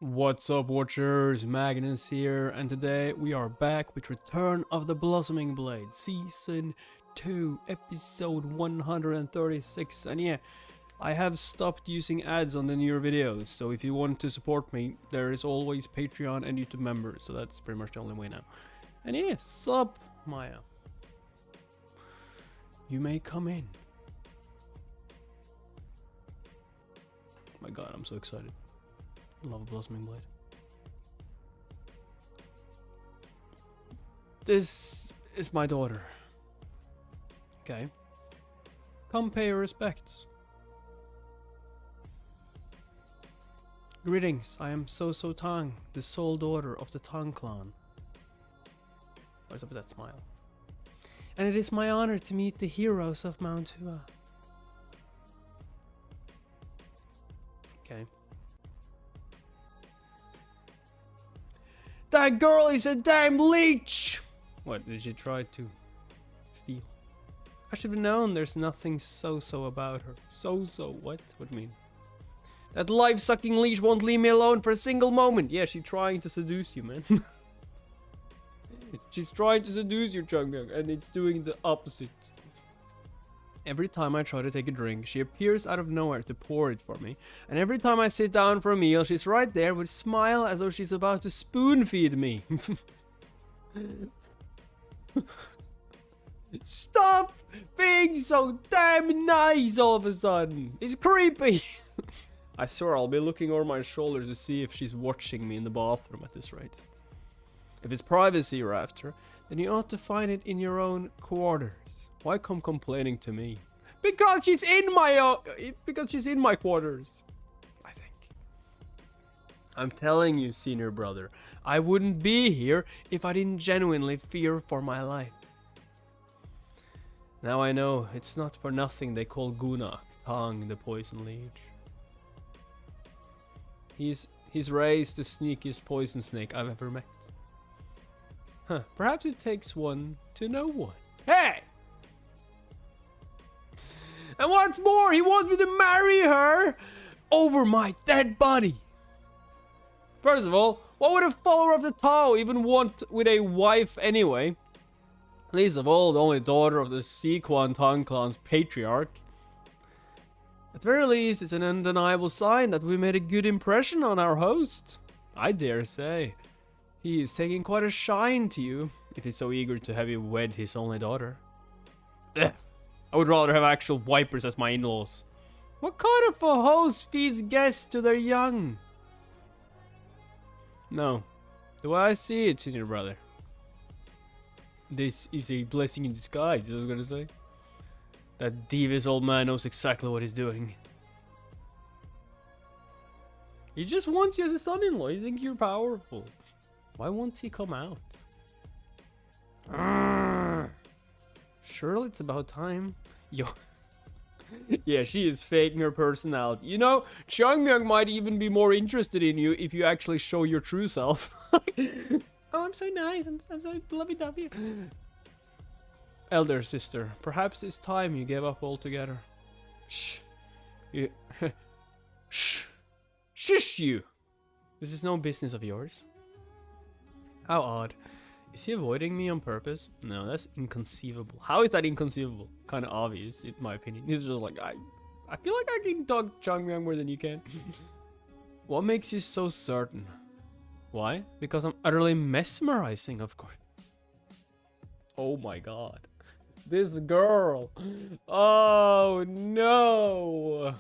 What's up, watchers? Magnus here, and today we are back with Return of the Blossoming Blade, Season 2, Episode 136. And yeah, I have stopped using ads on the newer videos, so if you want to support me, there is always Patreon and YouTube members, so that's pretty much the only way now. And yeah, sup, Maya. You may come in. My god, I'm so excited. Love a Blossoming Blade. This is my daughter. Okay. Come pay your respects. Greetings, I am So Tang, the sole daughter of the Tang clan. What's up with that smile? And it is my honor to meet the heroes of Mount Hua. Okay. That girl is a damn leech! What, did she try to steal? I should have known there's nothing so about her. What? What do you mean? That life-sucking leech won't leave me alone for a single moment. Yeah, she's trying to seduce you, man. She's trying to seduce you, Chungyang, and it's doing the opposite. Every time I try to take a drink, she appears out of nowhere to pour it for me. And every time I sit down for a meal, she's right there with a smile as though she's about to spoon feed me. Stop being so damn nice all of a sudden. It's creepy. I swear I'll be looking over my shoulder to see if she's watching me in the bathroom at this rate. If it's privacy you're after, then you ought to find it in your own quarters. Why come complaining to me? Because she's in my quarters. I think. I'm telling you, senior brother, I wouldn't be here if I didn't genuinely fear for my life. Now I know it's not for nothing they call Gunak Tang the poison leech. He's raised the sneakiest poison snake I've ever met. Huh, perhaps it takes one to know one. Hey! And what's more, he wants me to marry her over my dead body. First of all, what would a follower of the Tao even want with a wife anyway? Least of all, the only daughter of the Siquan Tang clan's patriarch. At the very least, it's an undeniable sign that we made a good impression on our host. I dare say. He is taking quite a shine to you, if he's so eager to have you wed his only daughter. Ugh. I would rather have actual wipers as my in-laws. What kind of a host feeds guests to their young? No. The way I see it, senior brother. This is a blessing in disguise, I was gonna say. That devious old man knows exactly what he's doing. He just wants you as a son-in-law. He thinks you're powerful. Why won't he come out? Surely it's about time. Yo. Yeah, she is faking her personality. You know, Chungyang might even be more interested in you if you actually show your true self. Oh, I'm so nice. I'm so lovey-dovey. Elder sister, perhaps it's time you gave up altogether. Shh. You... Shh. Shush you. This is no business of yours. How odd. Is he avoiding me on purpose? No, that's inconceivable. How is that inconceivable? Kind of obvious, in my opinion. He's just like, I feel like I can talk Chungyang more than you can. What makes you so certain? Why? Because I'm utterly mesmerizing, of course. Oh my god. This girl. Oh no.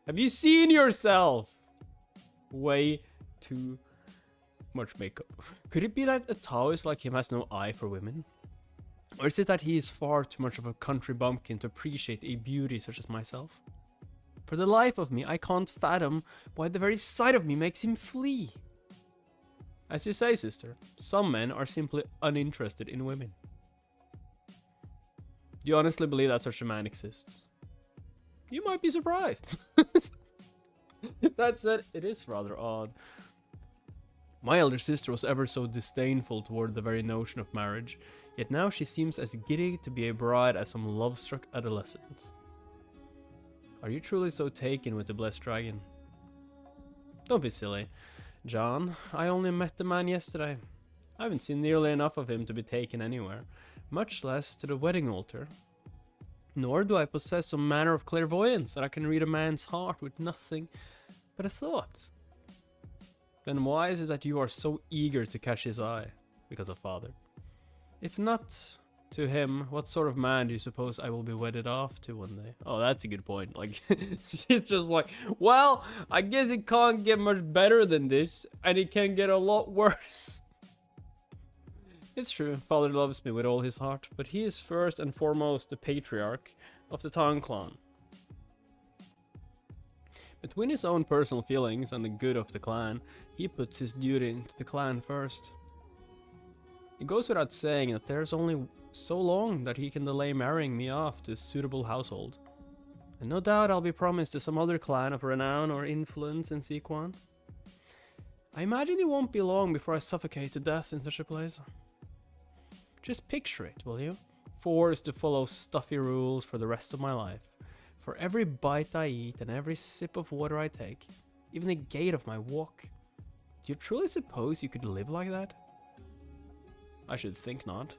Have you seen yourself? Way too much makeup. Could it be that a Taoist like him has no eye for women? Or is it that he is far too much of a country bumpkin to appreciate a beauty such as myself? For the life of me, I can't fathom why the very sight of me makes him flee. As you say, sister, some men are simply uninterested in women. Do you honestly believe that such a man exists? You might be surprised. That said, it is rather odd. My elder sister was ever so disdainful toward the very notion of marriage, yet now she seems as giddy to be a bride as some love-struck adolescent. Are you truly so taken with the blessed dragon? Don't be silly. John, I only met the man yesterday. I haven't seen nearly enough of him to be taken anywhere, much less to the wedding altar. Nor do I possess some manner of clairvoyance that I can read a man's heart with nothing but a thought. Then why is it that you are so eager to catch his eye? Because of father. If not to him, what sort of man do you suppose I will be wedded off to one day? Oh, that's a good point. Like, she's just like, well, I guess it can't get much better than this, and it can get a lot worse. It's true, father loves me with all his heart, but he is first and foremost the patriarch of the Tang clan. Between his own personal feelings and the good of the clan, he puts his duty into the clan first. It goes without saying that there's only so long that he can delay marrying me off to a suitable household. And no doubt I'll be promised to some other clan of renown or influence in Siquan. I imagine it won't be long before I suffocate to death in such a place. Just picture it, will you? Forced to follow stuffy rules for the rest of my life. For every bite I eat and every sip of water I take, even the gait of my walk. Do you truly suppose you could live like that? I should think not.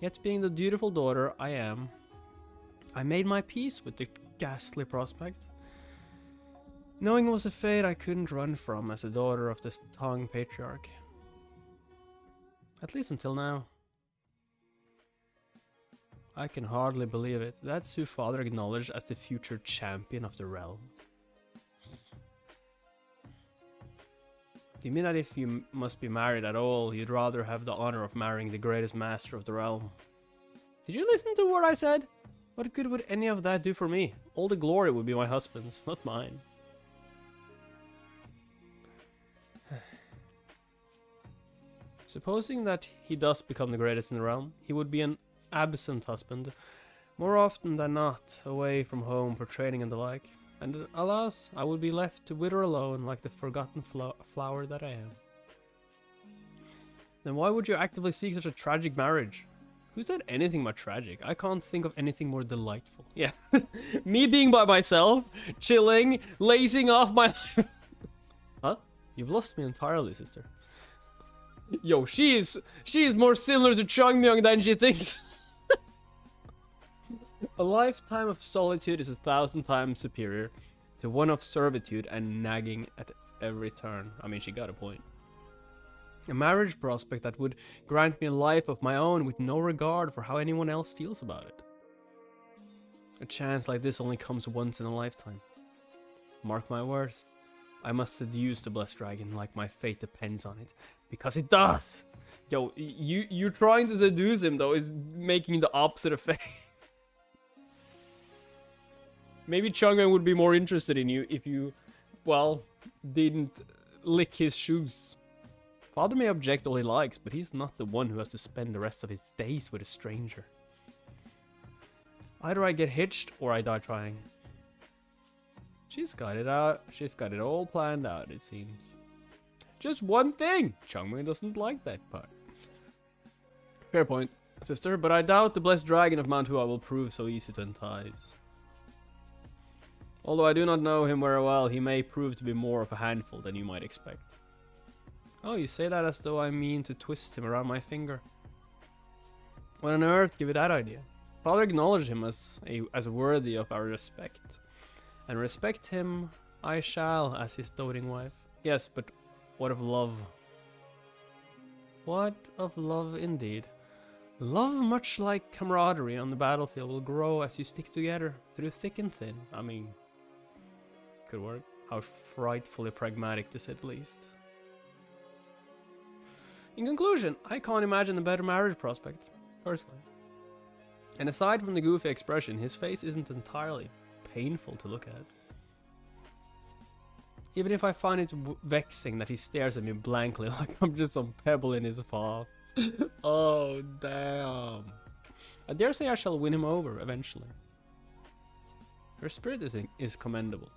Yet being the dutiful daughter I am, I made my peace with the ghastly prospect. Knowing it was a fate I couldn't run from as a daughter of this Tang patriarch. At least until now. I can hardly believe it. That's who father acknowledged as the future champion of the realm. Do you mean that if you must be married at all, you'd rather have the honor of marrying the greatest master of the realm? Did you listen to what I said? What good would any of that do for me? All the glory would be my husband's, not mine. Supposing that he does become the greatest in the realm, he would be an absent husband, more often than not away from home for training and the like. And alas, I would be left to wither alone like the forgotten flower that I am. Then why would you actively seek such a tragic marriage? Who said anything but tragic? I can't think of anything more delightful. Yeah, me being by myself, chilling, lazing off my life. Huh? You've lost me entirely, sister. Yo, she is more similar to Changmyung than she thinks. A lifetime of solitude is 1,000 times superior to one of servitude and nagging at every turn. I mean, she got a point. A marriage prospect that would grant me a life of my own with no regard for how anyone else feels about it. A chance like this only comes once in a lifetime. Mark my words. I must seduce the blessed dragon like my fate depends on it. Because it does! Yo, you trying to seduce him though is making the opposite effect. Maybe Changmyung would be more interested in you if you, well, didn't lick his shoes. Father may object all he likes, but he's not the one who has to spend the rest of his days with a stranger. Either I get hitched or I die trying. She's got it out. She's got it all planned out, it seems. Just one thing. Changmyung doesn't like that part. Fair point, sister, but I doubt the blessed dragon of Mount Hua will prove so easy to entice. Although I do not know him very well, he may prove to be more of a handful than you might expect. Oh, you say that as though I mean to twist him around my finger. What on earth give you that idea? Father acknowledged him as worthy of our respect. And respect him I shall as his doting wife. Yes, but what of love? What of love indeed? Love, much like camaraderie on the battlefield, will grow as you stick together through thick and thin. I mean, good work. How frightfully pragmatic, to say the least. In conclusion, I can't imagine a better marriage prospect, personally. And aside from the goofy expression, his face isn't entirely painful to look at. Even if I find it vexing that he stares at me blankly like I'm just some pebble in his path. Oh, damn. I dare say I shall win him over eventually. Her spirit is commendable.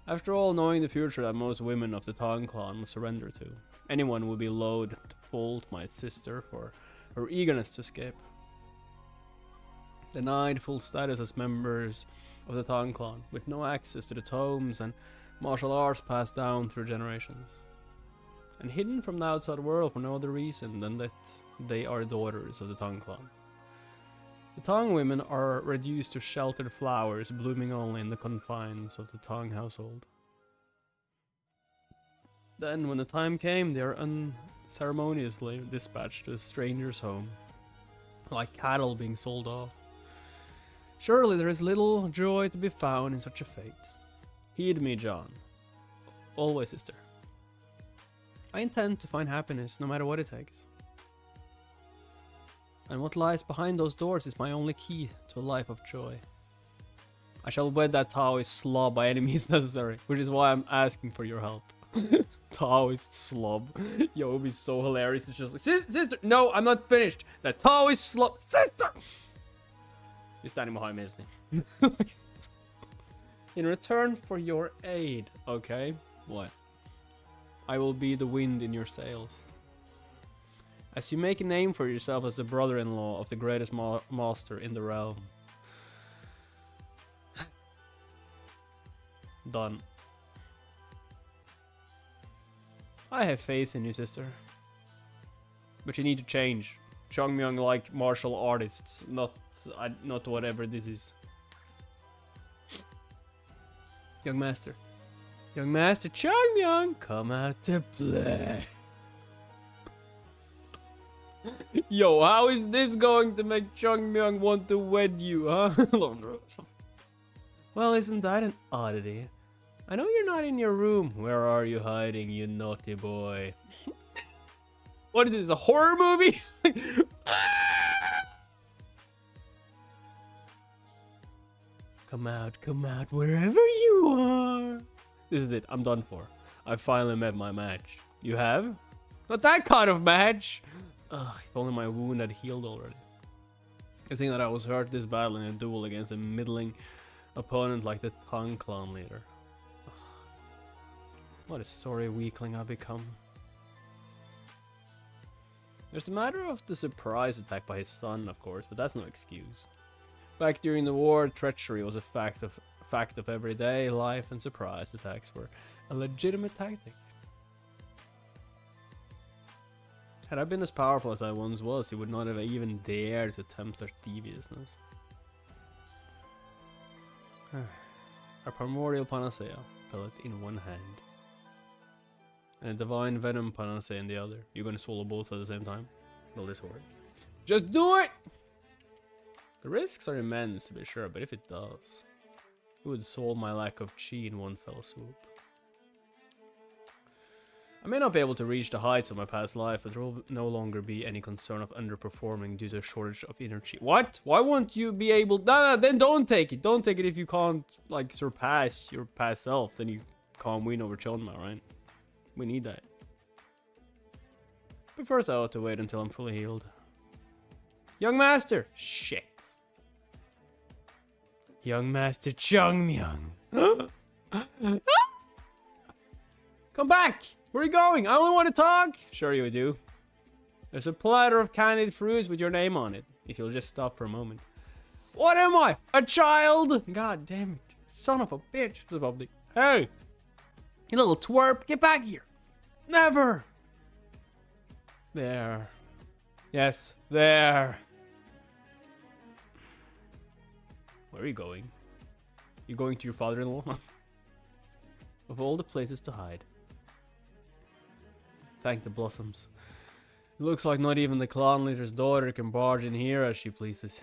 After all, knowing the future that most women of the Tang clan will surrender to, anyone would be loath to fault my sister for her eagerness to escape. Denied full status as members of the Tang clan, with no access to the tomes and Martial arts passed down through generations. And hidden from the outside world for no other reason than that they are daughters of the Tang clan. The Tang women are reduced to sheltered flowers blooming only in the confines of the Tang household. Then, when the time came, they are unceremoniously dispatched to a stranger's home, like cattle being sold off. Surely there is little joy to be found in such a fate. Heed me, John. Always, sister. I intend to find happiness no matter what it takes. And what lies behind those doors is my only key to a life of joy. I shall wed that Taoist slob by any means necessary, which is why I'm asking for your help. Taoist slob. Yo, it would be so hilarious. It's just like, sister, no, I'm not finished. That Taoist slob, sister! He's standing behind me, isn't he? In return for your aid, okay? What? I will be the wind in your sails. As you make a name for yourself as the brother-in-law of the greatest master in the realm. Done. I have faith in you, sister. But you need to change. Chongmyong like martial artists, not whatever this is. Young master. Young master Chongmyong, come out to play. Yo, how is this going to make Chongmyong want to wed you, huh? Well, isn't that an oddity? I know you're not in your room. Where are you hiding, you naughty boy? What is this, a horror movie? Come out, wherever you are. This is it, I'm done for. I finally met my match. You have? Not that kind of match! Ugh, if only my wound had healed already. I think that I was hurt this battle in a duel against a middling opponent like the Tang clan leader. Ugh. What a sorry weakling I've become. There's the matter of the surprise attack by his son, of course, but that's no excuse. Back during the war, treachery was a fact of everyday life, and surprise attacks were a legitimate tactic. Had I been as powerful as I once was, he would not have even dared to attempt such deviousness. A primordial panacea, pellet in one hand, and a divine venom panacea in the other. You're gonna swallow both at the same time? Will this work? Just do it! The risks are immense, to be sure, but if it does, it would solve my lack of chi in one fell swoop. I may not be able to reach the heights of my past life, but there will no longer be any concern of underperforming due to a shortage of inner chi. What? Why won't you be able... No, then don't take it. Don't take it if you can't, like, surpass your past self. Then you can't win over Chonma, right? We need that. But first I ought to wait until I'm fully healed. Young Master! Shit. Young Master Chongmyong. Come back! Where are you going? I only want to talk! Sure you do. There's a platter of candied fruits with your name on it. If you'll just stop for a moment. What am I? A child? God damn it. Son of a bitch. Hey! You little twerp. Get back here. Never! There. Yes, there. Where are you going? You going to your father-in-law? Of all the places to hide. Thank the blossoms. It looks like not even the clan leader's daughter can barge in here as she pleases.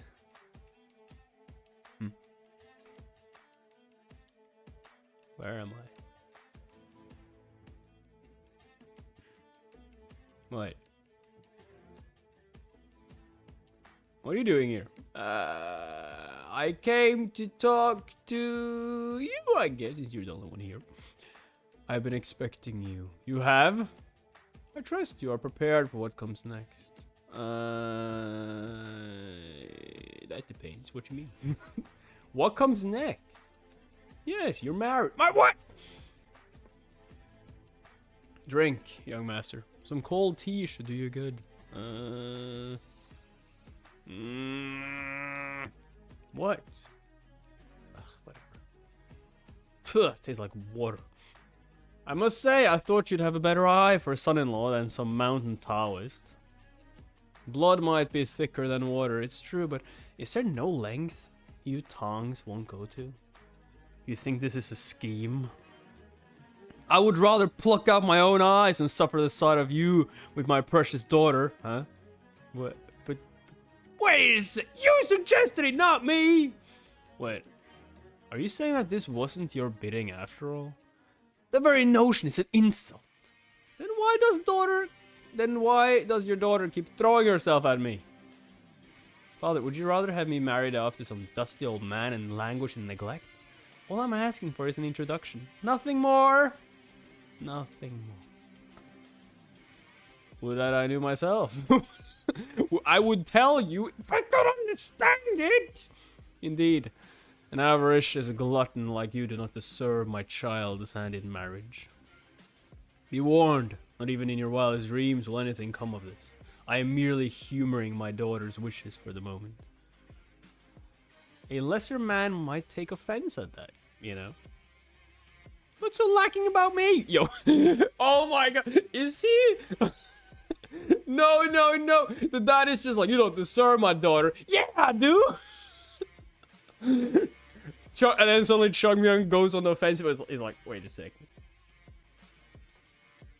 Where am I? Wait. What are you doing here? I came to talk to you, I guess, since you're the only one here. I've been expecting you. You have? I trust you are prepared for what comes next. That depends. What you mean? What comes next? Yes, you're married. My what? Drink, young master. Some cold tea should do you good. What? Ugh, whatever. Tastes like water. I must say, I thought you'd have a better eye for a son-in-law than some mountain Taoist. Blood might be thicker than water, it's true, but is there no length you tongs won't go to? You think this is a scheme? I would rather pluck out my own eyes and suffer the sight of you with my precious daughter, huh? What? But wait a sec, you suggested it, not me! Wait, are you saying that this wasn't your bidding after all? The very notion is an insult. Then why does your daughter keep throwing herself at me? Father, would you rather have me married off to some dusty old man and languish in neglect? All I'm asking for is an introduction. Nothing more. Nothing more. Would that I knew myself. I would tell you if I could understand it. Indeed. An avaricious glutton like you do not deserve my child's hand in marriage. Be warned, not even in your wildest dreams will anything come of this. I am merely humoring my daughter's wishes for the moment. A lesser man might take offense at that, you know. What's so lacking about me? Yo, oh my god, is he? No. The dad is just like, you don't deserve my daughter. Yeah, I do. And then suddenly Chungmyeon goes on the offensive. He's like, wait a second.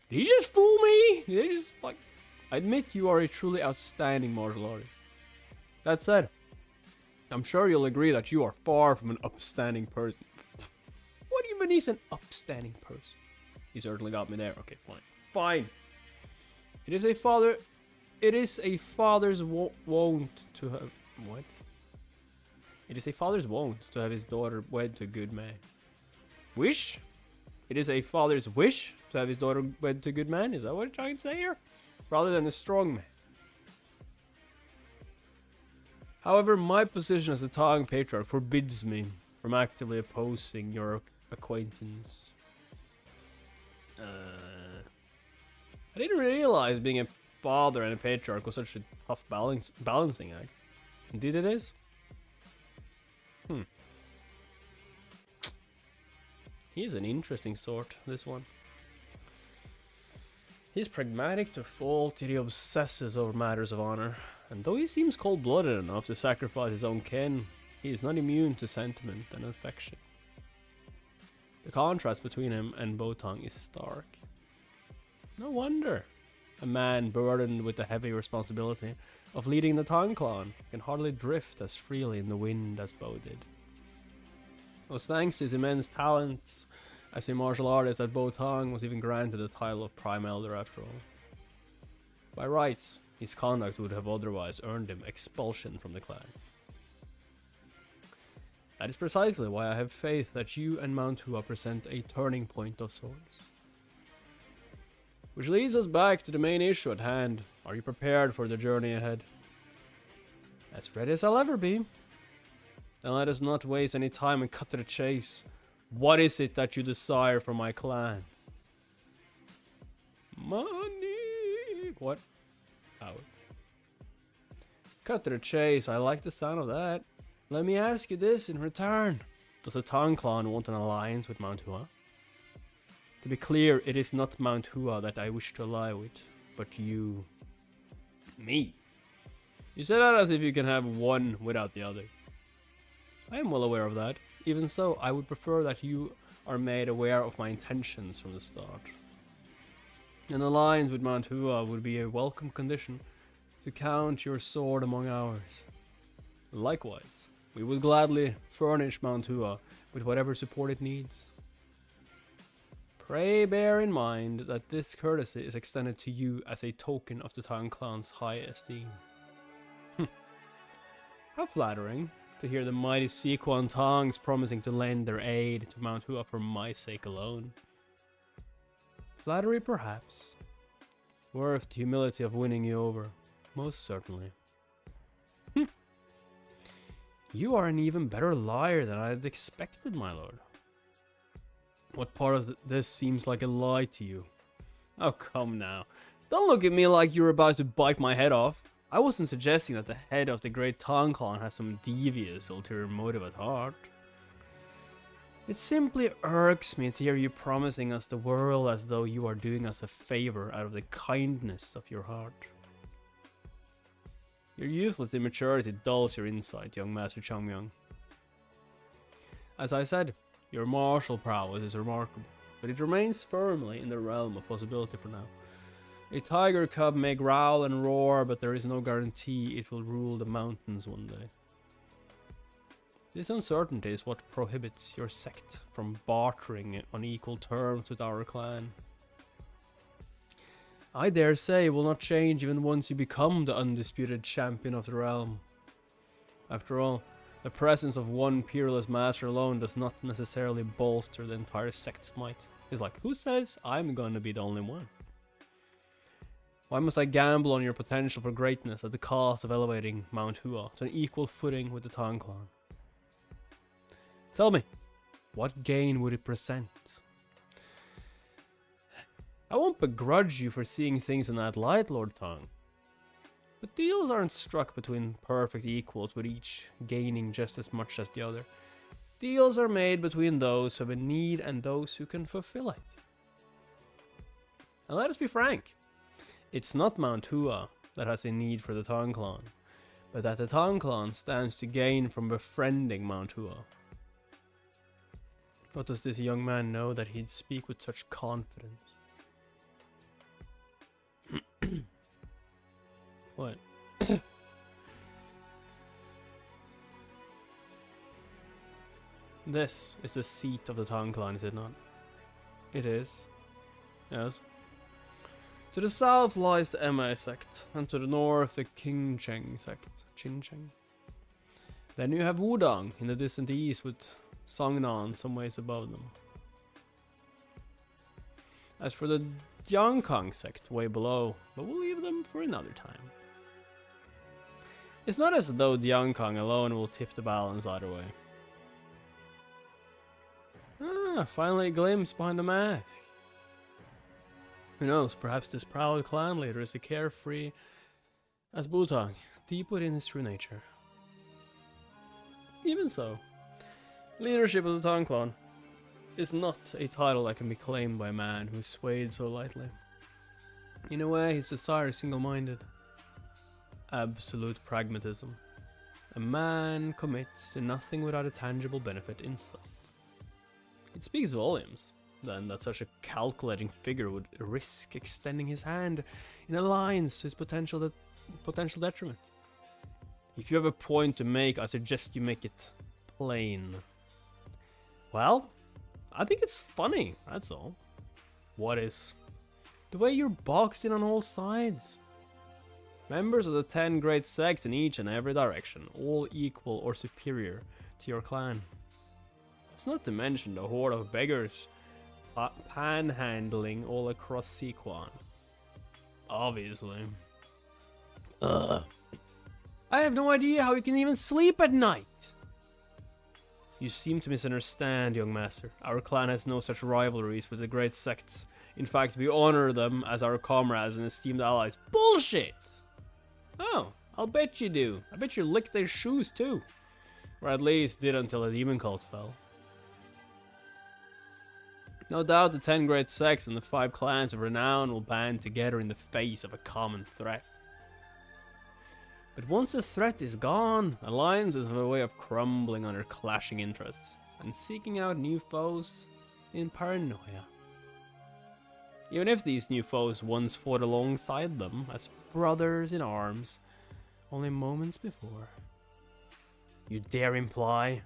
Did he just fool me? Did he just, like... I admit you are a truly outstanding martial artist. That said, I'm sure you'll agree that you are far from an upstanding person. What do you mean he's an upstanding person? He certainly got me there. Okay, fine. Fine. It is a father's wont to have... What? It is a father's wont to have his daughter wed to a good man. Wish? It is a father's wish to have his daughter wed to a good man? Is that what you're trying to say here? Rather than a strong man. However, my position as a Tang patriarch forbids me from actively opposing your acquaintance. I didn't realize being a father and a patriarch was such a tough balancing act. Indeed it is. He's an interesting sort, this one. He's pragmatic to a fault, yet he obsesses over matters of honor. And though he seems cold-blooded enough to sacrifice his own kin, he is not immune to sentiment and affection. The contrast between him and Botang is stark. No wonder a man burdened with the heavy responsibility of leading the Tang clan can hardly drift as freely in the wind as Bo did. It was thanks to his immense talents as a martial artist that Botang was even granted the title of Prime Elder after all. By rights, his conduct would have otherwise earned him expulsion from the clan. That is precisely why I have faith that you and Mount Hua present a turning point of sorts. Which leads us back to the main issue at hand. Are you prepared for the journey ahead? As ready as I'll ever be. Then let us not waste any time and cut to the chase. What is it that you desire from my clan? Money! What? How? Cut to the chase, I like the sound of that. Let me ask you this in return. Does the Tang clan want an alliance with Mount Hua? To be clear, it is not Mount Hua that I wish to ally with, but you. Me? You say that as if you can have one without the other. I am well aware of that. Even so, I would prefer that you are made aware of my intentions from the start. An alliance with Mount Hua would be a welcome condition to count your sword among ours. Likewise, we would gladly furnish Mount Hua with whatever support it needs. Pray bear in mind that this courtesy is extended to you as a token of the Tang clan's high esteem. How flattering to hear the mighty Sequan Tangs promising to lend their aid to Mount Hua for my sake alone. Flattery perhaps. Worth the humility of winning you over. Most certainly. You are an even better liar than I had expected, my lord. What part of this seems like a lie to you? Oh, come now. Don't look at me like you're about to bite my head off. I wasn't suggesting that the head of the great Tang clan has some devious ulterior motive at heart. It simply irks me to hear you promising us the world as though you are doing us a favor out of the kindness of your heart. Your youthful immaturity dulls your insight, young Master Changmyang. As I said, your martial prowess is remarkable, but it remains firmly in the realm of possibility for now. A tiger cub may growl and roar, but there is no guarantee it will rule the mountains one day. This uncertainty is what prohibits your sect from bartering on equal terms with our clan. I dare say it will not change even once you become the undisputed champion of the realm. After all, the presence of one peerless master alone does not necessarily bolster the entire sect's might. It's like, who says I'm gonna be the only one? Why must I gamble on your potential for greatness at the cost of elevating Mount Hua to an equal footing with the Tang clan? Tell me, what gain would it present? I won't begrudge you for seeing things in that light, Lord Tang. But deals aren't struck between perfect equals, with each gaining just as much as the other. Deals are made between those who have a need and those who can fulfill it. And let us be frank, it's not Mount Hua that has a need for the Tang clan, but that the Tang clan stands to gain from befriending Mount Hua. What does this young man know that he'd speak with such confidence? What? This is the seat of the Tang clan, is it not? It is. Yes. To the south lies the Emei sect, and to the north the Qingcheng sect. Qingcheng. Then you have Wudang in the distant east, with Songnan some ways above them. As for the Jiangkang sect way below, but we'll leave them for another time. It's not as though Jiangkang alone will tip the balance either way. Ah, finally a glimpse behind the mask. Who knows, perhaps this proud clan leader is as carefree as Butang, deep within his true nature. Even so, leadership of the Tang clan is not a title that can be claimed by a man who is swayed so lightly. In a way, his desire is single-minded. Absolute pragmatism. A man commits to nothing without a tangible benefit in sight. It speaks volumes, then, that such a calculating figure would risk extending his hand in alliance to his potential detriment. If you have a point to make, I suggest you make it plain. Well, I think it's funny, that's all. What is? The way you're boxed in on all sides. Members of the 10 great sects in each and every direction, all equal or superior to your clan. It's not to mention the horde of beggars panhandling all across Siquan. Obviously. I have no idea how you can even sleep at night. You seem to misunderstand, young master. Our clan has no such rivalries with the great sects. In fact, we honor them as our comrades and esteemed allies. Bullshit! Oh, I'll bet you do. I bet you licked their shoes too. Or at least did until the demon cult fell. No doubt the 10 great sects and the 5 clans of renown will band together in the face of a common threat. But once the threat is gone, alliances have a way of crumbling under clashing interests and seeking out new foes in paranoia. Even if these new foes once fought alongside them as brothers in arms only moments before. You dare imply?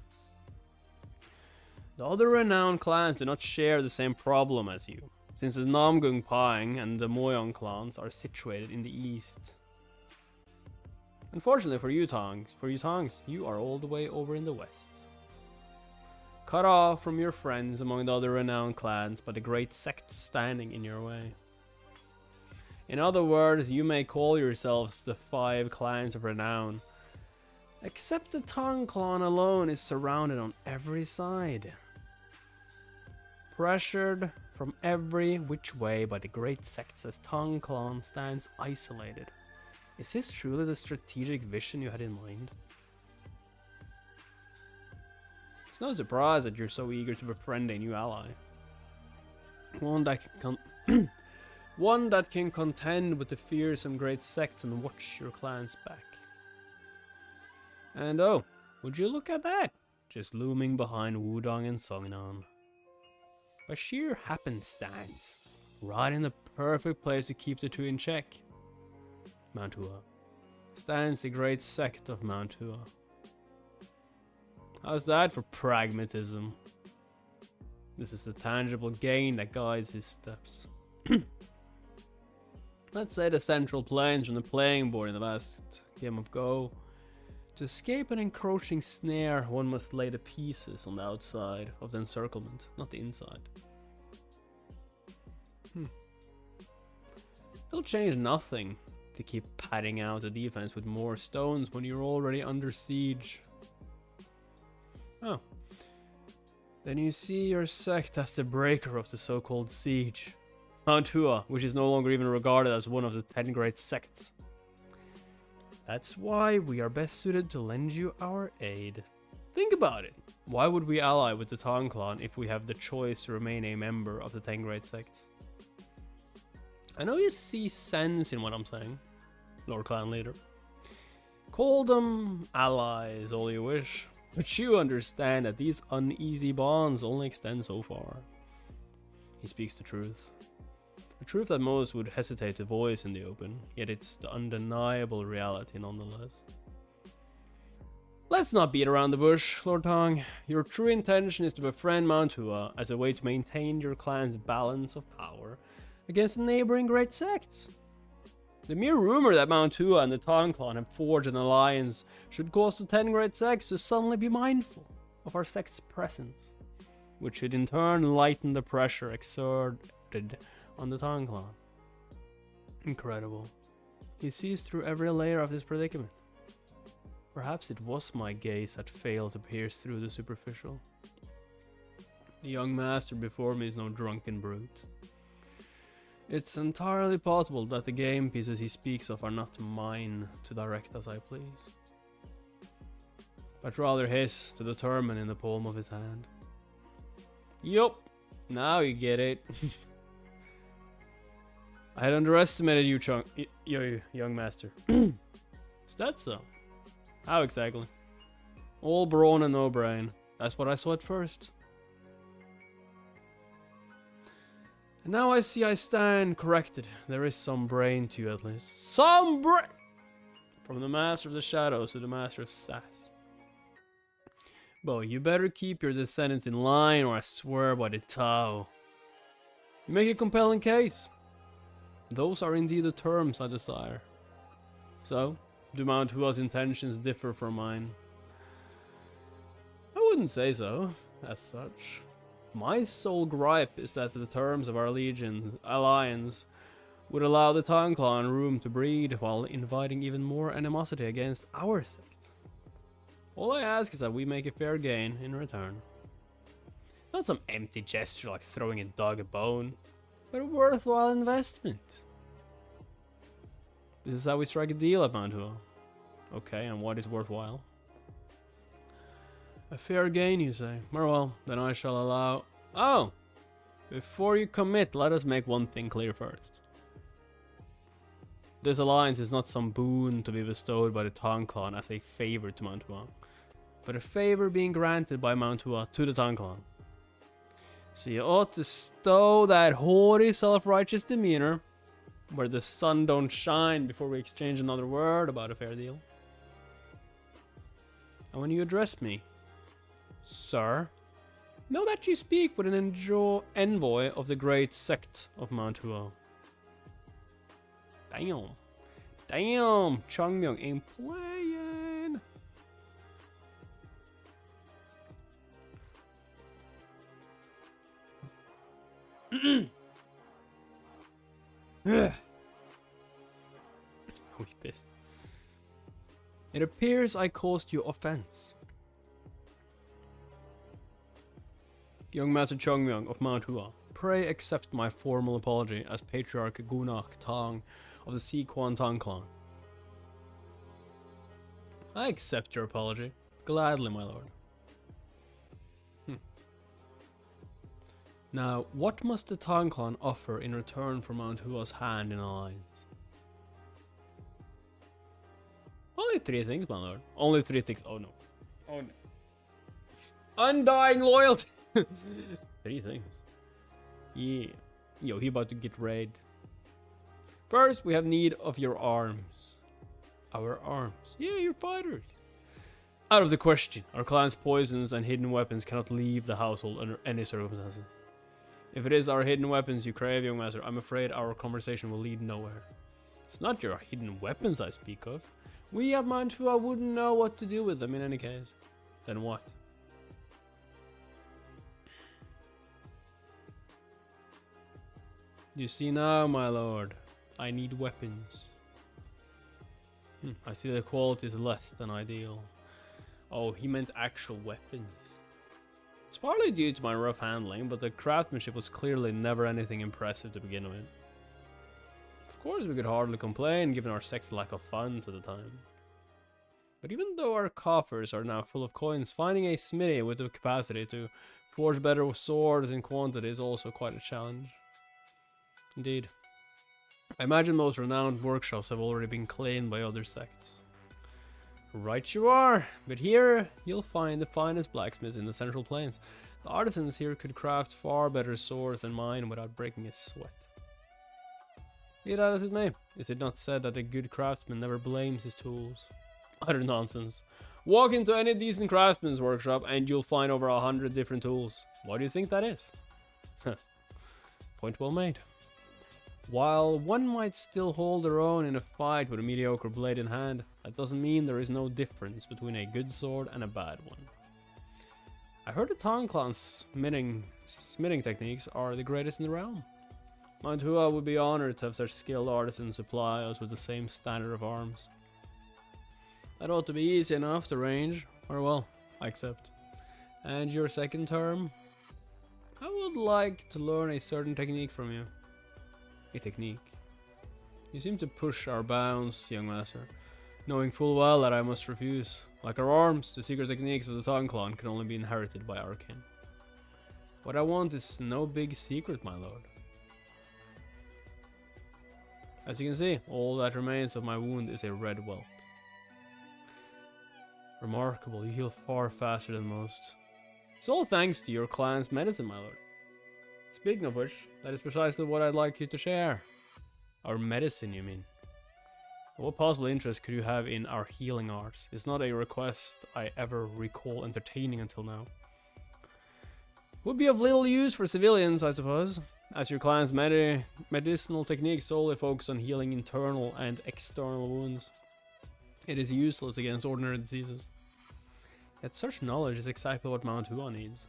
The other renowned clans do not share the same problem as you, since the Namgung Pang and the Moyong clans are situated in the east. Unfortunately for you Tangs, you are all the way over in the west. Cut off from your friends among the other renowned clans by the great sects standing in your way. In other words, you may call yourselves the 5 clans of renown, except the Tang clan alone is surrounded on every side. Pressured from every which way by the great sects as Tang clan stands isolated. Is this truly the strategic vision you had in mind? It's no surprise that you're so eager to befriend a new ally. One that one that can contend with the fearsome great sects and watch your clans back. And oh, would you look at that? Just looming behind Wudong and Songnan. By sheer happenstance, right in the perfect place to keep the two in check. Mount Hua stands the great sect of Mount Hua. How's that for pragmatism? This is the tangible gain that guides his steps. Let's say the central plains from the playing board in the last game of Go. To escape an encroaching snare, one must lay the pieces on the outside of the encirclement, not the inside. It'll change nothing to keep padding out the defense with more stones when you're already under siege. Oh. Then you see your sect as the breaker of the so-called siege. Mount Hua, which is no longer even regarded as one of the 10 great sects. That's why we are best suited to lend you our aid. Think about it. Why would we ally with the Tang clan if we have the choice to remain a member of the 10 great sects? I know you see sense in what I'm saying, Lord Clan Leader. Call them allies all you wish, but you understand that these uneasy bonds only extend so far. He speaks the truth. The truth that most would hesitate to voice in the open, yet it's the undeniable reality nonetheless. Let's not beat around the bush, Lord Tang. Your true intention is to befriend Mount Hua as a way to maintain your clan's balance of power against the neighboring great sects. The mere rumor that Mount Hua and the Tang clan have forged an alliance should cause the 10 great sects to suddenly be mindful of our sect's presence, which should in turn lighten the pressure exerted on the Tang clan. Incredible. He sees through every layer of this predicament. Perhaps it was my gaze that failed to pierce through the superficial. The young master before me is no drunken brute. It's entirely possible that the game pieces he speaks of are not mine to direct as I please, but rather his to determine in the palm of his hand. Yup, now you get it. I had underestimated you, young master. Is that so? How exactly? All brawn and no brain. That's what I saw at first. And now I see I stand corrected. There is some brain to you at least. Some brain! From the master of the shadows to the master of sass. Bo, you better keep your descendants in line or I swear by the Tao. You make a compelling case. Those are indeed the terms I desire. So, do Mount Hua's intentions differ from mine? I wouldn't say so, as such. My sole gripe is that the terms of our alliance would allow the Tang clan room to breed while inviting even more animosity against our sect. All I ask is that we make a fair gain in return. Not some empty gesture like throwing a dog a bone, but a worthwhile investment. This is how we strike a deal at Mount Hua. Okay, and what is worthwhile? A fair gain, you say? Very well, then I shall allow... Oh! Before you commit, let us make one thing clear first. This alliance is not some boon to be bestowed by the Tang clan as a favor to Mount Hua, but a favor being granted by Mount Hua to the Tang clan. So you ought to stow that haughty, self-righteous demeanor where the sun don't shine before we exchange another word about a fair deal. And when you address me, sir, know that you speak with an envoy of the great sect of Mount Hua. Damn. Damn, Changmyung ain't playing. Oh, he pissed. It appears I caused you offense. Young Master Chongmyung of Mount Hua, pray accept my formal apology as Patriarch Gunak Tang of the Siquan Tang clan. I accept your apology. Gladly, my lord. Now, what must the Tongklon offer in return for Mount Hua's hand in alliance? Only 3 things, my lord. Only 3 things. Oh no. Oh no. Undying loyalty! 3 things. Yeah. Yo, he about to get raid. First, we have need of your arms. Our arms. Yeah, you're fighters. Out of the question. Our clan's poisons and hidden weapons cannot leave the household under any circumstances. If it is our hidden weapons you crave, young master, I'm afraid our conversation will lead nowhere. It's not your hidden weapons I speak of. We have Mount Hua wouldn't know what to do with them in any case. Then what? You see now, my lord, I need weapons. I see the quality is less than ideal. Oh, he meant actual weapons. It's partly due to my rough handling, but the craftsmanship was clearly never anything impressive to begin with. Of course, we could hardly complain, given our Sect's lack of funds at the time. But even though our coffers are now full of coins, finding a smithy with the capacity to forge better swords in quantity is also quite a challenge. Indeed. I imagine most renowned workshops have already been claimed by other sects. Right you are, but here you'll find the finest blacksmiths in the Central Plains. The artisans here could craft far better swords than mine without breaking a sweat. Be that as it may, is it not said that a good craftsman never blames his tools? Utter nonsense. Walk into any decent craftsman's workshop and you'll find over 100 different tools. Why do you think that is? Point well made. While one might still hold their own in a fight with a mediocre blade in hand, that doesn't mean there is no difference between a good sword and a bad one. I heard the Tongklon's smithing techniques are the greatest in the realm. Mount Hua would be honored to have such skilled artisans supply us with the same standard of arms. That ought to be easy enough to range, or well, I accept. And your second term? I would like to learn a certain technique from you. A technique. You seem to push our bounds, young master, knowing full well that I must refuse. Like our arms, the secret techniques of the Tongklon can only be inherited by our kin. What I want is no big secret, my lord. As you can see, all that remains of my wound is a red welt. Remarkable, you heal far faster than most. It's all thanks to your clan's medicine, my lord. Speaking of which, that is precisely what I'd like you to share. Our medicine, you mean? What possible interest could you have in our healing arts? It's not a request I ever recall entertaining until now. Would be of little use for civilians, I suppose, as your clan's medicinal techniques solely focus on healing internal and external wounds. It is useless against ordinary diseases. Yet such knowledge is exactly what Mount Hua needs.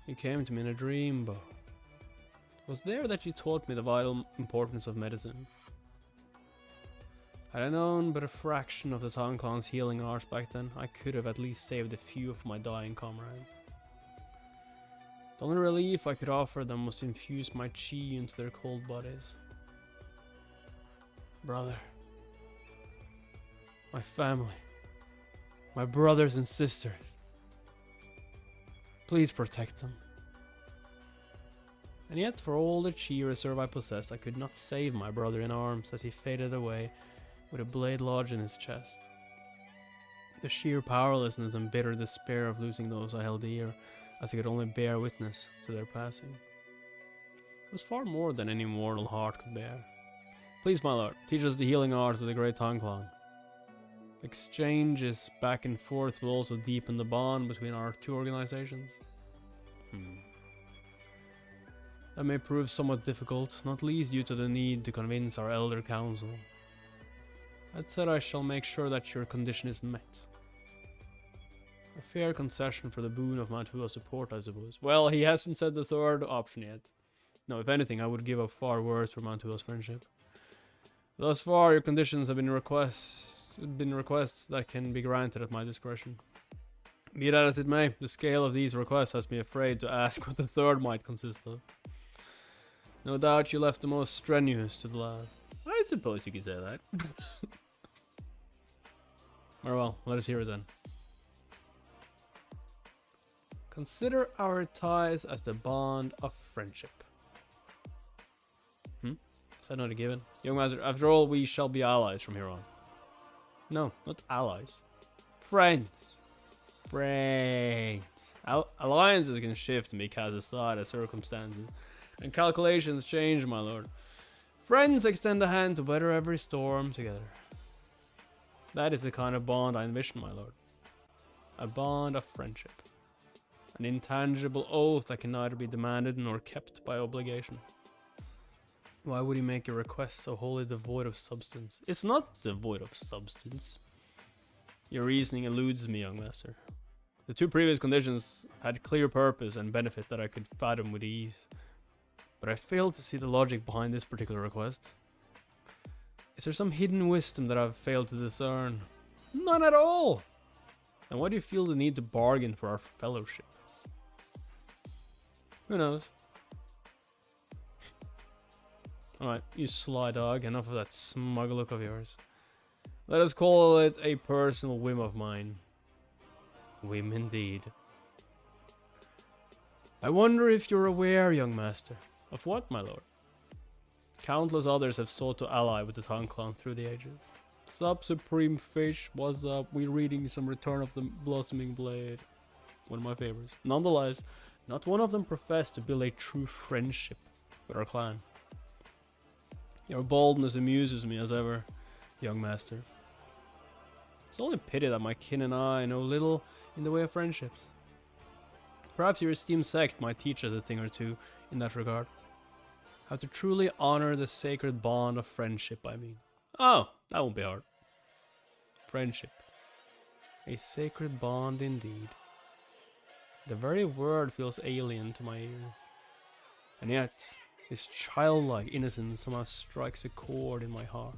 You came to me in a dream, Bo. It was there that you taught me the vital importance of medicine. Had I known but a fraction of the Tongklon's healing arts back then, I could have at least saved a few of my dying comrades. The only relief I could offer them was to infuse my chi into their cold bodies. Brother. My family. My brothers and sisters. Please protect them. And yet, for all the chi reserve I possessed, I could not save my brother in arms as he faded away with a blade lodged in his chest. The sheer powerlessness and bitter despair of losing those I held dear, as I could only bear witness to their passing. It was far more than any mortal heart could bear. Please, my lord, teach us the healing arts of the great Tongklon. Exchanges back and forth will also deepen the bond between our two organizations. That may prove somewhat difficult, not least due to the need to convince our elder council. That said, I shall make sure that your condition is met. A fair concession for the boon of Mount Hua's support, I suppose. Well, he hasn't said the third option yet. No, if anything, I would give up far worse for Mount Hua's friendship. Thus far, your conditions have been requests that can be granted at my discretion. Be that as it may, the scale of these requests has me afraid to ask what the third might consist of. No doubt you left the most strenuous to the last. I suppose you could say that. Very well, let us hear it then. Consider our ties as the bond of friendship. Is that not a given? Young master, after all, we shall be allies from here on. No, not allies. Friends. Friends. Alliances can shift and be cast aside as circumstances, and calculations change, my lord. Friends extend a hand to weather every storm together. That is the kind of bond I envision, my lord. A bond of friendship. An intangible oath that can neither be demanded nor kept by obligation. Why would you make your request so wholly devoid of substance? It's not devoid of substance. Your reasoning eludes me, young master. The two previous conditions had clear purpose and benefit that I could fathom with ease. But I fail to see the logic behind this particular request. Is there some hidden wisdom that I've failed to discern? None at all! Then why do you feel the need to bargain for our fellowship? Who knows? Alright, you sly dog, enough of that smug look of yours. Let us call it a personal whim of mine. Whim indeed. I wonder if you're aware, young master. Of what, my lord? Countless others have sought to ally with the Town Clan through the ages. Sup, Supreme Fish, what's up? We reading some Return of the Blossoming Blade. One of my favorites. Nonetheless, not one of them professed to build a true friendship with our clan. Your boldness amuses me as ever, young master. It's only a pity that my kin and I know little in the way of friendships. Perhaps your esteemed sect might teach us a thing or two in that regard. How to truly honor the sacred bond of friendship, I mean. Oh, that won't be hard. Friendship. A sacred bond indeed. The very word feels alien to my ears. And yet, this childlike innocence somehow strikes a chord in my heart.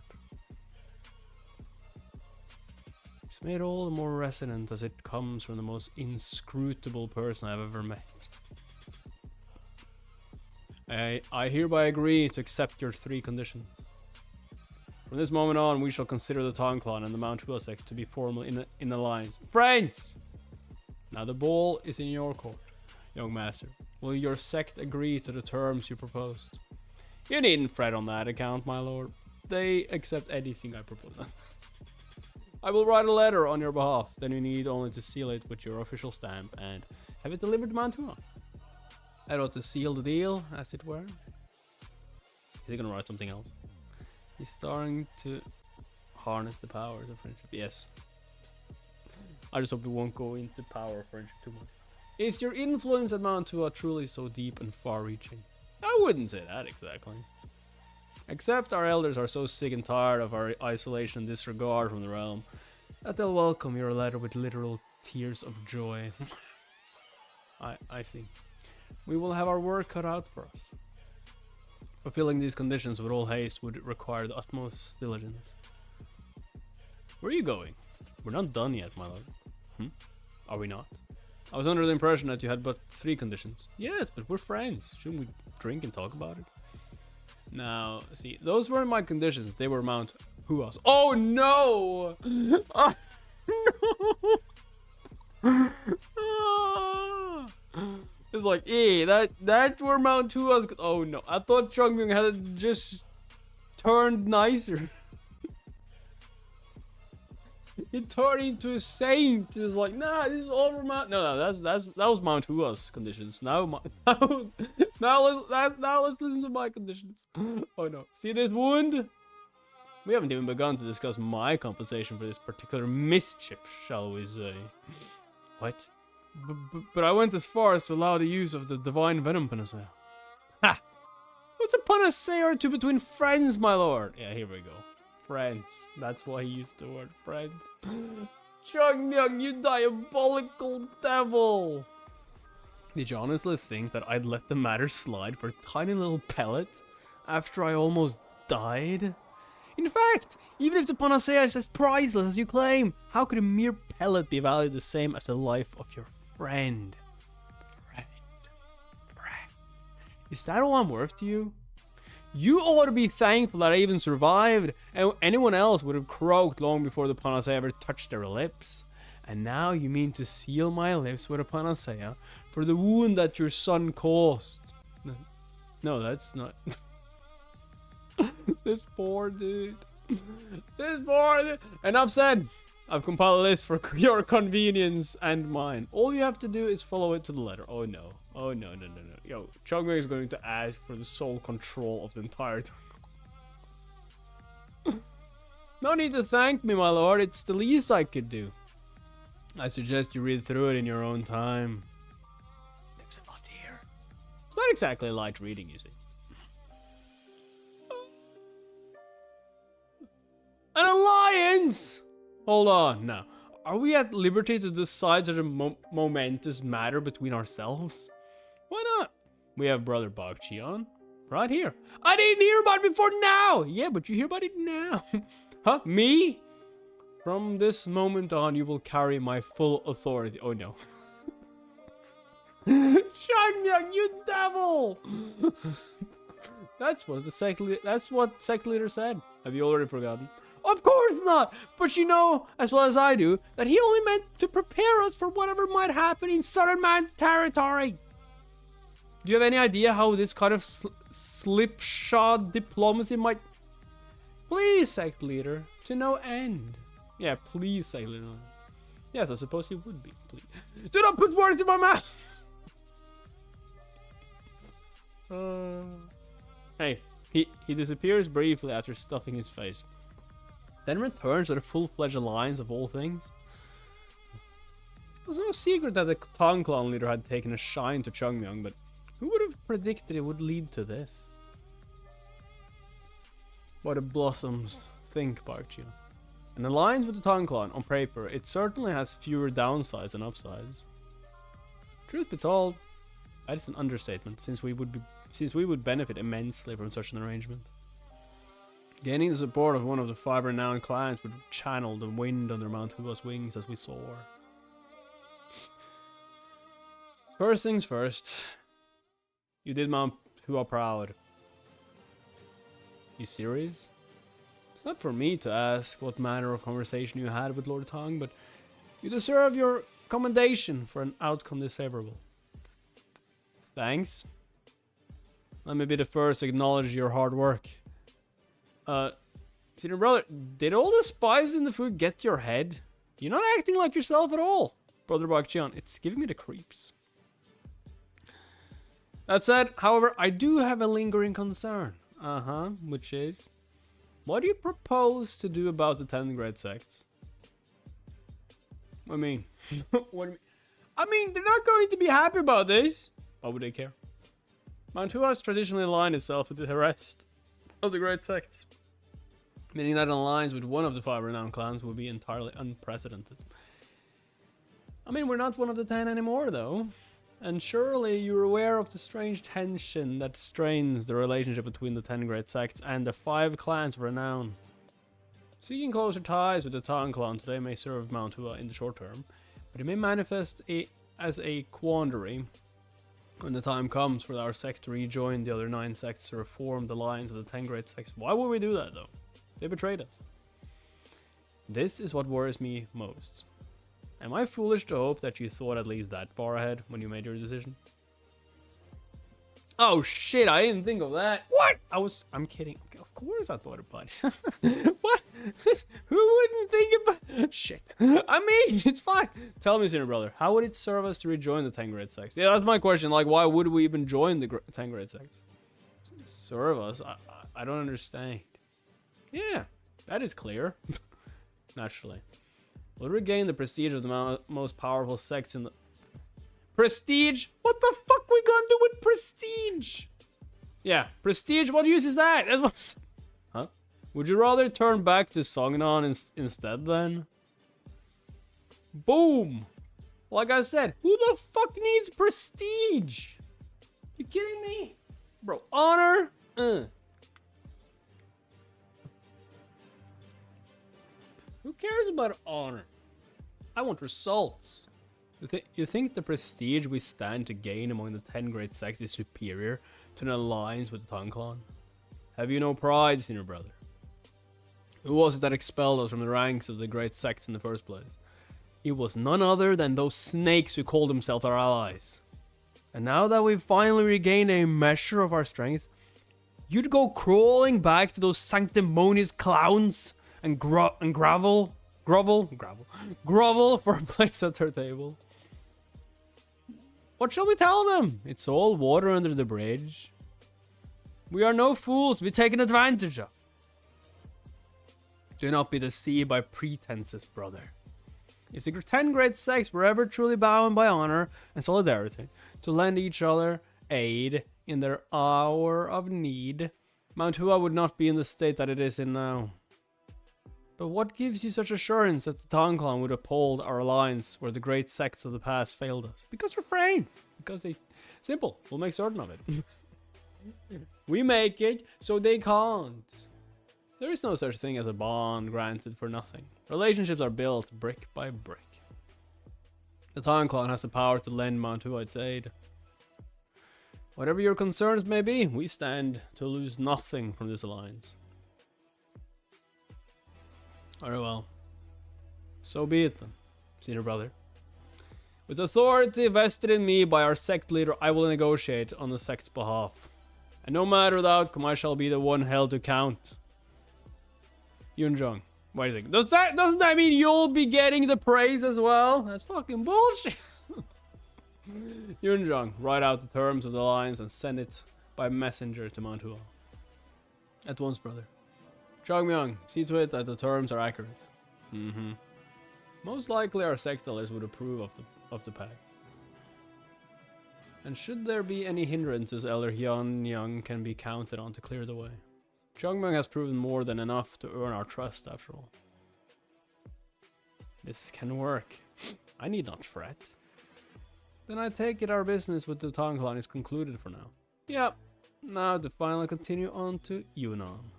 It's made all the more resonant as it comes from the most inscrutable person I've ever met. I hereby agree to accept your 3 conditions. From this moment on, we shall consider the Town Clan and the Mount Hua sect to be formal in alliance. Friends! Now the ball is in your court, young master. Will your sect agree to the terms you proposed? You needn't fret on that account, my lord. They accept anything I propose. I will write a letter on your behalf, then you need only to seal it with your official stamp and have it delivered to Mount Hua. I wrote to seal the deal, as it were. Is he gonna write something else? He's starting to harness the powers of friendship. Yes. I just hope we won't go into power of friendship too much. Is your influence at Mount Hua truly so deep and far-reaching? I wouldn't say that exactly. Except our elders are so sick and tired of our isolation and disregard from the realm that they'll welcome your letter with literal tears of joy. I see. We will have our work cut out for us. Fulfilling these conditions with all haste would require the utmost diligence. Where are you going? We're not done yet, my lord. Are we not? I was under the impression that you had but 3 conditions. Yes, but we're friends. Shouldn't we drink and talk about it? Now, see, those weren't my conditions. They were Mount Hua's. Oh no! Oh, no! It's like, that were Mount Hua's. Oh no, I thought Chongmyung had just turned nicer. He turned into a saint. He was like, nah, this is over Mount. No, that was Mount Hua's conditions. Now let's listen to my conditions. Oh no, see this wound? We haven't even begun to discuss my compensation for this particular mischief, shall we say? What? But I went as far as to allow the use of the divine venom panacea. Ha! What's a panacea or two between friends, my lord? Yeah, here we go. Friends. That's why he used the word friends. Chongmyung, you diabolical devil! Did you honestly think that I'd let the matter slide for a tiny little pellet after I almost died? In fact, even if the panacea is as priceless as you claim, how could a mere pellet be valued the same as the life of your friend? Friend. Is that all I'm worth to you? You ought to be thankful that I even survived, and anyone else would have croaked long before the panacea ever touched their lips. And now you mean to seal my lips with a panacea for the wound that your son caused? No, that's not. This poor dude. This poor dude. Enough said. I've compiled a list for your convenience and mine. All you have to do is follow it to the letter. Oh no. Oh no. Yo, Chongmeng is going to ask for the sole control of the entire No need to thank me, my lord. It's the least I could do. I suggest you read through it in your own time. Oh dear. It's not exactly light reading, you see. An alliance! Hold on, now. Are we at liberty to decide such a momentous matter between ourselves? Why not? We have Brother Bakchian right here. I didn't hear about it before now! Yeah, but you hear about it now. Huh? Me? From this moment on, you will carry my full authority. Oh no. Shangyang, you devil! That's what sect leader said. Have you already forgotten? Of course not! But you know, as well as I do, that he only meant to prepare us for whatever might happen in Southern Man territory. Do you have any idea how this kind of slipshod diplomacy might... Please, sect leader, to no end. Yeah, please, sect leader. Yes, I suppose he would be. Please. Do not put words in my mouth! Hey, he disappears briefly after stuffing his face. Then returns with a full-fledged alliance of all things. It was no secret that the Tang clan leader had taken a shine to Chongmyang, but who would have predicted it would lead to this? What the blossoms think, Bakchian. An alliance with the Tang clan, on paper, it certainly has fewer downsides than upsides. Truth be told, that is an understatement, since we would benefit immensely from such an arrangement. Gaining the support of one of the 5 renowned clans would channel the wind under Mount Hua's wings as we soar. First things first, you did Mount Hua proud. You serious? It's not for me to ask what manner of conversation you had with Lord Tang, but you deserve your commendation for an outcome this favorable. Thanks. Let me be the first to acknowledge your hard work. Senior brother, did all the spices in the food get to your head? You're not acting like yourself at all, Brother Bakchian. It's giving me the creeps. That said, however, I do have a lingering concern. Which is, what do you propose to do about the 10 great sects? I mean, what do you mean? I mean, they're not going to be happy about this. Why would they care? Mount Hua has traditionally aligned itself with the rest of the great sects, meaning that an alliance with one of the 5 renowned clans would be entirely unprecedented. I mean, we're not one of the 10 anymore, though. And surely you're aware of the strange tension that strains the relationship between the 10 great sects and the 5 clans of renown. Seeking closer ties with the Tang clan today may serve Mount Hua in the short term, but it may manifest as a quandary when the time comes for our sect to rejoin the other 9 sects to reform the lines of the 10 great sects. Why would we do that, though? They betrayed us. This is what worries me most. Am I foolish to hope that you thought at least that far ahead when you made your decision? Oh shit, I didn't think of that. What? I'm kidding. Of course I thought about it. What? Who wouldn't think about shit? I mean, it's fine. Tell me, senior brother, how would it serve us to rejoin the 10 great sects? Yeah, that's my question. Like, why would we even join the 10 great sects? Serve us? I don't understand. Yeah, that is clear. Naturally. We'll regain the prestige of the most powerful sects in the... Prestige? What the fuck we gonna do with prestige? Yeah, prestige, what use is that? That's what... Huh? Would you rather turn back to Songnon instead then? Boom! Like I said, who the fuck needs prestige? You kidding me? Bro, honor? Who cares about honor? I want results. You think the prestige we stand to gain among the 10 great sects is superior to an alliance with the Tang clan? Have you no pride, senior brother? Who was it that expelled us from the ranks of the great sects in the first place? it was none other than those snakes who called themselves our allies. And now that we've finally regained a measure of our strength, you'd go crawling back to those sanctimonious clowns and grovel for a place at their table. What shall we tell them? It's all water under the bridge. We are no fools to be taken advantage of. Do not be deceived by pretenses, brother. If the 10 great sects were ever truly bound by honor and solidarity to lend each other aid in their hour of need, Mount Hua would not be in the state that it is in now. But what gives you such assurance that the Tongklan would uphold our alliance where the great sects of the past failed us? Because we're friends. Because they... Simple. We'll make certain of it. We make it, so they can't. There is no such thing as a bond granted for nothing. Relationships are built brick by brick. The Tongklan has the power to lend Mount Hua its aid. Whatever your concerns may be, we stand to lose nothing from this alliance. Very well. So be it then, senior brother. With authority vested in me by our sect leader, I will negotiate on the sect's behalf. And no matter the outcome, I shall be the one held to account. Yunjong, wait a second. Doesn't that mean you'll be getting the praise as well? That's fucking bullshit. Yunjong, write out the terms of the alliance and send it by messenger to Mount Hua. At once, brother. Chongmyong, see to it that the terms are accurate. Most likely our sect elders would approve of the pact. And should there be any hindrances, Elder Hyun can be counted on to clear the way. Chongmyong has proven more than enough to earn our trust after all. This can work. I need not fret. Then I take it our business with the Tongklan is concluded for now. Yep. Now to finally continue on to Yunnan.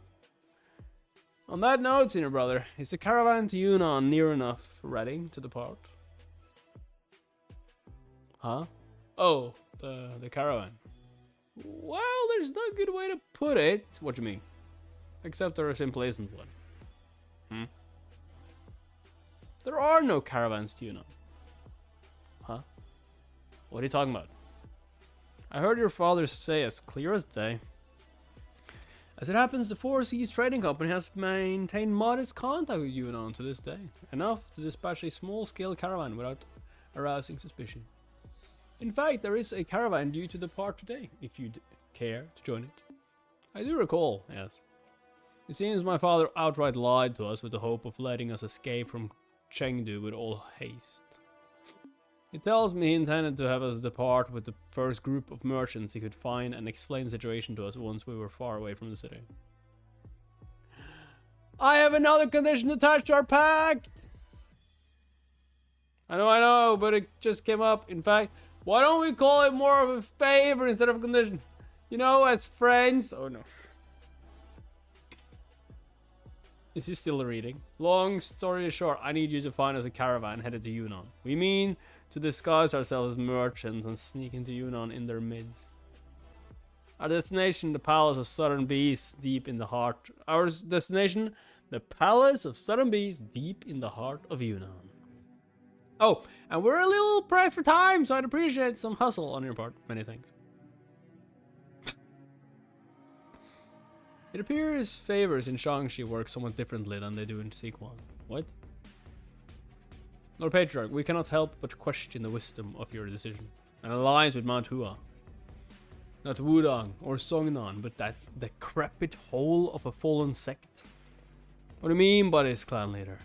On that note, senior brother, is the caravan to Yunnan near enough ready to depart? Huh? Oh, the caravan. Well, there's no good way to put it. What do you mean? Except there simply isn't one. There are no caravans to Yunnan. Huh? What are you talking about? I heard your father say as clear as day. As it happens, the Four Seas Trading Company has maintained modest contact with Yunnan to this day, enough to dispatch a small-scale caravan without arousing suspicion. In fact, there is a caravan due to depart today, if you'd care to join it. I do recall, yes. It seems my father outright lied to us with the hope of letting us escape from Chengdu with all haste. He tells me he intended to have us depart with the first group of merchants he could find and explain the situation to us once we were far away from the city. I have another condition attached to our pact! I know, but it just came up. In fact, why don't we call it more of a favor instead of a condition? You know, as friends... Oh no. Is he still reading? Long story short, I need you to find us a caravan headed to Yunnan. We mean to disguise ourselves as merchants and sneak into Yunnan in their midst. Our destination, the Palace of Southern Bees, deep in the heart. Our destination, the Palace of Southern Bees, deep in the heart of Yunnan. Oh, and we're a little pressed for time, so I'd appreciate some hustle on your part. Many thanks. It appears favors in Shangxi work somewhat differently than they do in Siquan. What? Lord Patriarch, we cannot help but question the wisdom of your decision. An alliance with Mount Hua. Not Wudang or Songnan, but that decrepit hole of a fallen sect. What do you mean by this, clan leader?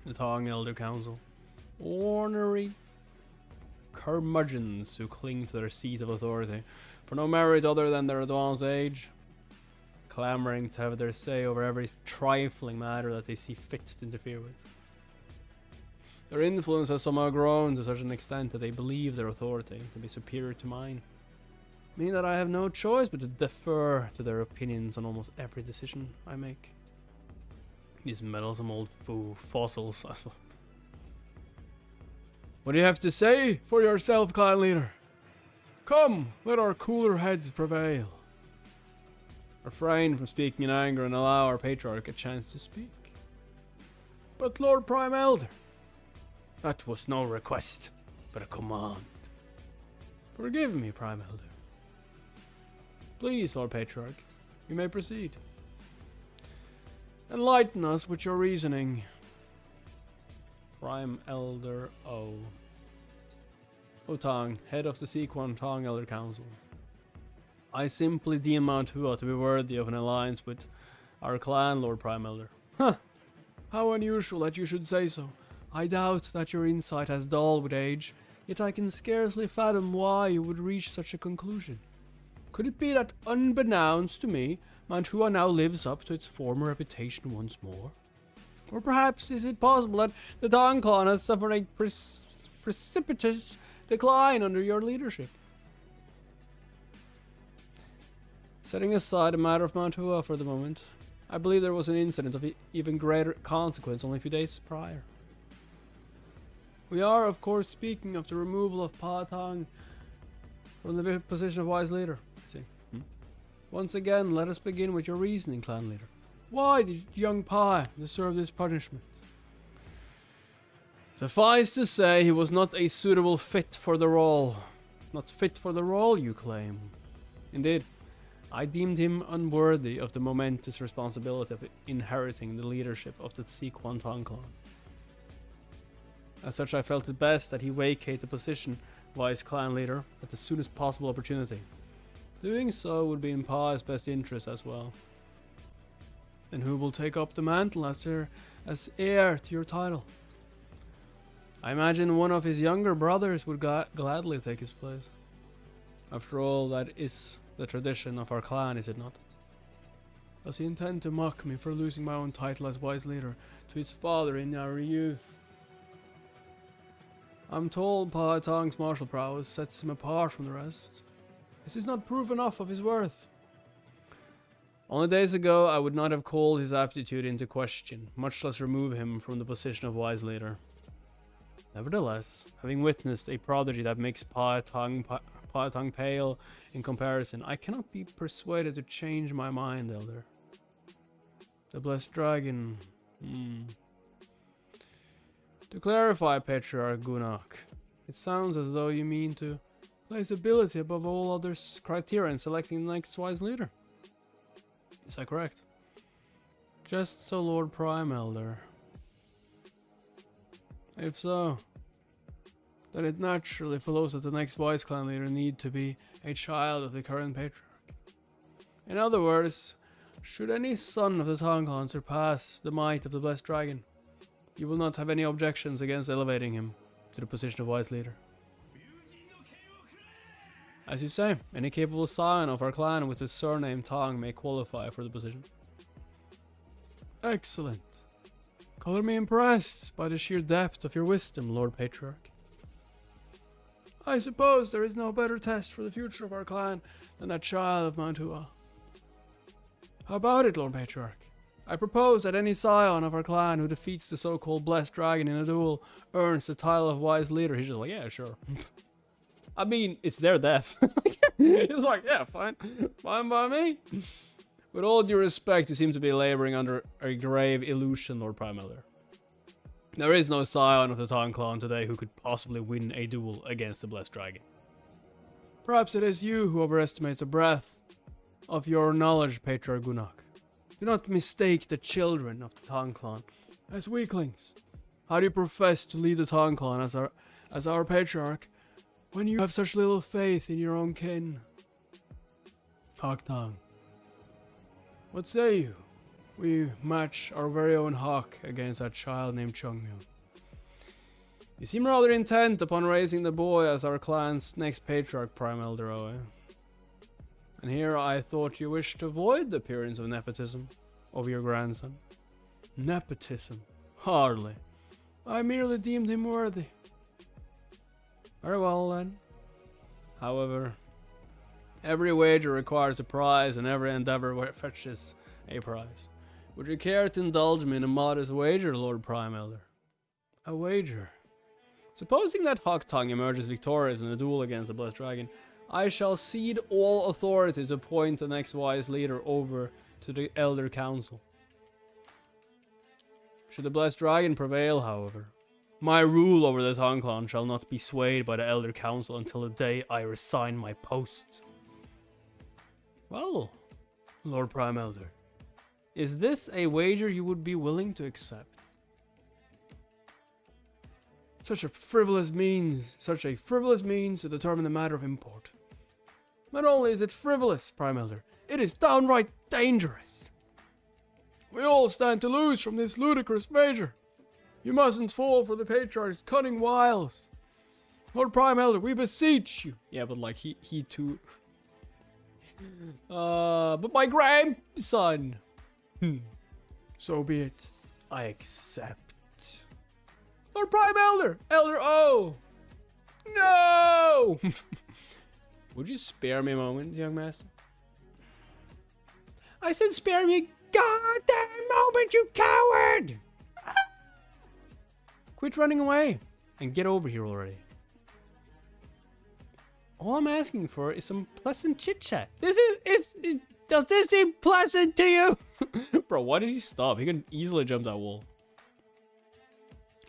The Tong Elder Council. Ornery curmudgeons who cling to their seats of authority for no merit other than their advanced age, clamoring to have their say over every trifling matter that they see fit to interfere with. Their influence has somehow grown to such an extent that they believe their authority to be superior to mine, meaning that I have no choice but to defer to their opinions on almost every decision I make. These meddlesome old fossils. What do you have to say for yourself, clan leader? Come, let our cooler heads prevail. Refrain from speaking in anger and allow our patriarch a chance to speak. But Lord Prime Elder, That was no request, but a command. Forgive me, Prime Elder. Please, Lord Patriarch, you may proceed. Enlighten us with your reasoning. Prime Elder O. Otang, head of the Sequan Tong Elder Council. I simply deem Mount Hua to be worthy of an alliance with our clan, Lord Prime Elder. Huh. How unusual that you should say so. I doubt that your insight has dulled with age, yet I can scarcely fathom why you would reach such a conclusion. Could it be that, unbeknownst to me, Mount Hua now lives up to its former reputation once more? Or perhaps is it possible that the Tang clan has suffered a precipitous decline under your leadership? Setting aside the matter of Mount Hua for the moment, I believe there was an incident of even greater consequence only a few days prior. We are, of course, speaking of the removal of Pa Tang from the position of wise leader. I see. Once again, let us begin with your reasoning, clan leader. Why did young Pa deserve this punishment? Suffice to say, he was not a suitable fit for the role. Not fit for the role, you claim. Indeed, I deemed him unworthy of the momentous responsibility of inheriting the leadership of the Sequan Tong clan. As such, I felt it best that he vacate the position of vice clan leader at the soonest possible opportunity. Doing so would be in Pa's best interest as well. Then who will take up the mantle as heir to your title? I imagine one of his younger brothers would gladly take his place. After all, that is the tradition of our clan, is it not? Does he intend to mock me for losing my own title as wise leader to his father in our youth? I'm told Pa Tong's martial prowess sets him apart from the rest. Is this not proof enough of his worth? Only days ago I would not have called his aptitude into question, much less remove him from the position of wise leader. Nevertheless, having witnessed a prodigy that makes Pa Tong pale in comparison, I cannot be persuaded to change my mind, Elder. The Blessed Dragon... To clarify, Patriarch Gunak, it sounds as though you mean to place ability above all other criteria in selecting the next wise leader. Is that correct? Just so, Lord Prime Elder. If so, then it naturally follows that the next wise clan leader need to be a child of the current patriarch. In other words, should any son of the Tong clan surpass the might of the Blessed Dragon, you will not have any objections against elevating him to the position of wise leader. As you say, any capable scion of our clan with the surname Tong may qualify for the position. Excellent. Color me impressed by the sheer depth of your wisdom, Lord Patriarch. I suppose there is no better test for the future of our clan than that child of Mount Hua. How about it, Lord Patriarch? I propose that any scion of our clan who defeats the so-called Blessed Dragon in a duel earns the title of wise leader. He's just like, yeah, sure. I mean, it's their death. It's like, yeah, fine. Fine by me. With all due respect, you seem to be laboring under a grave illusion, Lord Prime Elder. There is no scion of the Tong clan today who could possibly win a duel against the Blessed Dragon. Perhaps it is you who overestimates the breadth of your knowledge, Patriarch Gunak. Do not mistake the children of the Tong clan as weaklings. How do you profess to lead the Tong clan as our patriarch when you have such little faith in your own kin? Hawk Tong. What say you? We match our very own Hawk against that child named Chungmyo. You seem rather intent upon raising the boy as our clan's next patriarch, Prime Elder Oe. And here I thought you wished to avoid the appearance of nepotism of your grandson. Nepotism? Hardly. I merely deemed him worthy. Very well then. However, every wager requires a prize and every endeavor fetches a prize. Would you care to indulge me in a modest wager, Lord Prime Elder? A wager? Supposing that Hawk Tong emerges victorious in a duel against the Blessed Dragon, I shall cede all authority to appoint the next wise leader over to the Elder Council. Should the Blessed Dragon prevail, however, My rule over the Town Clan shall not be swayed by the Elder Council until the day I resign my post. Well, Lord Prime Elder, is this a wager you would be willing to accept? Such a frivolous means to determine the matter of import. Not only is it frivolous, Prime Elder, it is downright dangerous. We all stand to lose from this ludicrous wager. You mustn't fall for the Patriarch's cunning wiles. Lord Prime Elder, we beseech you. Yeah, but like he too. But my grandson. So be it. I accept. Lord Prime Elder! Elder O! No! Would you spare me a moment, young master? I said spare me a goddamn moment, you coward! Quit running away and get over here already. All I'm asking for is some pleasant chit-chat. Does this seem pleasant to you? Bro, why did he stop? He can easily jump that wall.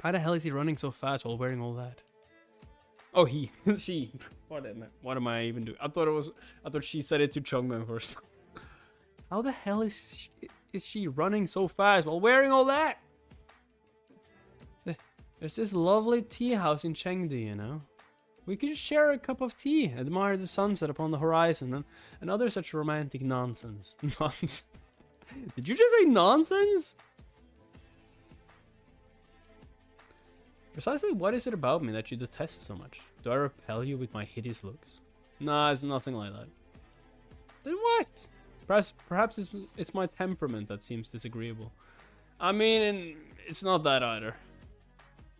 How the hell is he running so fast while wearing all that? Oh, she. What am I even doing? I thought she said it to Chungman first. How the hell is she running so fast while wearing all that? There's this lovely tea house in Chengdu, you know. We could share a cup of tea, admire the sunset upon the horizon, and other such romantic nonsense. Nonsense. Did you just say nonsense? Precisely what is it about me that you detest so much? Do I repel you with my hideous looks? Nah, it's nothing like that. Then what? Perhaps it's my temperament that seems disagreeable. I mean, it's not that either.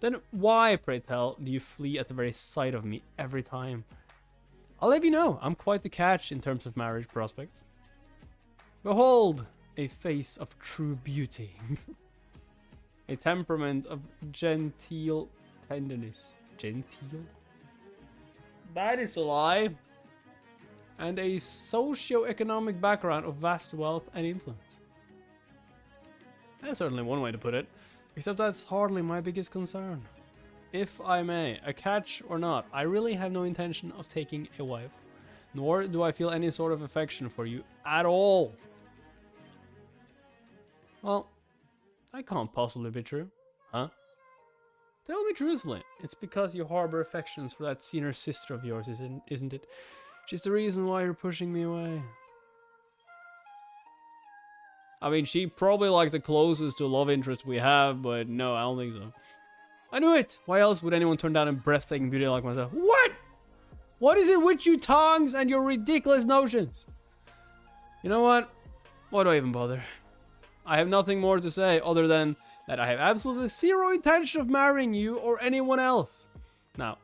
Then why, pray tell, do you flee at the very sight of me every time? I'll let you know, I'm quite the catch in terms of marriage prospects. Behold, a face of true beauty. A temperament of genteel tenderness. Genteel? That is a lie. And a socio-economic background of vast wealth and influence. That's certainly one way to put it. Except that's hardly my biggest concern. If I may, a catch or not, I really have no intention of taking a wife. Nor do I feel any sort of affection for you at all. Well, that can't possibly be true, huh? Tell me truthfully, it's because you harbor affections for that senior sister of yours, isn't it? She's the reason why you're pushing me away. I mean, she probably like the closest to a love interest we have, but no, I don't think so. I knew it! Why else would anyone turn down a breathtaking beauty like myself? What? What is it with you tongues and your ridiculous notions? You know what? Why do I even bother? I have nothing more to say other than that I have absolutely zero intention of marrying you or anyone else. Now,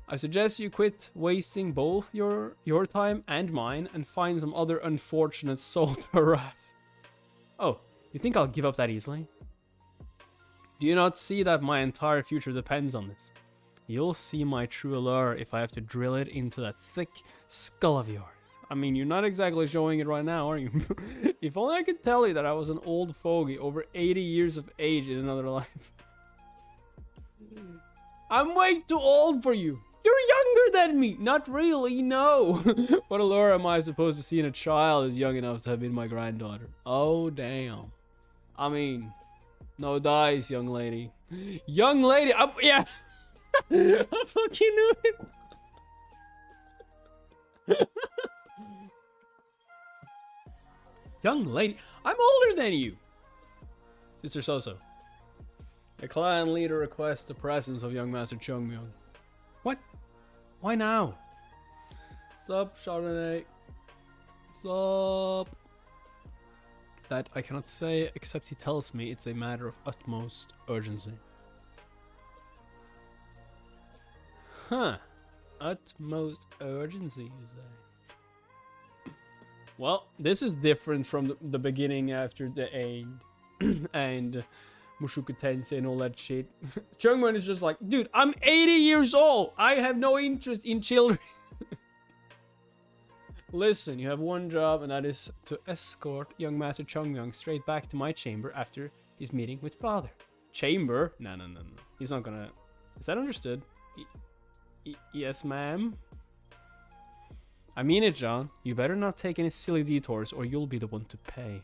I suggest you quit wasting both your time and mine and find some other unfortunate soul to harass. Oh, you think I'll give up that easily? Do you not see that my entire future depends on this? You'll see my true allure if I have to drill it into that thick skull of yours. I mean, you're not exactly showing it right now, are you? If only I could tell you that I was an old fogey over 80 years of age in another life. I'm way too old for you. You're younger than me. Not really, no. What allure am I supposed to see in a child who's young enough to have been my granddaughter? Oh, damn. I mean, no dice, young lady. Young lady, yeah. I fucking knew it. Young lady, I'm older than you. Sister Soso. The clan leader requests the presence of young Master Chungmyung. What? Why now? Sup, Chardonnay? Sup? That I cannot say, except he tells me it's a matter of utmost urgency. Huh. Utmost urgency, you say? Well, this is different from the beginning after the end. And Mushoku Tensei and all that shit. Chungman is just like, dude, I'm 80 years old. I have no interest in children. Listen, you have one job, and that is to escort young Master Chungmyung straight back to my chamber after his meeting with father. Chamber? No. He's not gonna Is that understood? Yes, ma'am. I mean it, John. You better not take any silly detours or you'll be the one to pay.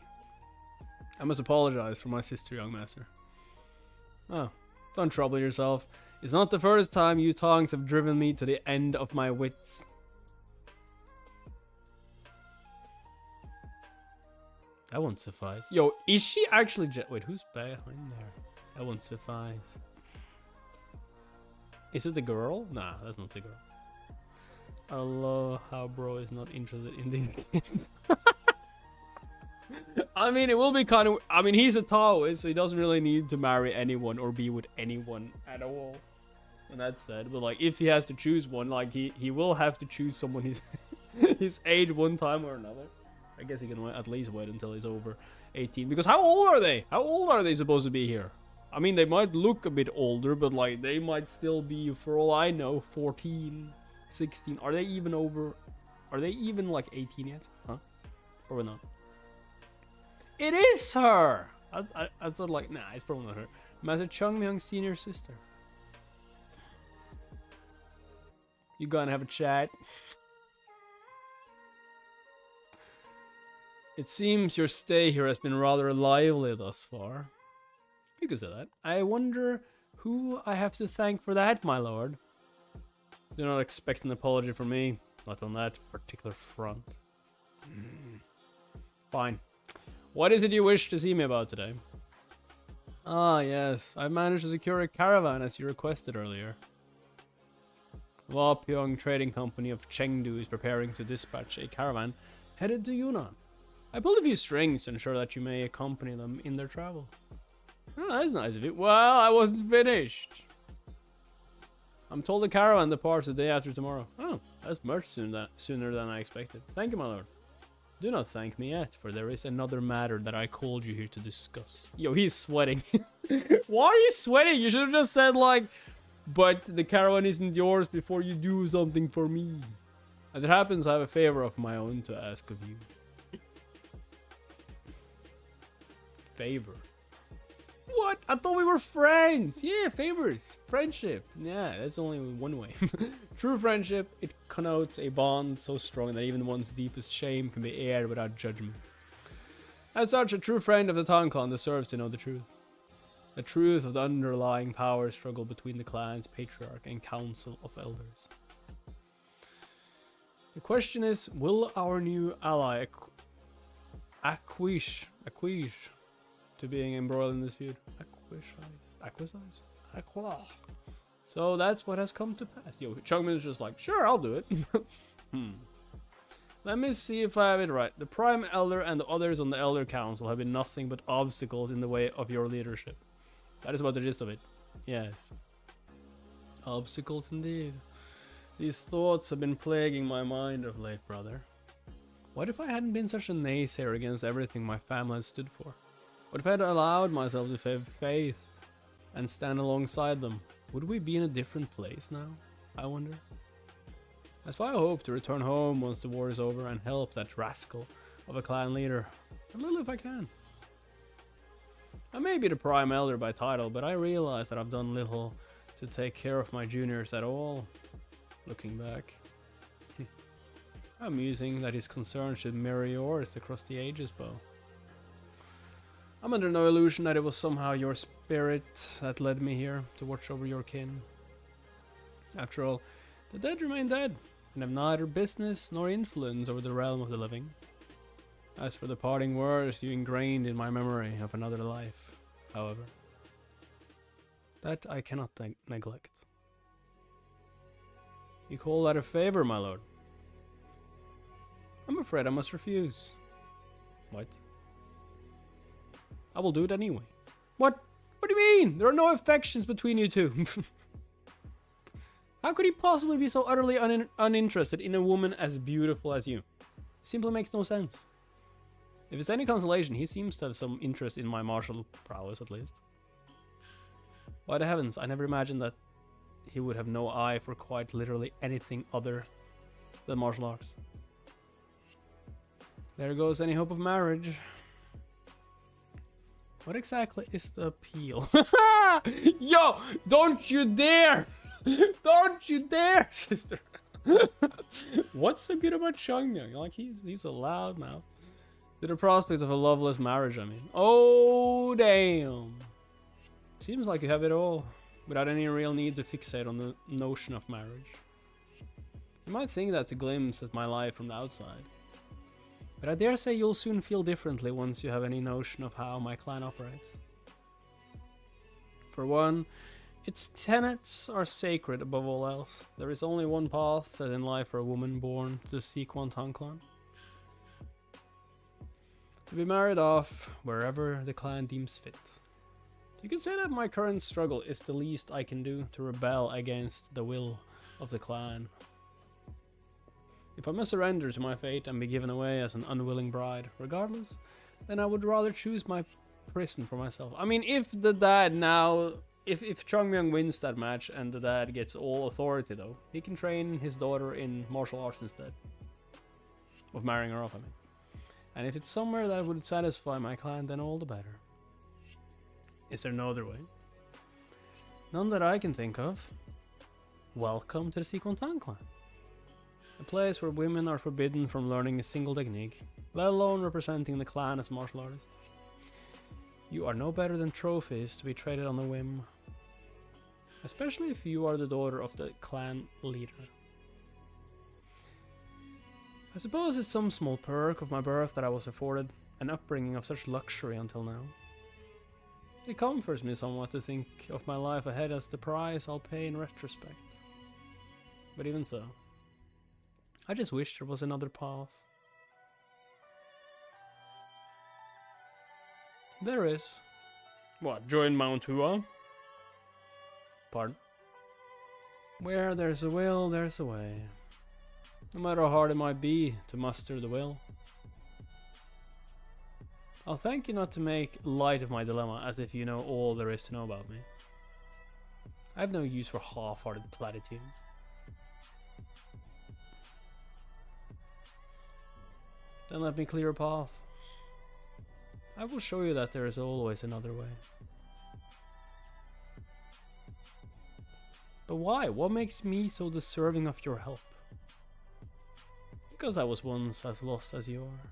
I must apologize for my sister, young master. Oh, don't trouble yourself. It's not the first time you tongues have driven me to the end of my wits. That won't suffice. Yo, is she actually wait, who's behind there? That won't suffice. Is it the girl? Nah, that's not the girl. I love how bro is not interested in these kids. I mean, it will be kind of... I mean, he's a Taoist, so he doesn't really need to marry anyone or be with anyone at all. And that said, but like, if he has to choose one, like, he will have to choose someone his, his age one time or another. I guess he can at least wait until he's over 18. Because how old are they? How old are they supposed to be here? I mean, they might look a bit older, but like, they might still be, for all I know, 14, 16. Are they even over... Are they even like 18 yet? Huh? Or not? It is her! I thought like, nah, it's probably not her. Master Chung Myung's senior sister. You gonna have a chat? It seems your stay here has been rather lively thus far. You could say that. I wonder who I have to thank for that, my lord. Do not expect an apology from me. Not on that particular front. Fine. What is it you wish to see me about today? Ah, yes. I managed to secure a caravan as you requested earlier. Wapyong Trading Company of Chengdu is preparing to dispatch a caravan headed to Yunnan. I pulled a few strings to ensure that you may accompany them in their travel. Oh, that's nice of you. Well, I wasn't finished. I'm told the caravan departs the day after tomorrow. Oh, that's much sooner than I expected. Thank you, my lord. Do not thank me yet, for there is another matter that I called you here to discuss. Yo, he's sweating. Why are you sweating? You should have just said, like, but the caravan isn't yours before you do something for me. As it happens, I have a favor of my own to ask of you. Favor? What? I thought we were friends. Yeah, favors. Friendship. Yeah, that's only one way. True friendship, it connotes a bond so strong that even one's deepest shame can be aired without judgment. As such, a true friend of the Tang clan deserves to know the truth. The truth of the underlying power struggle between the clan's patriarch and council of elders. The question is, will our new ally acquiesce to being embroiled in this feud? Acquiesce? So that's what has come to pass. Yo, Chungmin's just like, sure, I'll do it. Let me see if I have it right. The Prime Elder and the others on the Elder Council have been nothing but obstacles in the way of your leadership. That is about the gist of it. Yes. Obstacles indeed. These thoughts have been plaguing my mind of late, brother. What if I hadn't been such a naysayer against everything my family has stood for? What if I had allowed myself to have faith and stand alongside them? Would we be in a different place now, I wonder? That's why I hope to return home once the war is over and help that rascal of a clan leader. A little if I can. I may be the Prime Elder by title, but I realize that I've done little to take care of my juniors at all. Looking back. Amusing that his concern should mirror yours across the ages, Bo. I'm under no illusion that it was somehow your spirit that led me here to watch over your kin. After all, the dead remain dead, and have neither business nor influence over the realm of the living. As for the parting words you ingrained in my memory of another life, however, that I cannot neglect. You call that a favor, my lord? I'm afraid I must refuse. What? I will do it anyway. What? What do you mean? There are no affections between you two. How could he possibly be so utterly uninterested in a woman as beautiful as you? It simply makes no sense. If it's any consolation, he seems to have some interest in my martial prowess, at least. By the heavens, I never imagined that he would have no eye for quite literally anything other than martial arts. There goes any hope of marriage. What exactly is the appeal? Yo, don't you dare! Don't you dare, sister! What's so good about Changmyung? Like, he's a loud mouth. To the prospect of a loveless marriage, I mean. Oh, damn. Seems like you have it all, without any real need to fixate on the notion of marriage. You might think that's a glimpse at my life from the outside. But I dare say you'll soon feel differently once you have any notion of how my clan operates. For one, its tenets are sacred above all else. There is only one path set in life for a woman born to the Sect clan. To be married off wherever the clan deems fit. You could say that my current struggle is the least I can do to rebel against the will of the clan. If I must surrender to my fate and be given away as an unwilling bride, regardless, then I would rather choose my prison for myself. I mean, if the dad now... If Changmyung wins that match and the dad gets all authority though, he can train his daughter in martial arts instead. Of marrying her off, I mean. And if it's somewhere that would satisfy my clan, then all the better. Is there no other way? None that I can think of. Welcome to the Sect clan. A place where women are forbidden from learning a single technique, let alone representing the clan as martial artists. You are no better than trophies to be traded on a whim. Especially if you are the daughter of the clan leader. I suppose it's some small perk of my birth that I was afforded an upbringing of such luxury until now. It comforts me somewhat to think of my life ahead as the price I'll pay in retrospect. But even so, I just wish there was another path. There is. What, join Mount Hua? Pardon? Where there's a will, there's a way. No matter how hard it might be to muster the will. I'll thank you not to make light of my dilemma as if you know all there is to know about me. I have no use for half-hearted platitudes. Then let me clear a path. I will show you that there is always another way. But why? What makes me so deserving of your help? Because I was once as lost as you are.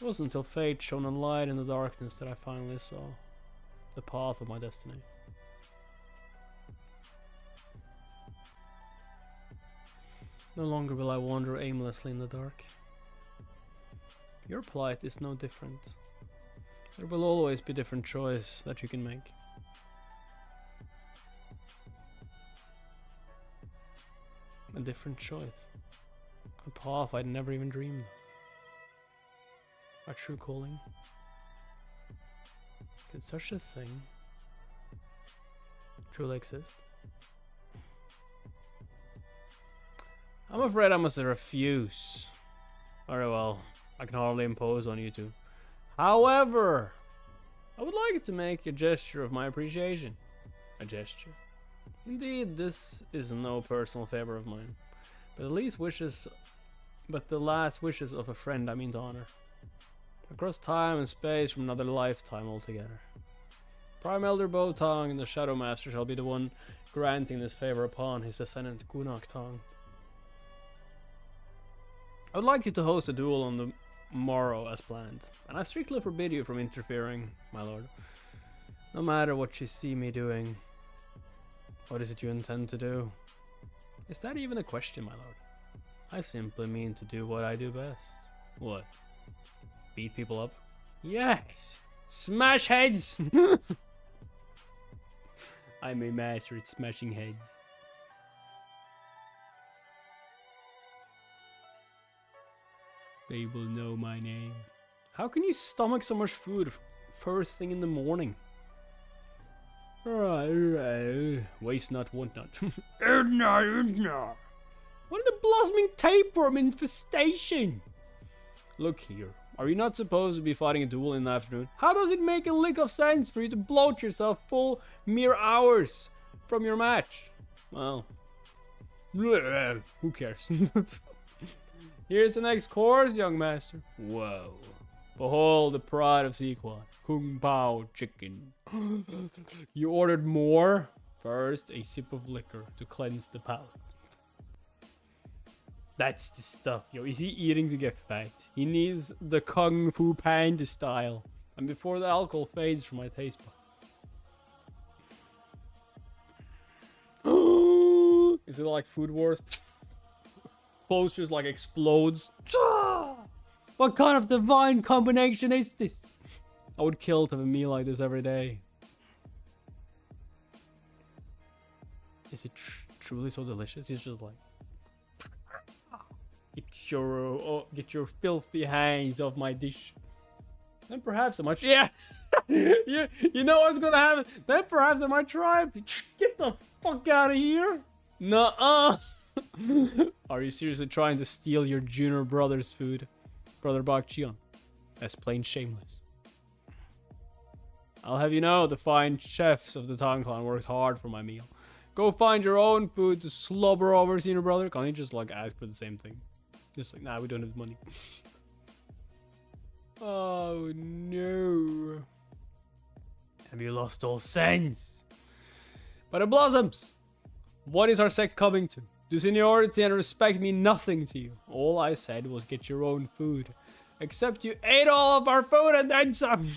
It wasn't until fate shone a light in the darkness that I finally saw the path of my destiny. No longer will I wander aimlessly in the dark. Your plight is no different. There will always be different choice that you can make. A different choice. A path I'd never even dreamed of. Our true calling. Could such a thing truly exist? I'm afraid I must refuse. Very well. I can hardly impose on you two. However, I would like to make a gesture of my appreciation. A gesture. Indeed, this is no personal favor of mine, but the last wishes of a friend I mean to honor. Across time and space from another lifetime altogether. Prime Elder Botang and the Shadow Master shall be the one granting this favor upon his descendant Gunak Tang. I would like you to host a duel on the morrow as planned, and I strictly forbid you from interfering, my lord. No matter what you see me doing. What is it you intend to do? Is that even a question, my lord? I simply mean to do what I do best. What? Beat people up? Yes! Smash heads! I'm a master at smashing heads. They will know my name. How can you stomach so much food first thing in the morning? Waste not, want not. Edna. What is the blossoming tapeworm infestation? Look here. Are you not supposed to be fighting a duel in the afternoon? How does it make a lick of sense for you to bloat yourself full mere hours from your match? Well, who cares? Here's the next course, young master. Whoa. Behold the pride of Sequan. Kung Pao chicken. You ordered more? First, a sip of liquor to cleanse the palate. That's the stuff, yo. Is he eating to get fat? He needs the Kung Fu Panda style. And before the alcohol fades from my taste buds. Is it like Food Wars? Clothes just like explodes. What kind of divine combination is this? I would kill to have a meal like this every day. Is it truly so delicious? It's just like, get your filthy hands off my dish. Then perhaps I might, yeah. you know what's gonna happen. Then perhaps I might try. Get the fuck out of here. Nuh-uh. Are you seriously trying to steal your junior brother's food? Brother Bak Chion. That's plain shameless. I'll have you know, the fine chefs of the Tang clan worked hard for my meal. Go find your own food to slobber over, senior brother. Can't you just like ask for the same thing? Just like, nah, we don't have money. Oh no. Have you lost all sense? But it blossoms. What is our sect coming to? Do seniority and respect mean nothing to you? All I said was get your own food. Except you ate all of our food and then some.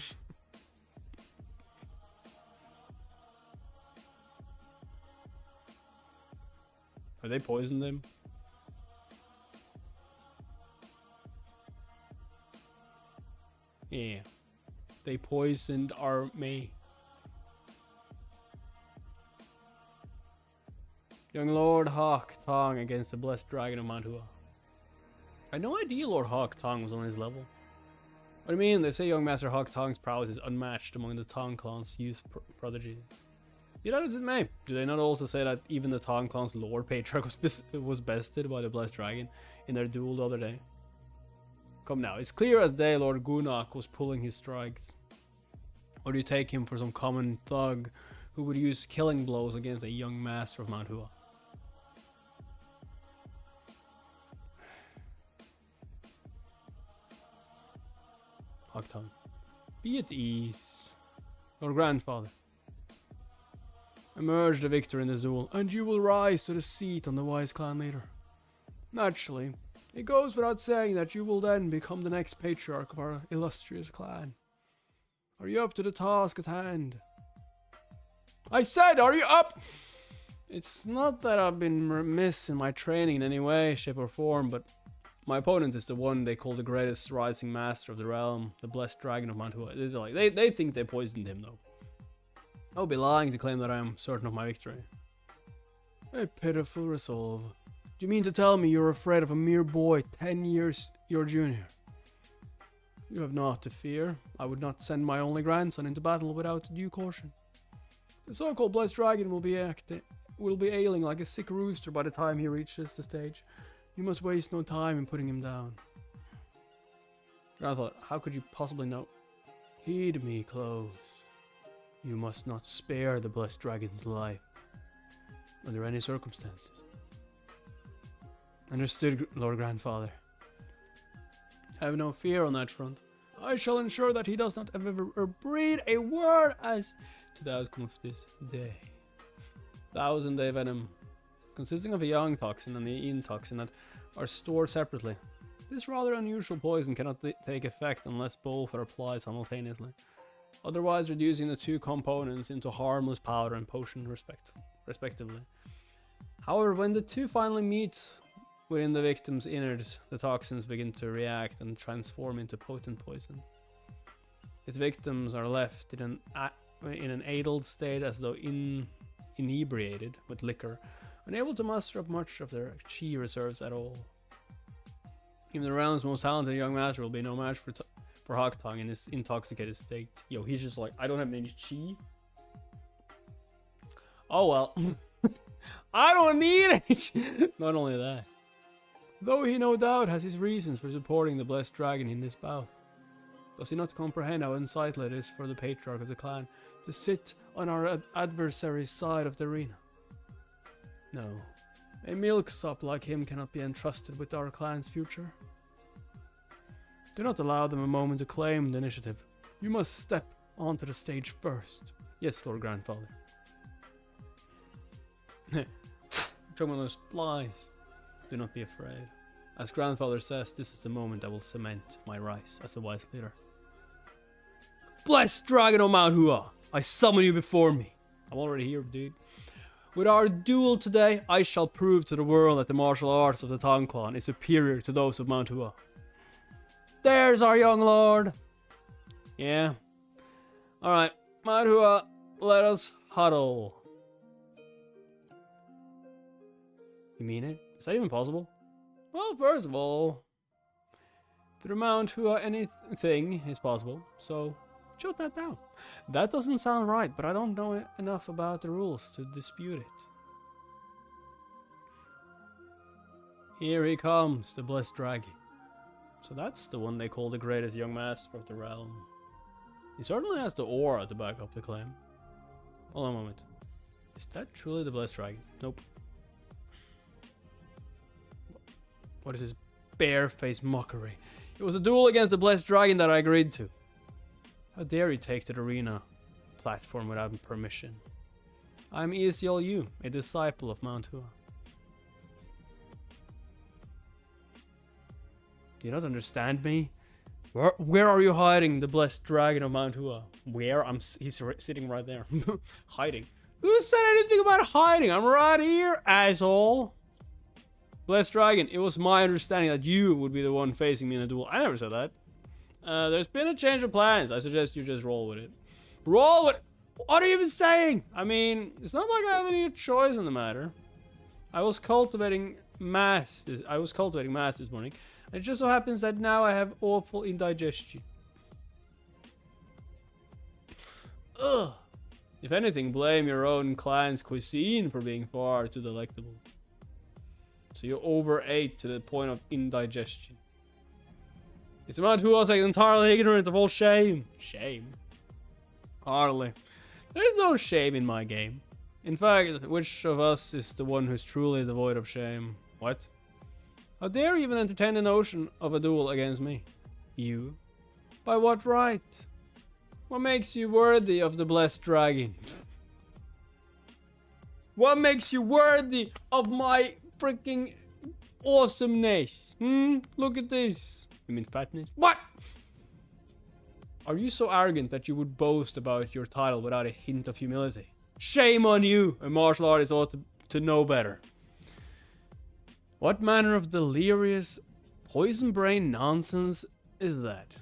Are they poisoned him? Yeah. They poisoned our May. Young Lord Hawk Tong against the blessed dragon of Mount Hua. I had no idea Lord Hawk Tong was on his level. What do you mean? They say young Master Hawk Tong's prowess is unmatched among the Tong clan's youth prodigies. Be that as it may, do they not also say that even the Tong clan's Lord Patriarch was bested by the blessed dragon in their duel the other day? Come now, it's clear as day Lord Gunak was pulling his strikes. Or do you take him for some common thug who would use killing blows against a young master of Mount Hua? Hawk Tong. Be at ease. Your grandfather. Emerge the victor in this duel, and you will rise to the seat on the wise clan leader. Naturally, it goes without saying that you will then become the next patriarch of our illustrious clan. Are you up to the task at hand? I said, are you up? It's not that I've been remiss in my training in any way, shape or form, but my opponent is the one they call the greatest rising master of the realm, the blessed dragon of Mount Hua. They think they poisoned him though. I would be lying to claim that I am certain of my victory. A pitiful resolve. Do you mean to tell me you're afraid of a mere boy 10 years your junior? You have naught to fear. I would not send my only grandson into battle without due caution. The so-called blessed dragon will be ailing like a sick rooster by the time he reaches the stage. You must waste no time in putting him down. I thought, how could you possibly know? Heed me close. You must not spare the blessed dragon's life under any circumstances. Understood, Lord Grandfather. Have no fear on that front. I shall ensure that he does not ever breathe a word as to the outcome of this day. 1000-day venom, consisting of a yang toxin and the yin toxin that are stored separately. This rather unusual poison cannot take effect unless both are applied simultaneously, otherwise reducing the two components into harmless powder and potion respectively. However, when the two finally meet within the victim's innards, the toxins begin to react and transform into potent poison. Its victims are left in an addled state as though inebriated with liquor, unable to muster up much of their chi reserves at all. Even the realm's most talented young master will be no match for Hawk Tong in his intoxicated state. Yo, he's just like, I don't have any chi. Oh well. I don't need it! Not only that. Though he no doubt has his reasons for supporting the blessed dragon in this bout. Does he not comprehend how unsightly it is for the patriarch of the clan to sit on our adversary's side of the arena? No, A milksop like him cannot be entrusted with our clan's future. Do not allow them a moment to claim the initiative. You must step onto the stage first. Yes, Lord Grandfather. Tremulous flies. Do not be afraid. As Grandfather says, this is the moment that will cement my rise as a wise leader. Blessed Dragon of Mount Hua, I summon you before me. I'm already here, dude. With our duel today, I shall prove to the world that the martial arts of the Tang clan is superior to those of Mount Hua. There's our young lord. Yeah. Alright, Mount Hua, let us huddle. You mean it? Is that even possible? Well, first of all, through Mount Hua anything is possible, so jot that down. That doesn't sound right, but I don't know enough about the rules to dispute it. Here he comes, the Blessed Dragon. So that's the one they call the greatest young master of the realm. He certainly has the aura to back up the claim. Hold on a moment. Is that truly the Blessed Dragon? Nope. What is this barefaced mockery? It was a duel against the Blessed Dragon that I agreed to. How dare you take to the arena platform without permission? I'm ESLU, a disciple of Mount Hua. Do you not understand me? Where are you hiding, the Blessed Dragon of Mount Hua? Where? He's sitting right there. Hiding. Who said anything about hiding? I'm right here, asshole. Blessed Dragon, it was my understanding that you would be the one facing me in a duel. I never said that. There's been a change of plans. I suggest you just roll with it. Roll with it? What are you even saying? I mean, it's not like I have any choice in the matter. I was cultivating mass this morning. And it just so happens that now I have awful indigestion. Ugh. If anything, blame your own clan's cuisine for being far too delectable. So you overate to the point of indigestion. It's about who else is entirely ignorant of all shame. Shame? Hardly. There's no shame in my game. In fact, which of us is the one who's truly devoid of shame? What? How dare you even entertain the notion of a duel against me? You? By what right? What makes you worthy of the Blessed Dragon? What makes you worthy of my freaking awesomeness? Look at this. You mean fatness? What? Are you so arrogant that you would boast about your title without a hint of humility? Shame on you! A martial artist ought to know better. What manner of delirious, poison brain nonsense is that?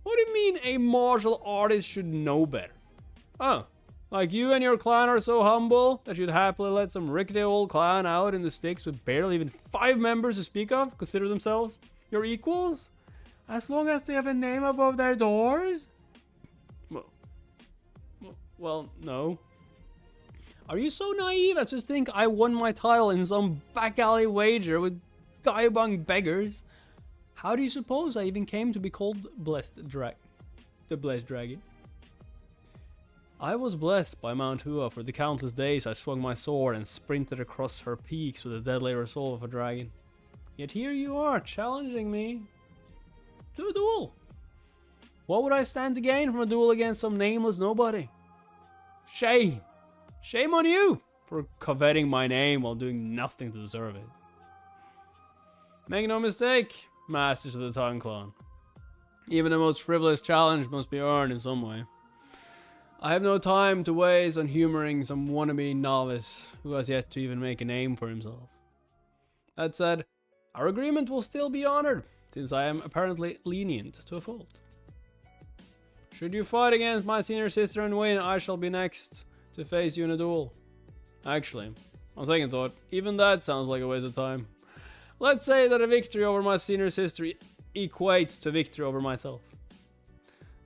What do you mean a martial artist should know better? Oh, like you and your clan are so humble that you'd happily let some rickety old clan out in the sticks with barely even 5 members to speak of consider themselves your equals? As long as they have a name above their doors? Well, no. Are you so naive as to think I won my title in some back alley wager with guy-bung beggars? How do you suppose I even came to be called the Blessed Dragon? I was blessed by Mount Hua for the countless days I swung my sword and sprinted across her peaks with the deadly resolve of a dragon. Yet here you are, challenging me to a duel. What would I stand to gain from a duel against some nameless nobody? Shame! Shame on you for coveting my name while doing nothing to deserve it. Make no mistake, masters of the Tang clan. Even the most frivolous challenge must be earned in some way. I have no time to waste on humoring some wannabe novice who has yet to even make a name for himself. That said, our agreement will still be honored, since I am apparently lenient to a fault. Should you fight against my senior sister and win, I shall be next to face you in a duel. Actually, on second thought, even that sounds like a waste of time. Let's say that a victory over my senior sister equates to victory over myself.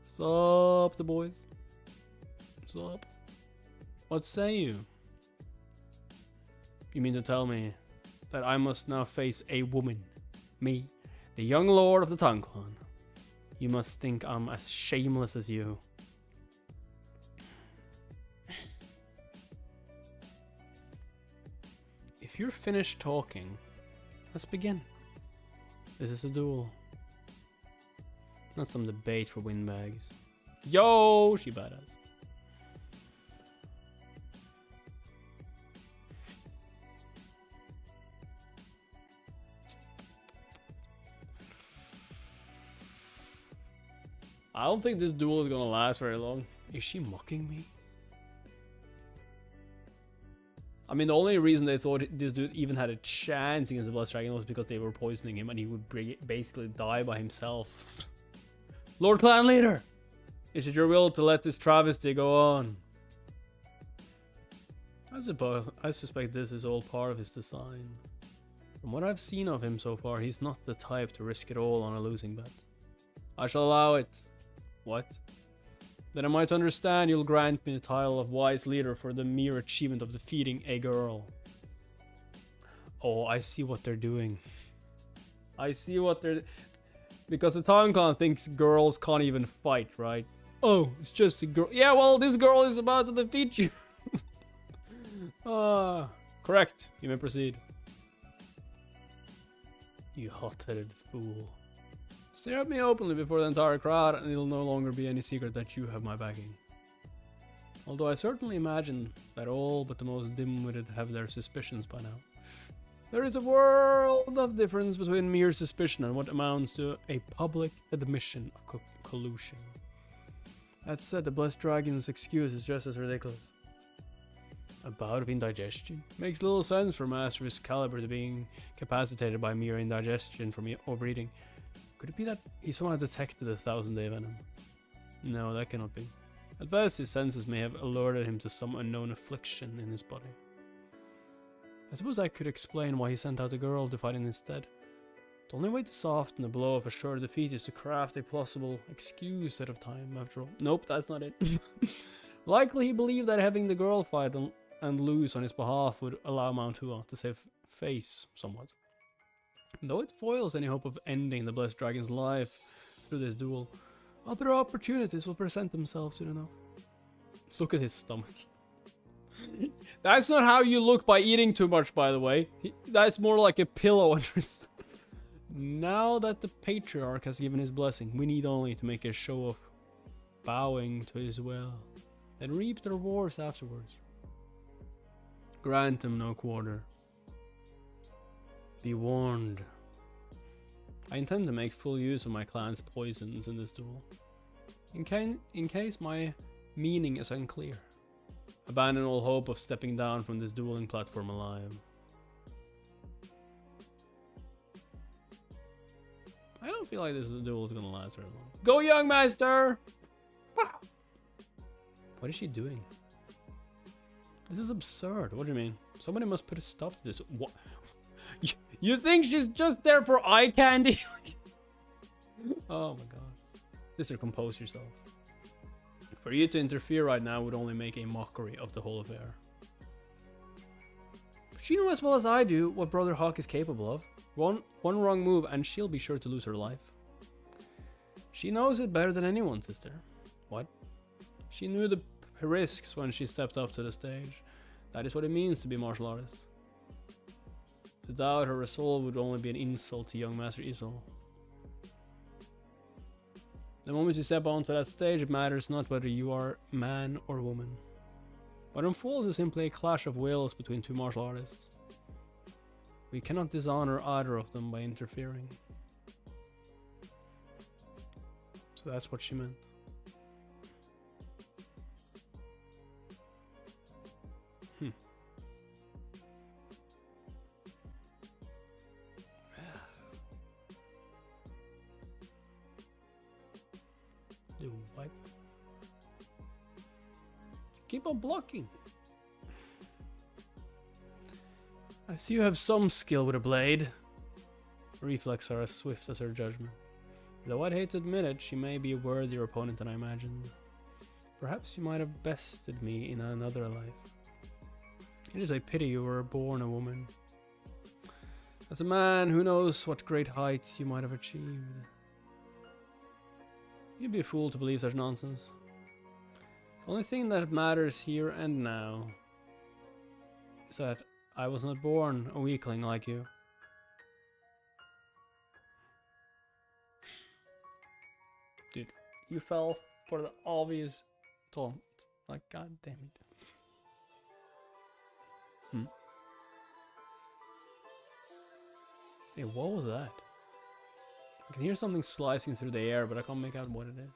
Sup, the boys? Sup? What say you? You mean to tell me that I must now face a woman? Me, the young lord of the Tang clan. You must think I'm as shameless as you. If If you're finished talking, let's begin. This is a duel. Not some debate for windbags. Yo, she badass. I don't think this duel is gonna last very long. Is she mocking me? I mean, the only reason they thought this dude even had a chance against the Blessed Dragon was because they were poisoning him and he would basically die by himself. Lord Clan Leader! Is it your will to let this travesty go on? I suspect this is all part of his design. From what I've seen of him so far, he's not the type to risk it all on a losing bet. I shall allow it. What? Then I might understand you'll grant me the title of Wise Leader for the mere achievement of defeating a girl. Oh, I see what they're doing. I see what they're... Because the Town Clan thinks girls can't even fight, right? Oh, it's just a girl. Yeah, well, this girl is about to defeat you. Correct. You may proceed. You hot-headed fool. Stare at me openly before the entire crowd and it'll no longer be any secret that you have my backing. Although I certainly imagine that all but the most dim-witted have their suspicions by now. There is a world of difference between mere suspicion and what amounts to a public admission of collusion. That said, the Blessed Dragon's excuse is just as ridiculous. A bout of indigestion? Makes little sense for a master of his caliber to being incapacitated by mere indigestion from overeating. Could it be that he somehow detected the 1000-day venom? No, that cannot be. At best, his senses may have alerted him to some unknown affliction in his body. I suppose that could explain why he sent out a girl to fight instead. The only way to soften the blow of a sure defeat is to craft a plausible excuse ahead of time, after all. Nope, that's not it. Likely he believed that having the girl fight and lose on his behalf would allow Mount Hua to save face somewhat. Though it foils any hope of ending the Blessed Dragon's life through this duel, other opportunities will present themselves soon enough. Look at his stomach. That's not how you look by eating too much, by the way. That's more like a pillow under his stomach. Now that the Patriarch has given his blessing, we need only to make a show of bowing to his will, then reap the rewards afterwards. Grant him no quarter. Be warned. I intend to make full use of my clan's poisons in this duel. In case my meaning is unclear, abandon all hope of stepping down from this dueling platform alive. I don't feel like this duel is gonna last very long. Go, young master! Wow. What is she doing? This is absurd. What do you mean? Somebody must put a stop to this. What? You think she's just there for eye candy? Oh my god. Sister, compose yourself. For you to interfere right now would only make a mockery of the whole affair. But she knows as well as I do what Brother Hawk is capable of. One wrong move and she'll be sure to lose her life. She knows it better than anyone, sister. What? She knew the risks when she stepped up to the stage. That is what it means to be a martial artist. To doubt her resolve would only be an insult to young Master Isol. The moment you step onto that stage, it matters not whether you are man or woman. What unfolds is simply a clash of wills between two martial artists. We cannot dishonor either of them by interfering. So that's what she meant. What? Keep on blocking. I see you have some skill with a blade. Reflexes are as swift as her judgment. Though I'd hate to admit it, she may be a worthier opponent than I imagined. Perhaps you might have bested me in another life. It is a pity you were born a woman. As a man, who knows what great heights you might have achieved. You'd be a fool to believe such nonsense. The only thing that matters here and now is that I was not born a weakling like you. Dude, you fell for the obvious taunt. Like, god damn it. Hey, what was that? I can hear something slicing through the air, but I can't make out what it is.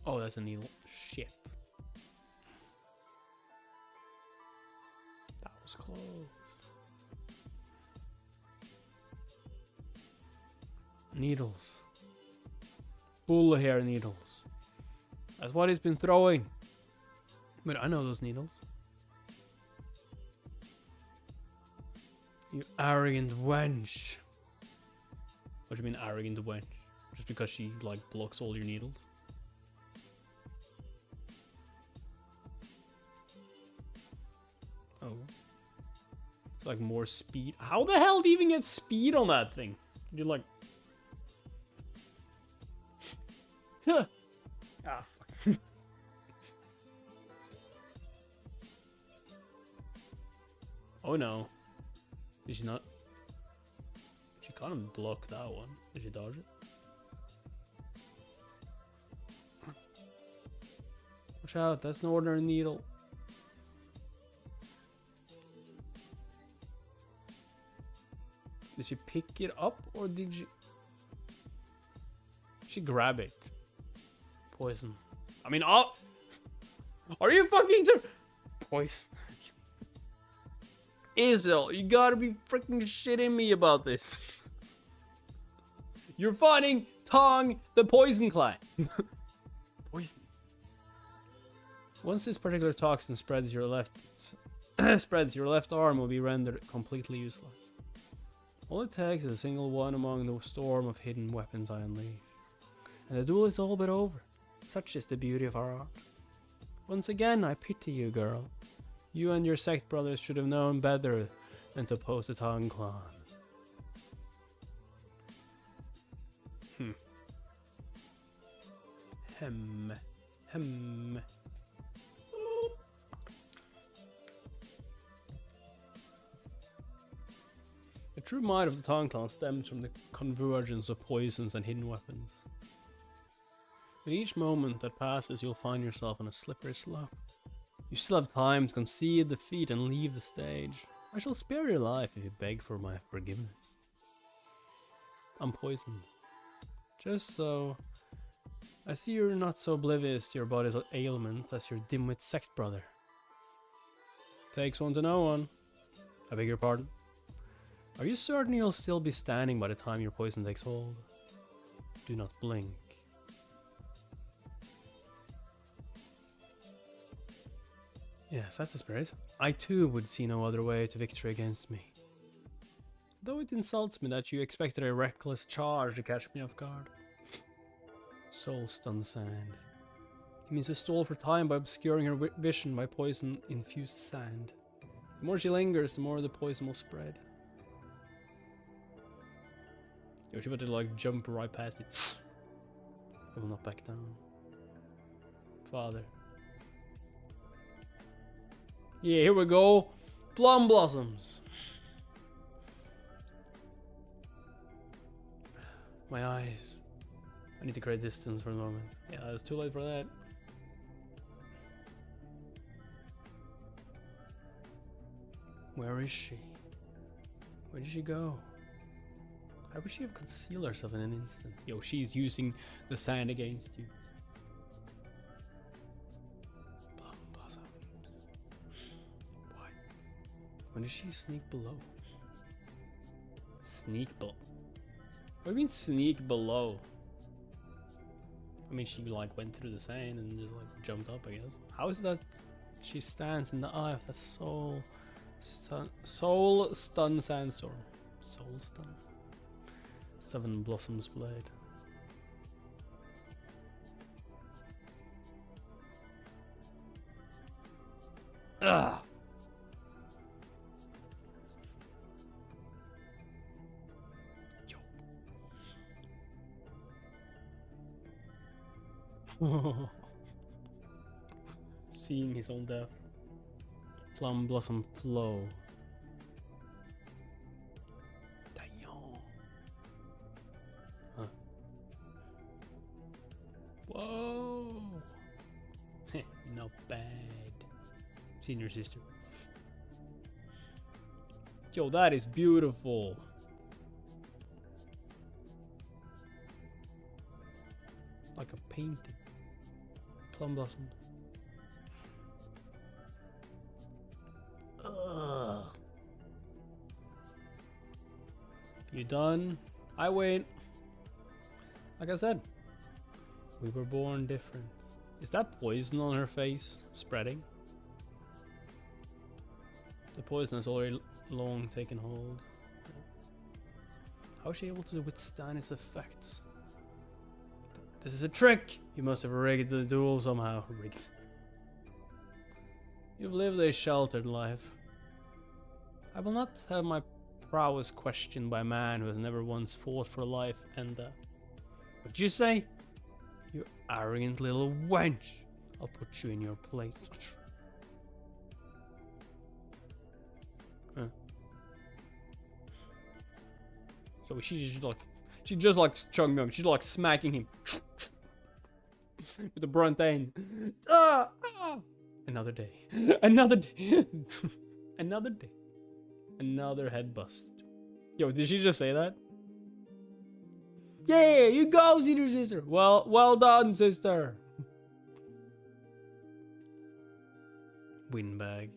Oh, that's a needle. Shit. That was close. Needles. Bull hair needles. That's what he's been throwing. But I know those needles. You arrogant wench. What do you mean arrogant wench? Just because she like blocks all your needles? Oh. It's like more speed. How the hell do you even get speed on that thing? You're like... ah, fuck. Oh no. Did she not? She kind of blocked that one. Did she dodge it? Watch out, that's an ordinary needle. Did she pick it up or did she grab it? Poison. I mean, oh! Are you fucking poison? Isel, you gotta be freaking shitting me about this. You're fighting Tong, the Poison Clan. Poison. Once this particular toxin spreads, your left arm will be rendered completely useless. All it takes is a single one among the storm of hidden weapons I unleash, and the duel is all but over. Such is the beauty of our art. Once again, I pity you, girl. You and your Sect brothers should have known better than to oppose the Tong clan. Hem. The true might of the Tong clan stems from the convergence of poisons and hidden weapons. With each moment that passes, you'll find yourself on a slippery slope. You still have time to concede defeat and leave the stage. I shall spare your life if you beg for my forgiveness. I'm poisoned. Just so. I see you're not so oblivious to your body's ailment as your dimwit Sect brother. Takes one to know one. I beg your pardon. Are you certain you'll still be standing by the time your poison takes hold? Do not blink. Yes, that's the spirit. I too would see no other way to victory against me. Though it insults me that you expected a reckless charge to catch me off guard. Soul stun sand. It means to stall for time by obscuring her vision by poison-infused sand. The more she lingers, the more the poison will spread. Yo, she about to like jump right past it. I will not back down. Father. Yeah, here we go. Plum blossoms. My eyes. I need to create distance for a moment. Yeah, it's too late for that. Where is she? Where did she go? How would she have concealed herself in an instant? Yo, she's using the sand against you. Plum blossoms. What? When did she sneak below? Sneak below? What do you mean sneak below? I mean, she like went through the sand and just like jumped up, I guess. How is it that she stands in the eye of that soul stun sandstorm? Soul stun? Seven Blossoms Blade. Ugh! seeing his own death. Plum blossom flow. Huh. Whoa! Not bad. Senior sister. Yo, that is beautiful. Like a painting. Plum blossom. Ugh. You done? I wait. Like I said, we were born different. Is that poison on her face spreading? The poison has already long taken hold. How is she able to withstand its effects? This is a trick! You must have rigged the duel somehow. Rigged. You've lived a sheltered life. I will not have my prowess questioned by a man who has never once fought for life and death. What'd you say? You arrogant little wench! I'll put you in your place. Yo, she just like Chung-myung. She's like smacking him with the brunt end. Another day. Another day. Another day. Another head bust. Yo, did she just say that? Yeah, you go, senior sister. Well done, sister. Windbag.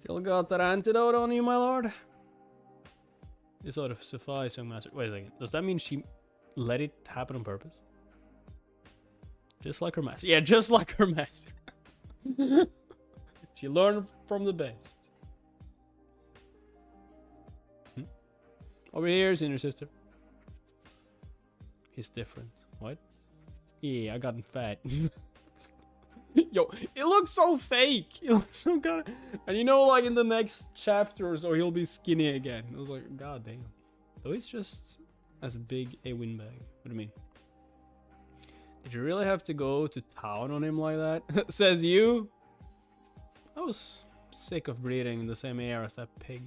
Still got that antidote on you, my lord? This ought to suffice, young master. Wait a second. Does that mean she let it happen on purpose? Just like her master. Yeah, just like her master. She learned from the best. Over here, senior sister. He's different. What? Yeah, I got fat. Yo, it looks so fake. It looks so good. And you know, like in the next chapter or so, he'll be skinny again. I was like, god damn. Though he's just as big a windbag. What do you mean? Did you really have to go to town on him like that? Says you. I was sick of breathing in the same air as that pig.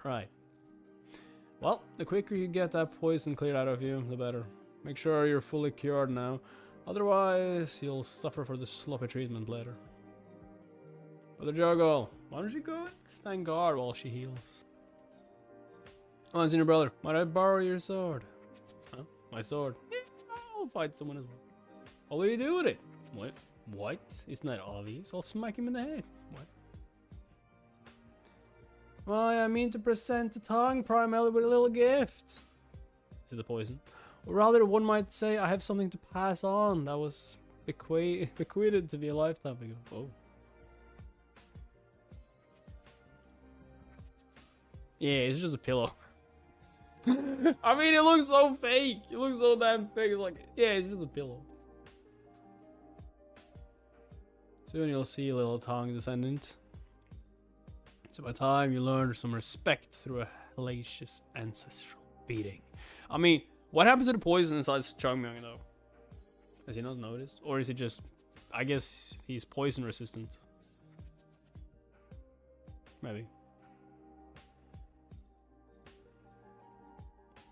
Right. Well, the quicker you get that poison cleared out of you, the better. Make sure you're fully cured now. Otherwise, you'll suffer for the sloppy treatment later. Brother Juggle, why don't you go and stand guard while she heals? Oh, senior brother, might I borrow your sword? Huh? My sword? Yeah, I'll fight someone as well. What will you do with it? What? What? Isn't that obvious? I'll smack him in the head. What? Why, I mean to present the tongue primarily with a little gift. Is it the poison? Or rather, one might say I have something to pass on that was bequeathed to me a lifetime ago. Oh. Yeah, it's just a pillow. I mean, it looks so fake. It looks so damn fake. It's like, yeah, it's just a pillow. Soon you'll see, little tongue descendant. So by the time you learn some respect through a hellacious ancestral beating. I mean, what happened to the poison inside Chung-myung though? Has he not noticed? Or is it just... I guess he's poison resistant. Maybe.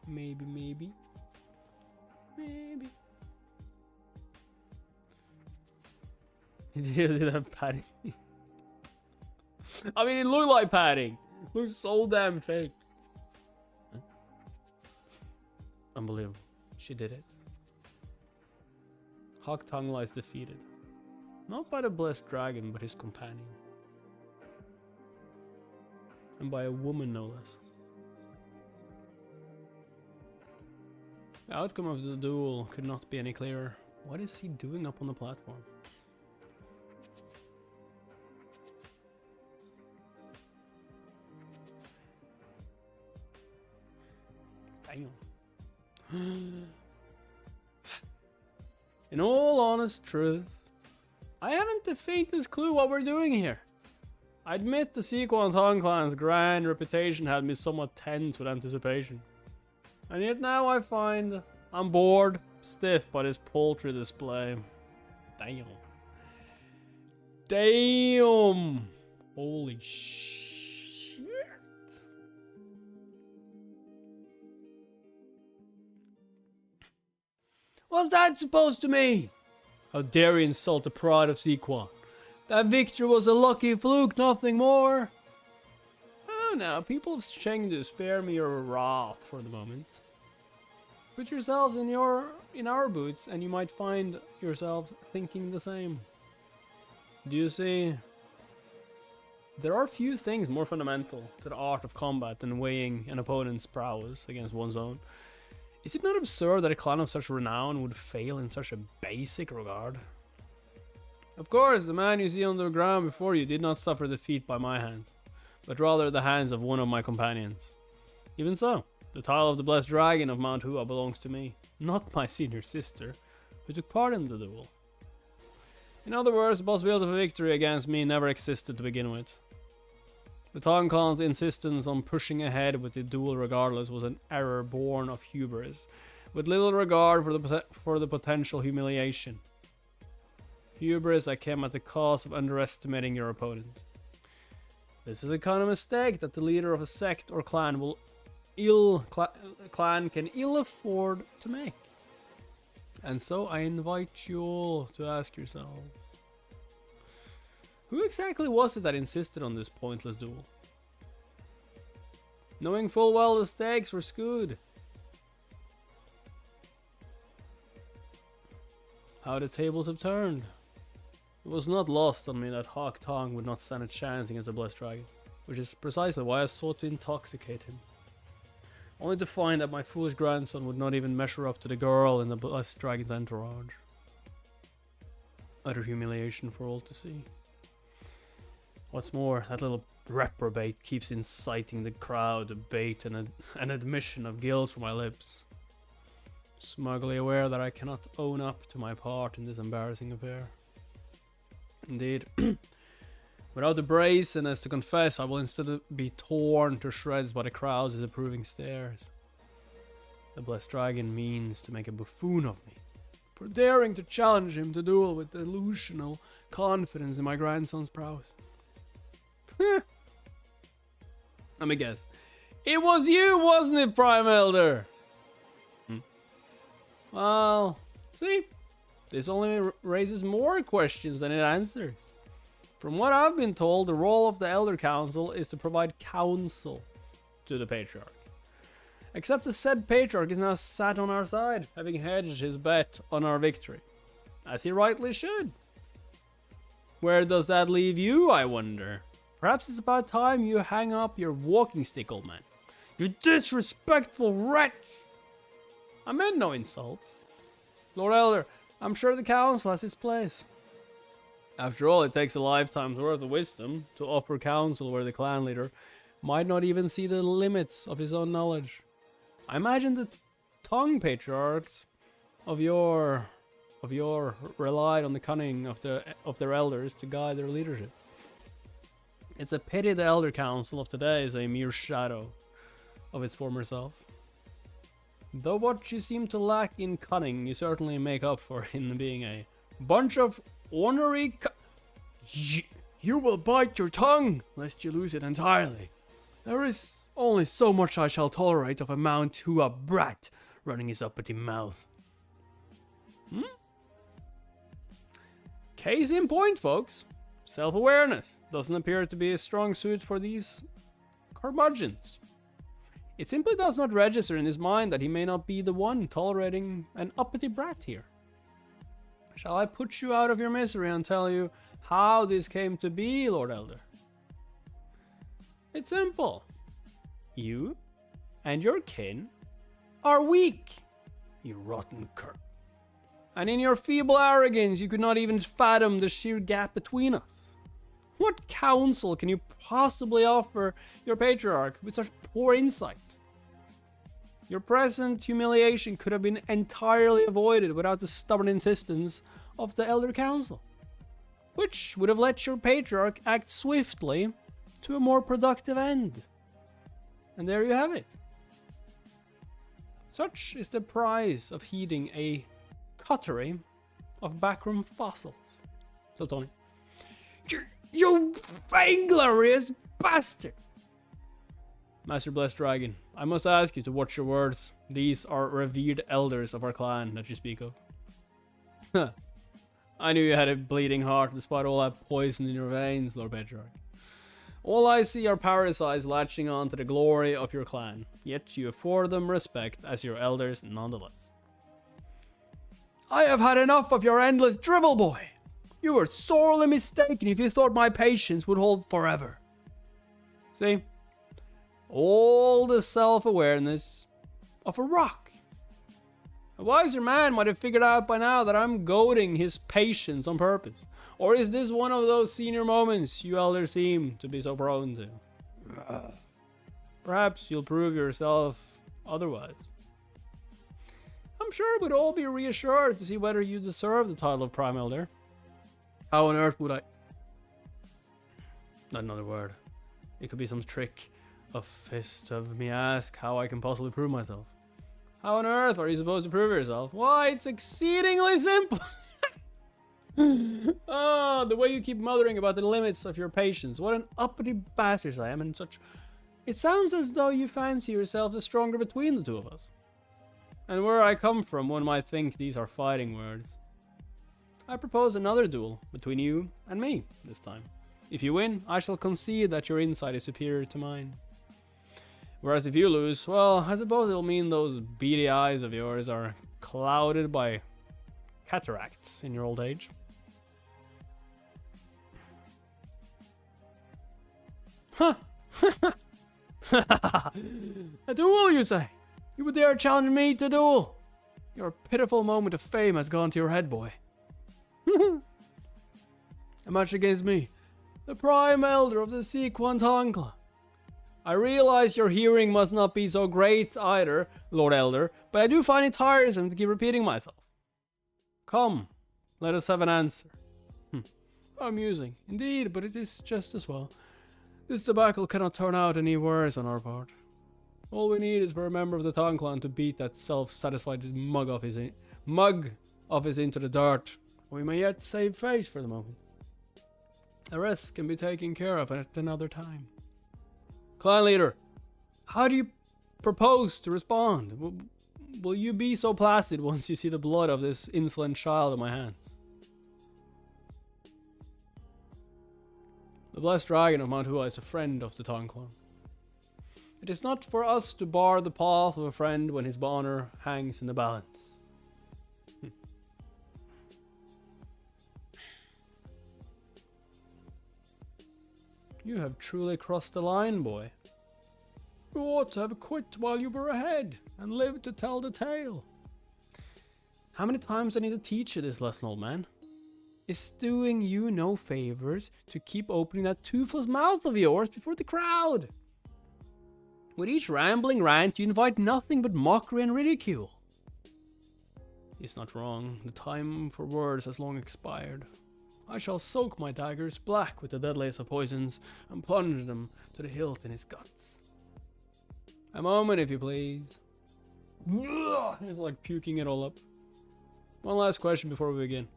Maybe. Did that padding? I mean, it looked like padding. It looks so damn fake. Huh? Unbelievable. She did it. Hawk Tongue lies defeated. Not by the blessed dragon, but his companion. And by a woman, no less. The outcome of the duel could not be any clearer. What is he doing up on the platform? Damn. In all honest truth, I haven't the faintest clue what we're doing here. I admit the Sequan Tong clan's grand reputation had me somewhat tense with anticipation. And yet now I find I'm bored, stiff by this paltry display. Damn. Damn! Holy shit! What's that supposed to mean? How dare you insult the pride of Sequan? That victory was a lucky fluke, nothing more. Oh, now, people of Sheng to spare me your wrath for the moment. Put yourselves in our boots, and you might find yourselves thinking the same. Do you see? There are few things more fundamental to the art of combat than weighing an opponent's prowess against one's own. Is it not absurd that a clan of such renown would fail in such a basic regard? Of course, the man you see on the ground before you did not suffer defeat by my hands, but rather the hands of one of my companions. Even so, the title of the Blessed Dragon of Mount Hua belongs to me, not my senior sister, who took part in the duel. In other words, the possibility of a victory against me never existed to begin with. The Tang Khan's insistence on pushing ahead with the duel regardless was an error born of hubris, with little regard for the potential humiliation. Hubris that came at the cost of underestimating your opponent. This is a kind of mistake that the leader of a sect or clan can ill afford to make. And so I invite you all to ask yourselves, who exactly was it that insisted on this pointless duel? Knowing full well the stakes were skewed. How the tables have turned. It was not lost on me that Hawk Tong would not stand a chance against the Blessed Dragon, which is precisely why I sought to intoxicate him. Only to find that my foolish grandson would not even measure up to the girl in the Blessed Dragon's entourage. Utter humiliation for all to see. What's more, that little reprobate keeps inciting the crowd to bait an admission of guilt from my lips. Smugly aware that I cannot own up to my part in this embarrassing affair. Indeed, without the brazenness to confess, I will instead be torn to shreds by the crowd's disapproving stares. The Blessed Dragon means to make a buffoon of me, for daring to challenge him to duel with delusional confidence in my grandson's prowess. Let me guess. It was you, wasn't it, Prime Elder? Well, see? This only raises more questions than it answers. From what I've been told, the role of the Elder Council is to provide counsel to the Patriarch. Except the said Patriarch is now sat on our side, having hedged his bet on our victory. As he rightly should. Where does that leave you, I wonder? Perhaps it's about time you hang up your walking stick, old man. You disrespectful wretch! I meant no insult. Lord Elder, I'm sure the council has its place. After all, it takes a lifetime's worth of wisdom to offer counsel where the clan leader might not even see the limits of his own knowledge. I imagine the Tong patriarchs of your relied on the cunning of their elders to guide their leadership. It's a pity the Elder Council of today is a mere shadow of its former self. Though what you seem to lack in cunning, you certainly make up for in being a bunch of ornery You will bite your tongue, lest you lose it entirely. There is only so much I shall tolerate of a Mount Hua brat running his uppity mouth. Case in point, folks. Self-awareness doesn't appear to be a strong suit for these curmudgeons. It simply does not register in his mind that he may not be the one tolerating an uppity brat here. Shall I put you out of your misery and tell you how this came to be, Lord Elder? It's simple. You and your kin are weak, you rotten cur. And in your feeble arrogance, you could not even fathom the sheer gap between us. What counsel can you possibly offer your patriarch with such poor insight? Your present humiliation could have been entirely avoided without the stubborn insistence of the Elder Council, which would have let your patriarch act swiftly to a more productive end. And there you have it. Such is the price of heeding a coterie of backroom fossils. So, Tony. You vainglorious bastard! Master Blessed Dragon, I must ask you to watch your words. These are revered elders of our clan that you speak of. Huh. I knew you had a bleeding heart despite all that poison in your veins, Lord Patriarch. All I see are parasites latching on to the glory of your clan, yet you afford them respect as your elders nonetheless. I have had enough of your endless drivel, boy! You were sorely mistaken if you thought my patience would hold forever. See? All the self-awareness of a rock. A wiser man might have figured out by now that I'm goading his patience on purpose. Or is this one of those senior moments you elders seem to be so prone to? Perhaps you'll prove yourself otherwise. I'm sure we'd all be reassured to see whether you deserve the title of Prime Elder. How on earth would I... Not another word. It could be some trick of fist of me ask how I can possibly prove myself. How on earth are you supposed to prove yourself? Why, it's exceedingly simple. Oh, the way you keep muttering about the limits of your patience. What an uppity bastard I am and such. It sounds as though you fancy yourself the stronger between the two of us. And where I come from, one might think these are fighting words. I propose another duel between you and me this time. If you win, I shall concede that your insight is superior to mine. Whereas if you lose, well, I suppose it'll mean those beady eyes of yours are clouded by cataracts in your old age. Huh. A duel, you say? You would dare challenge me to duel? Your pitiful moment of fame has gone to your head, boy. A match against me, the Prime Elder of the Sequantankla. I realize your hearing must not be so great either, Lord Elder, but I do find it tiresome to keep repeating myself. Come, let us have an answer. Amusing, indeed, but it is just as well. This debacle cannot turn out any worse on our part. All we need is for a member of the Tong clan to beat that self-satisfied mug of his into the dirt. We may yet save face for the moment. The rest can be taken care of at another time. Clan leader, how do you propose to respond? Will you be so placid once you see the blood of this insolent child in my hands? The Blessed Dragon of Mount Hua is a friend of the Tong clan. It is not for us to bar the path of a friend when his honor hangs in the balance. You have truly crossed the line, boy. You ought to have quit while you were ahead, and lived to tell the tale. How many times I need to teach you this lesson, old man? It's doing you no favors to keep opening that toothless mouth of yours before the crowd. With each rambling rant, you invite nothing but mockery and ridicule. It's not wrong. The time for words has long expired. I shall soak my daggers black with the deadliest of poisons and plunge them to the hilt in his guts. A moment, if you please. It's like puking it all up. One last question before we begin.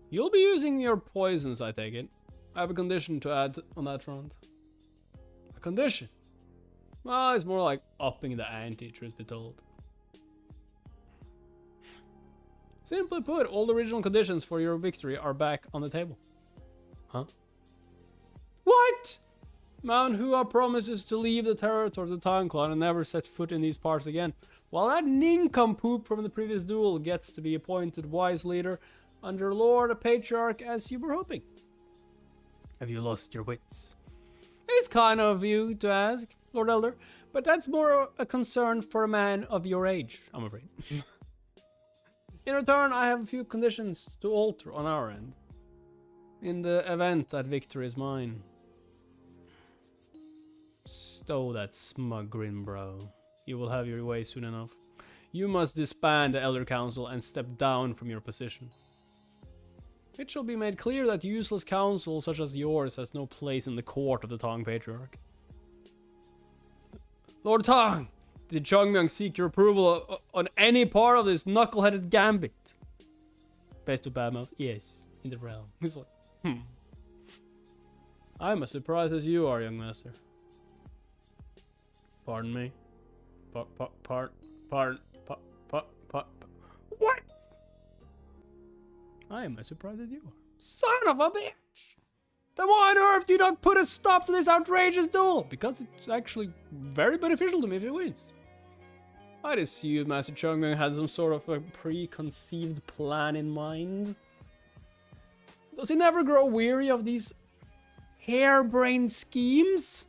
You'll be using your poisons, I take it. I have a condition to add on that front. A condition? Well, it's more like upping the ante, truth be told. Simply put, all the original conditions for your victory are back on the table. Huh? What? Mount Hua promises to leave the territory of the Tong clan and never set foot in these parts again, while that nincompoop from the previous duel gets to be appointed wise leader under Lord Patriarch as you were hoping. Have you lost your wits? It's kind of you to ask, Lord Elder, but that's more a concern for a man of your age, I'm afraid. In return, I have a few conditions to alter on our end. In the event that victory is mine. Stow that smug grin, bro. You will have your way soon enough. You must disband the Elder Council and step down from your position. It shall be made clear that useless council such as yours has no place in the court of the Tong Patriarch. Lord Tong, Did Chongmyung seek your approval on any part of this knuckleheaded gambit? Best of bad mouth, yes, in the realm. He's like, I'm as surprised as you are, young master. Pardon me. What? I am as surprised as you are. Son of a bitch! Then why on earth do you not put a stop to this outrageous duel? Because it's actually very beneficial to me if it wins. I'd assume Master Chongmyung had some sort of a preconceived plan in mind. Does he never grow weary of these harebrained schemes?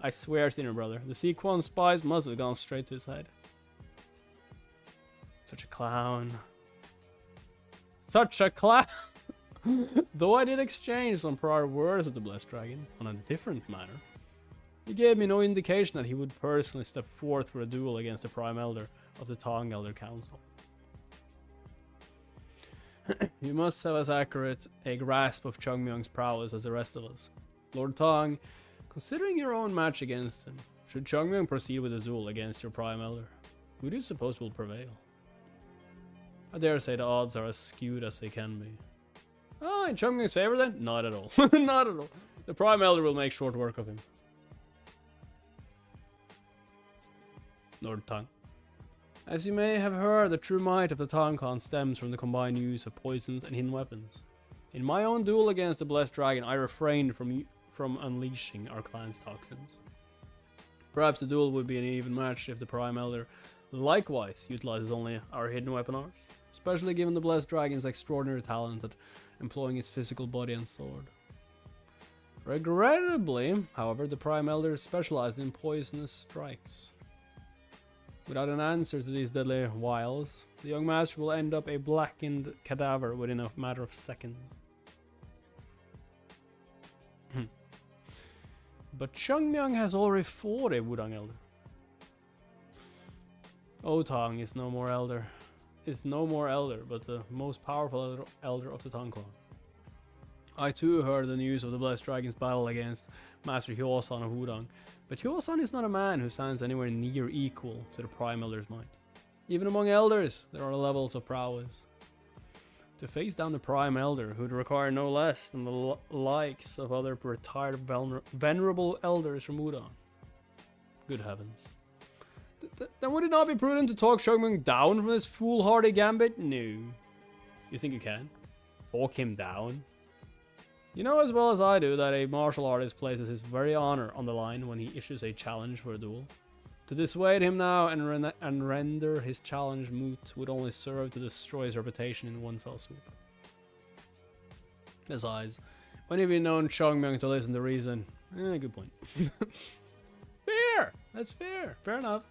I swear, senior brother, the Sequan spies must have gone straight to his head. Such a clown. Such a clown! Though I did exchange some prior words with the Blessed Dragon on a different matter, he gave me no indication that he would personally step forth for a duel against the Prime Elder of the Tang Elder Council. You must have as accurate a grasp of Chongmyung's prowess as the rest of us. Lord Tang, considering your own match against him, should Chongmyung proceed with a duel against your Prime Elder, who do you suppose will prevail? I dare say the odds are as skewed as they can be. Oh, in Chongmyung's favor then? Not at all. Not at all. The Prime Elder will make short work of him. Lord Tang. As you may have heard, the true might of the Tang clan stems from the combined use of poisons and hidden weapons. In my own duel against the Blessed Dragon, I refrained from unleashing our clan's toxins. Perhaps the duel would be an even match if the Prime Elder likewise utilizes only our hidden weapon arts, especially given the Blessed Dragon's extraordinary talent at employing his physical body and sword. Regrettably, however, the Prime Elder specialized in poisonous strikes. Without an answer to these deadly wiles, the young master will end up a blackened cadaver within a matter of seconds. But Chongmyung has already fought a Wudang Elder. Otang is no more elder, but the most powerful elder of the Tang clan. I too heard the news of the Blessed Dragon's battle against Master Hyosan of Wudang, but Hyosan is not a man who stands anywhere near equal to the Prime Elder's might. Even among elders, there are levels of prowess. To face down the Prime Elder, who'd require no less than the likes of other retired venerable elders from Wudang. Good heavens. Then would it not be prudent to talk Chongmyung down from this foolhardy gambit? No. You think you can? Talk him down? You know as well as I do that a martial artist places his very honor on the line when he issues a challenge for a duel. To dissuade him now and render his challenge moot would only serve to destroy his reputation in one fell swoop. Besides, when have you known Chongmyung to listen to reason? Good point. Fair! That's fair. Fair enough.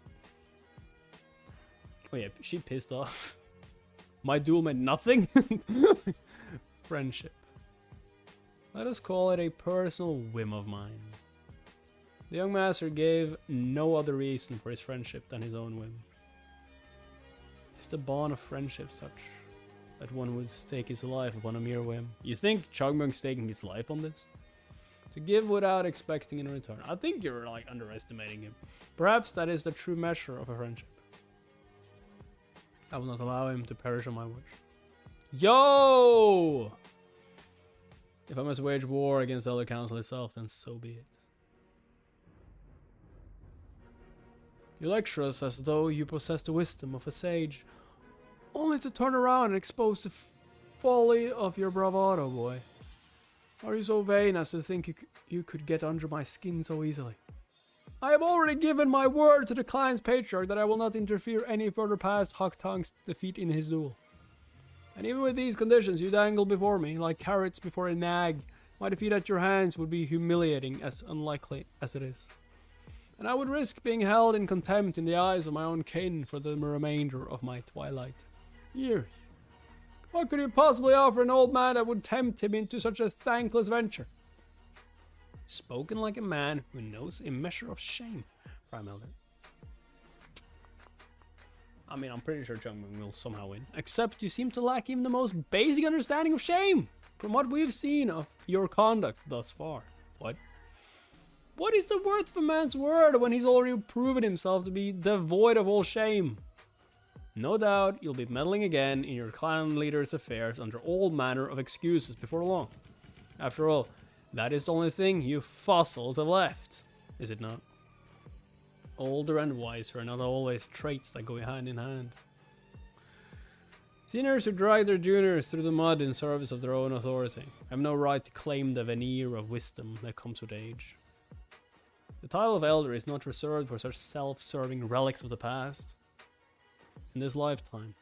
Oh yeah, she pissed off. My duel meant nothing? Friendship. Let us call it a personal whim of mine. The young master gave no other reason for his friendship than his own whim. Is the bond of friendship such that one would stake his life upon a mere whim? You think Chongmyung's staking his life on this? To give without expecting in return. I think you're like underestimating him. Perhaps that is the true measure of a friendship. I will not allow him to perish on my watch. Yo! If I must wage war against the Elder Council itself, then so be it. You lecture us as though you possess the wisdom of a sage, only to turn around and expose the folly of your bravado, boy. Are you so vain as to think you could get under my skin so easily? I have already given my word to the clan's patriarch that I will not interfere any further past Hak Tang's defeat in his duel. And even with these conditions you dangle before me, like carrots before a nag, my defeat at your hands would be humiliating, as unlikely as it is. And I would risk being held in contempt in the eyes of my own kin for the remainder of my twilight years. What could you possibly offer an old man that would tempt him into such a thankless venture? Spoken like a man who knows a measure of shame, Prime Elder. I mean, I'm pretty sure Chongmyung will somehow win. Except you seem to lack even the most basic understanding of shame, from what we've seen of your conduct thus far. What? What is the worth of a man's word when he's already proven himself to be devoid of all shame? No doubt you'll be meddling again in your clan leader's affairs under all manner of excuses before long. After all, that is the only thing you fossils have left, is it not? Older and wiser are not always traits that go hand in hand. Seniors who drag their juniors through the mud in service of their own authority have no right to claim the veneer of wisdom that comes with age. The title of elder is not reserved for such self-serving relics of the past. In this lifetime,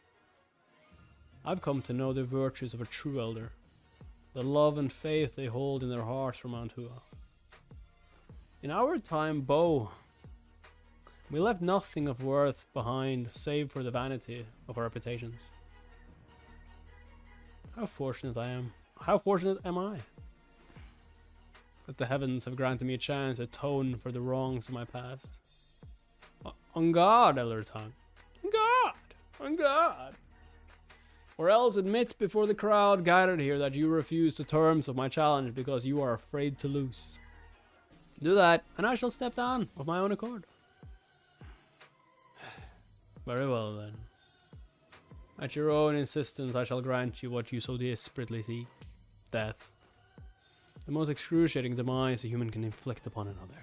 I've come to know the virtues of a true elder, the love and faith they hold in their hearts for Mount Hua. In our time, Bo, we left nothing of worth behind save for the vanity of our reputations. How fortunate I am. How fortunate am I that the heavens have granted me a chance to atone for the wrongs of my past. On God, Elder Tongue. On God! On God! Or else admit before the crowd gathered here that you refuse the terms of my challenge because you are afraid to lose. Do that, and I shall step down of my own accord. Very well then. At your own insistence, I shall grant you what you so desperately seek. Death. The most excruciating demise a human can inflict upon another.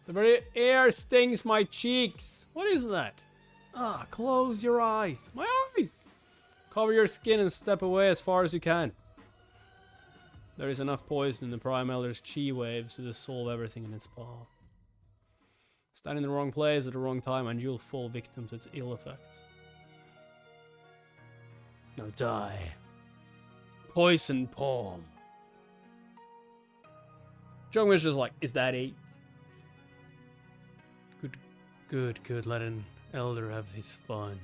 The very air stings my cheeks. What is that? Close your eyes. My eyes! Cover your skin and step away as far as you can. There is enough poison in the Prime Elder's chi waves to dissolve everything in its path. Stand in the wrong place at the wrong time and you'll fall victim to its ill effects. Now die. Poison palm. Jungman's just like, is that it? Good. Let an elder have his fun.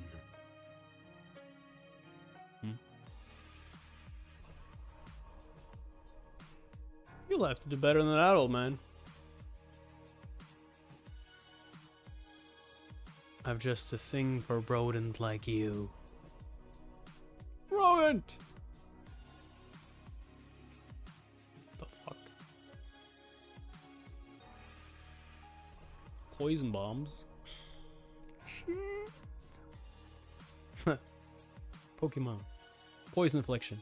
You'll have to do better than that, old man. I've just a thing for rodent like you. Rodent! The fuck? Poison bombs? Shit. Pokemon. Poison affliction.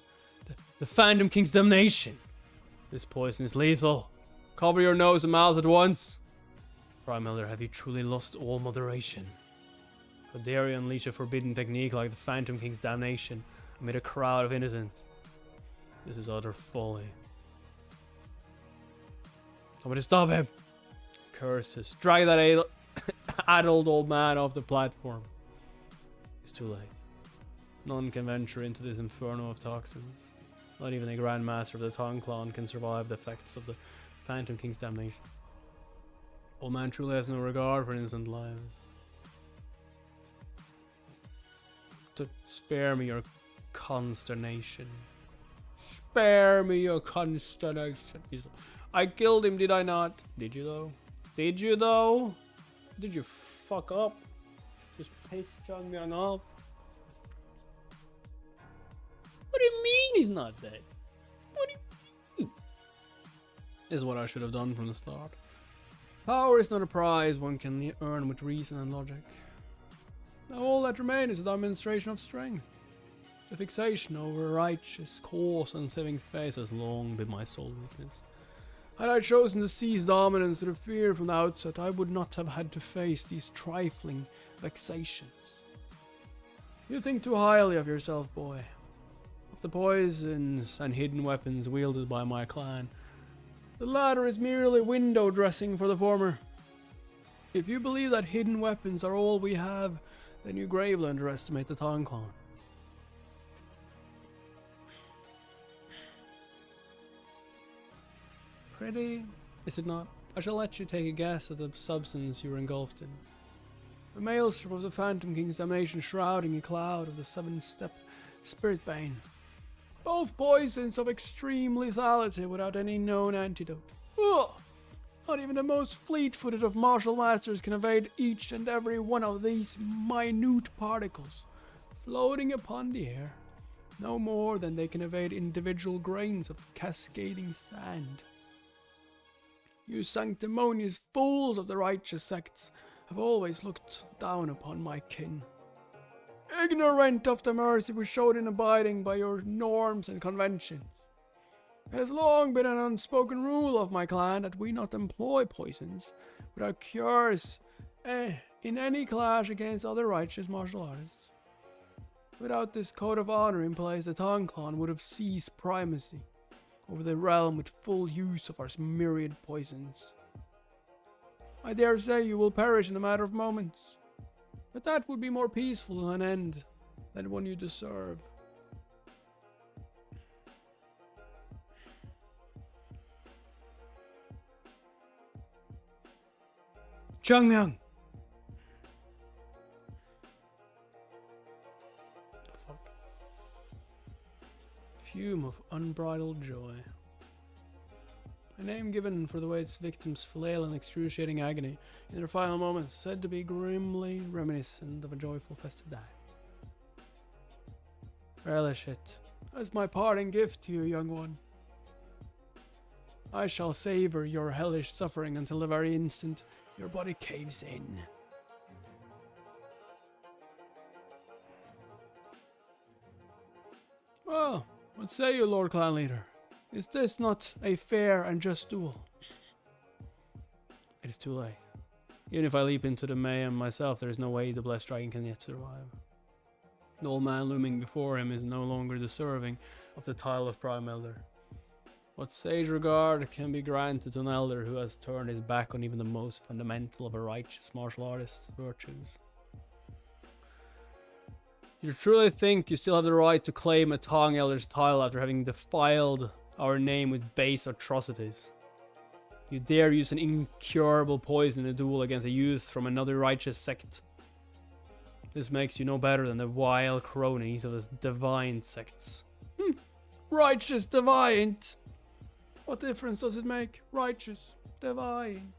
The Phantom King's damnation. This poison is lethal. Cover your nose and mouth at once. Prime Elder, have you truly lost all moderation? How dare you unleash a forbidden technique like the Phantom King's damnation amid a crowd of innocents? This is utter folly. Somebody stop him! Curses. Drag that adult old man off the platform. It's too late. None can venture into this inferno of toxins. Not even a Grand Master of the Tongue Clan can survive the effects of the Phantom King's damnation. Old man truly has no regard for innocent lives. To spare me your consternation. Spare me your consternation. I killed him, did I not? Did you though? Did you though? Did you fuck up? Just piss Chung Myung off? What do you mean he's not dead? What do you mean? Is what I should have done from the start. Power is not a prize one can earn with reason and logic. Now all that remains is a demonstration of strength. The fixation over a righteous, coarse and saving face has long been my sole weakness. Had I chosen to seize dominance through fear from the outset, I would not have had to face these trifling vexations. You think too highly of yourself, boy. Of the poisons and hidden weapons wielded by my clan. The latter is merely window dressing for the former. If you believe that hidden weapons are all we have, then you gravely underestimate the Tong Clan. Pretty, is it not? I shall let you take a guess at the substance you were engulfed in. The maelstrom of the Phantom King's damnation shrouding a cloud of the seven-step spirit bane. Both poisons of extreme lethality without any known antidote. Ugh! Not even the most fleet-footed of martial masters can evade each and every one of these minute particles floating upon the air. no more than they can evade individual grains of cascading sand. You sanctimonious fools of the righteous sects have always looked down upon my kin, ignorant of the mercy we showed in abiding by your norms and conventions. It has long been an unspoken rule of my clan that we not employ poisons without cures in any clash against other righteous martial artists. Without this code of honor in place, the Tang clan would have seized primacy over the realm with full use of our myriad poisons. I dare say you will perish in a matter of moments, but that would be more peaceful an end than one you deserve. Changmyang! Fuck. Fume of unbridled joy. A name given for the way its victims flail in excruciating agony in their final moments, said to be grimly reminiscent of a joyful festive day. Relish it as my parting gift to you, young one. I shall savor your hellish suffering until the very instant your body caves in. Well, what say you, Lord Clan Leader? Is this not a fair and just duel? It is too late. Even if I leap into the mayhem myself, there is no way the blessed dragon can yet survive. The old man looming before him is no longer deserving of the title of Prime Elder. What sage regard can be granted to an elder who has turned his back on even the most fundamental of a righteous martial artist's virtues? You truly think you still have the right to claim a Tang Elder's title after having defiled our name with base atrocities? You dare use an incurable poison in a duel against a youth from another righteous sect. This makes you no better than the vile cronies of the divine sects. Righteous divine! What difference does it make? Righteous divine.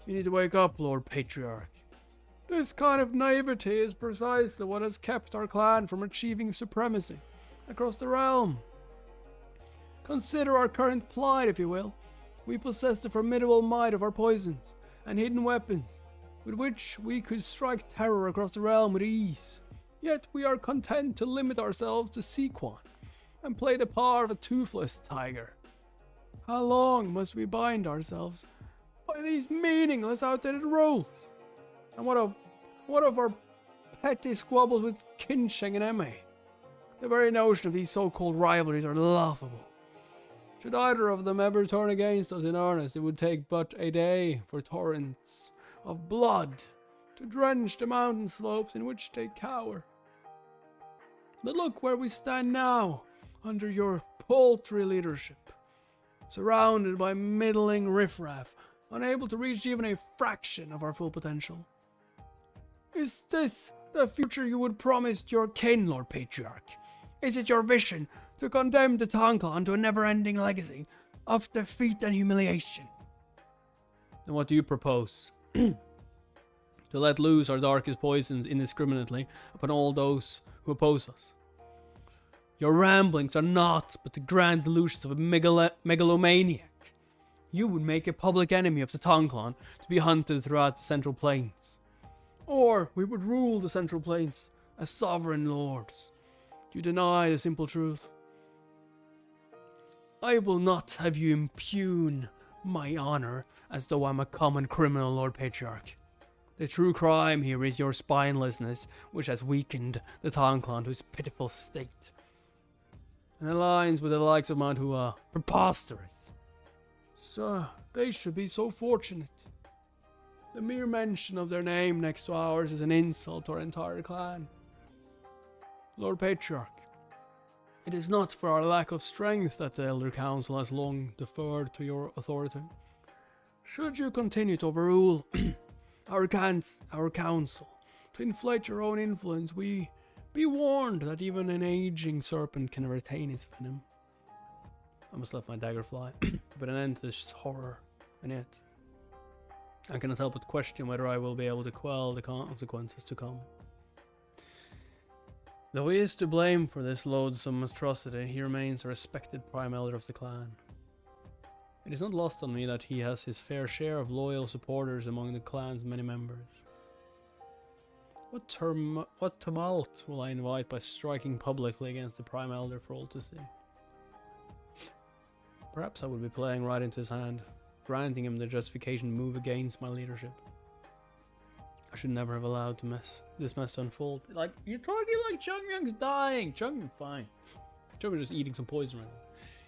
You need to wake up, Lord Patriarch. This kind of naivety is precisely what has kept our clan from achieving supremacy across the realm. Consider our current plight, if you will. We possess the formidable might of our poisons and hidden weapons, with which we could strike terror across the realm with ease. Yet we are content to limit ourselves to Sequan and play the part of a toothless tiger. How long must we bind ourselves by these meaningless, outdated rules? And what of our petty squabbles with Kinsheng and Eme? The very notion of these so-called rivalries are laughable. Should either of them ever turn against us in earnest, it would take but a day for torrents of blood to drench the mountain slopes in which they cower. But look where we stand now, under your paltry leadership, surrounded by middling riffraff, unable to reach even a fraction of our full potential. Is this the future you would promise your kin, Lord Patriarch? Is it your vision to condemn the Tang clan to a never-ending legacy of defeat and humiliation? And what do you propose? To let loose our darkest poisons indiscriminately upon all those who oppose us? Your ramblings are naught but the grand delusions of a megalomaniac. You would make a public enemy of the Tang clan to be hunted throughout the Central Plains. Or we would rule the Central Plains as sovereign lords. Do you deny the simple truth? I will not have you impugn my honor as though I'm a common criminal, Lord Patriarch. The true crime here is your spinelessness, which has weakened the Tang clan to its pitiful state, and aligns with the likes of Mount Hua. Preposterous. Sir, they should be so fortunate. The mere mention of their name next to ours is an insult to our entire clan. Lord Patriarch, it is not for our lack of strength that the Elder Council has long deferred to your authority. Should you continue to overrule our council to inflate your own influence, we be warned that even an aging serpent can retain its venom. I must let my dagger fly, but an end to this horror, and yet I cannot help but question whether I will be able to quell the consequences to come. Though he is to blame for this loathsome atrocity, he remains a respected prime elder of the clan. It is not lost on me that he has his fair share of loyal supporters among the clan's many members. What tumult will I invite by striking publicly against the prime elder for all to see? Perhaps I would be playing right into his hand, granting him the justification to move against my leadership. I should never have allowed this mess to unfold. Like, you're talking like Chungyung's dying. Chungyung's fine. Chungyung's just eating some poison right now.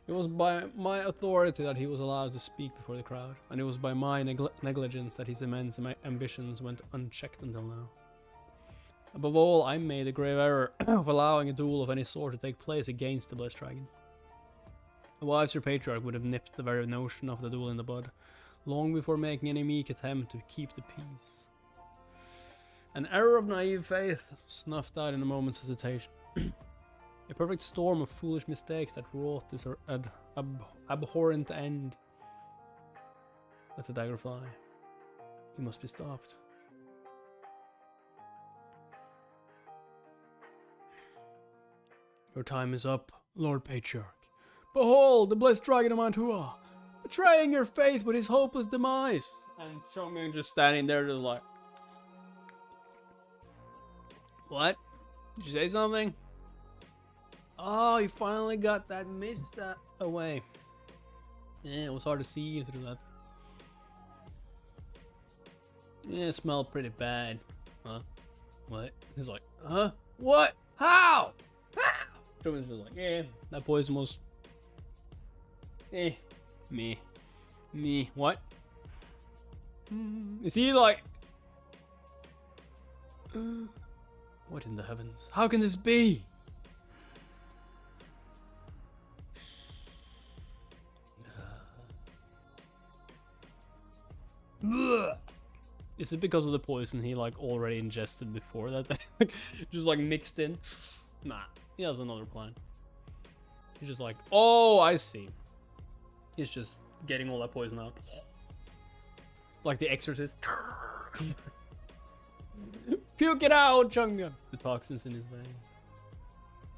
It was by my authority that he was allowed to speak before the crowd, and it was by my negligence that his immense ambitions went unchecked until now. Above all, I made a grave error of allowing a duel of any sort to take place against the Blessed Dragon. A wiser patriarch would have nipped the very notion of the duel in the bud, long before making any meek attempt to keep the peace. An error of naive faith, snuffed out in a moment's hesitation. A perfect storm of foolish mistakes that wrought this abhorrent end. Let the dagger fly. He must be stopped. Your time is up, Lord Patriarch. Behold, the blessed dragon of Mantua, betraying your faith with his hopeless demise. And Chongming just standing there just like... What? Did you say something? Oh, you finally got that mist away. Yeah, it was hard to see through that. Yeah, it smelled pretty bad. Huh? What? He's like, huh? What? How? How? Chongming's just like, yeah, that poison was... Me. What? Is he like... What in the heavens? How can this be? Is it because of the poison he like already ingested before that? Just like mixed in? Nah, he has another plan. He's just like, oh, I see. He's just getting all that poison out. Like the Exorcist. Puke it out, Chunga! The toxins in his veins.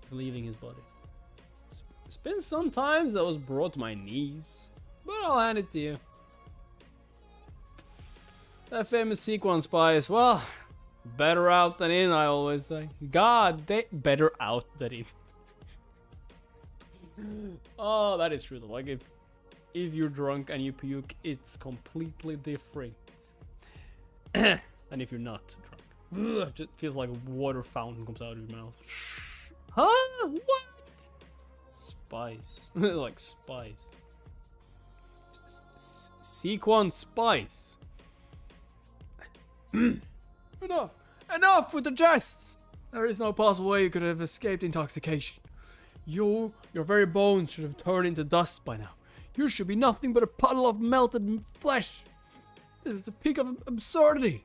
It's leaving his body. It's been some times that was brought to my knees, but I'll hand it to you. That famous sequence spice, well, better out than in, I always say. God, better out than in. Oh, that is true though. Like if you're drunk and you puke, it's completely different than if you're not drunk. It just feels like a water fountain comes out of your mouth. Huh? What? Spice. Like spice. Sequence spice. Enough with the jests! There is no possible way you could have escaped intoxication. Your very bones should have turned into dust by now. You should be nothing but a puddle of melted flesh. This is the peak of absurdity.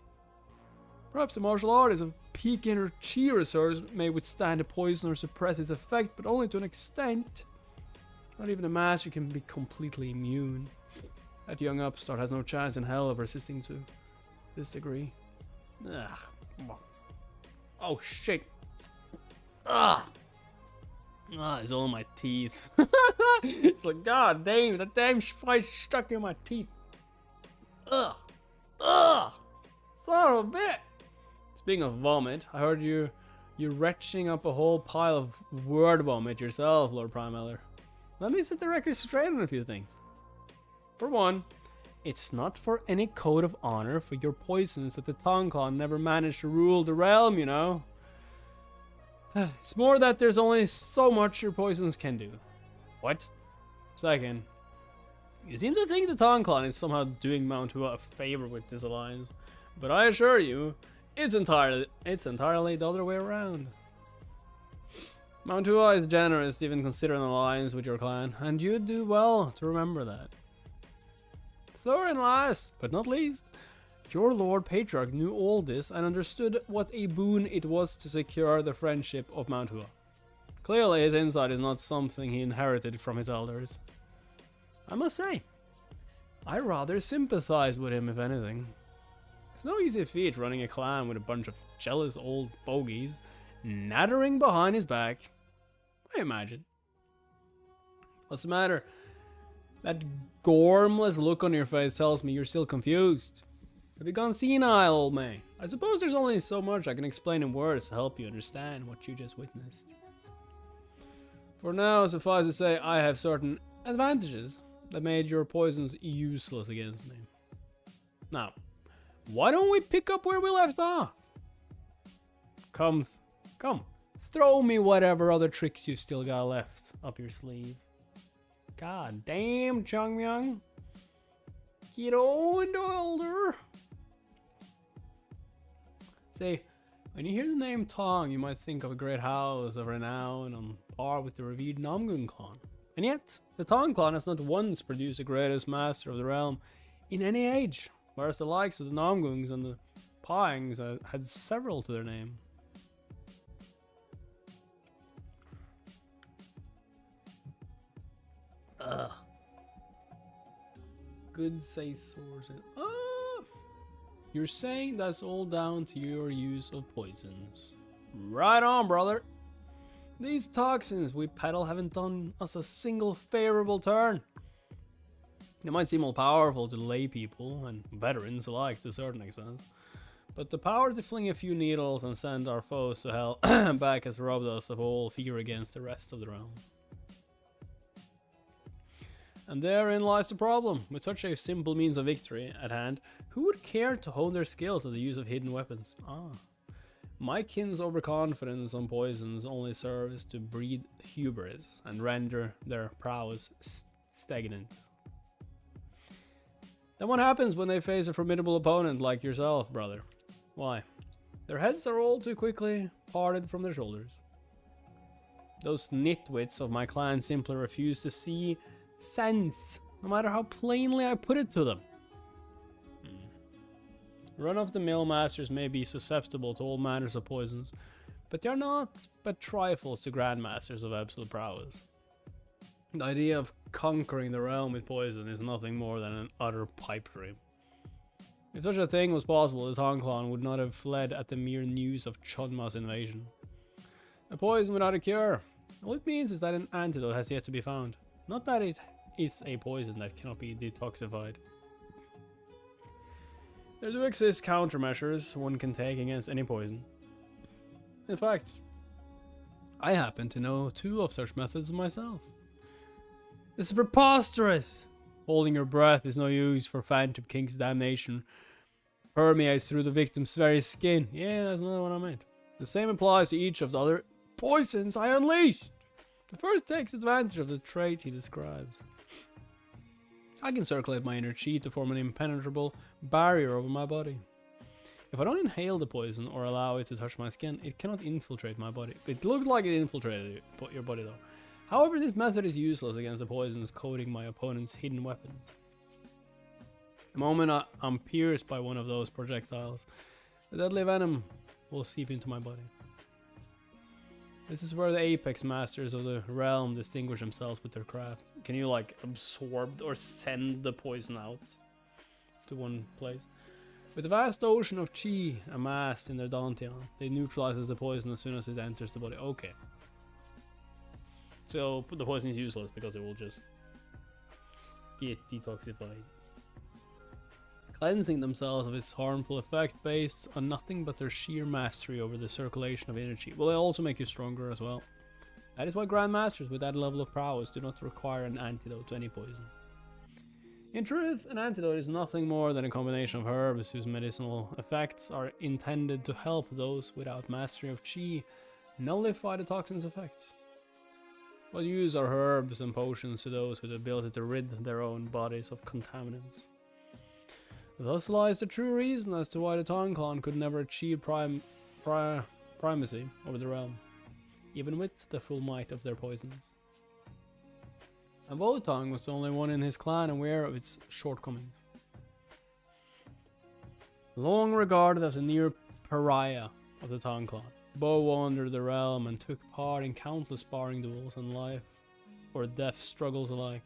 Perhaps the martial artist of peak inner chi reserves may withstand a poison or suppress its effect, but only to an extent. Not even a master can be completely immune. That young upstart has no chance in hell of resisting to this degree. Ugh. Oh shit. Ah, it's all in my teeth. It's like, god damn, that damn fly's stuck in my teeth. Ugh. Son of a bitch. Speaking of vomit, I heard you're retching up a whole pile of word vomit yourself, Lord Prime Elder. Let me set the record straight on a few things. For one, it's not for any code of honor for your poisons that the Tong Clan never managed to rule the realm, you know. It's more that there's only so much your poisons can do. What? Second, you seem to think the Tong Clan is somehow doing Mount Hua a favor with this alliance, but I assure you, it's entirely the other way around. Mount Hua is generous to even consider an alliance with your clan, and you'd do well to remember that. Third and last, but not least, your Lord Patriarch knew all this and understood what a boon it was to secure the friendship of Mount Hua. Clearly his insight is not something he inherited from his elders. I must say, I rather sympathize with him if anything. It's no easy feat running a clan with a bunch of jealous old fogies, nattering behind his back. I imagine. What's the matter? That gormless look on your face tells me you're still confused. Have you gone senile, old man? I suppose there's only so much I can explain in words to help you understand what you just witnessed. For now, suffice to say, I have certain advantages that made your poisons useless against me. Now, why don't we pick up where we left off? Come, throw me whatever other tricks you still got left up your sleeve. God damn, Chungmyung. Get on the older. See, when you hear the name Tong, you might think of a great house of renown on par with the revered Namgun clan. And yet, the Tong clan has not once produced the greatest master of the realm in any age, whereas the likes of the Namgungs and the Paings had several to their name. Ugh. Good say source. You're saying that's all down to your use of poisons. Right on, brother. These toxins we peddle haven't done us a single favorable turn. They might seem all powerful to lay people and veterans alike to a certain extent, but the power to fling a few needles and send our foes to hell back has robbed us of all fear against the rest of the realm. And therein lies the problem. With such a simple means of victory at hand, who would care to hone their skills at the use of hidden weapons? My kin's overconfidence on poisons only serves to breed hubris and render their prowess stagnant. Then what happens when they face a formidable opponent like yourself, brother? Why, their heads are all too quickly parted from their shoulders. Those nitwits of my clan simply refuse to see sense, no matter how plainly I put it to them. Run-of-the-mill masters may be susceptible to all manners of poisons, but they are not but trifles to grandmasters of absolute prowess. The idea of conquering the realm with poison is nothing more than an utter pipe dream. If such a thing was possible, the Tong clan would not have fled at the mere news of Chunma's invasion. A poison without a cure. All it means is that an antidote has yet to be found. Not that it is a poison that cannot be detoxified. There do exist countermeasures one can take against any poison. In fact, I happen to know 2 of such methods myself. This is preposterous! Holding your breath is no use, for Phantom King's damnation permeates through the victim's very skin. Yeah, that's another one I meant. The same applies to each of the other poisons I unleashed. The first takes advantage of the trait he describes. I can circulate my inner chi to form an impenetrable barrier over my body. If I don't inhale the poison or allow it to touch my skin, it cannot infiltrate my body. It looked like it infiltrated your body though. However, this method is useless against the poisons coating my opponent's hidden weapons. The moment I'm pierced by one of those projectiles, the deadly venom will seep into my body. This is where the apex masters of the realm distinguish themselves with their craft. Can you like absorb or send the poison out to one place? With a vast ocean of chi amassed in their dantian, they neutralizes the poison as soon as it enters the body. Okay. So the poison is useless because it will just get detoxified. Cleansing themselves of its harmful effect based on nothing but their sheer mastery over the circulation of energy. Will they also make you stronger as well? That is why grandmasters with that level of prowess do not require an antidote to any poison. In truth, an antidote is nothing more than a combination of herbs whose medicinal effects are intended to help those without mastery of chi nullify the toxin's effects. What use are herbs and potions to those with the ability to rid their own bodies of contaminants? Thus lies the true reason as to why the Tong clan could never achieve primacy over the realm, even with the full might of their poisons. And Votong was the only one in his clan aware of its shortcomings. Long regarded as a near pariah of the Tong clan, Bo wandered the realm and took part in countless sparring duels and life or death struggles alike.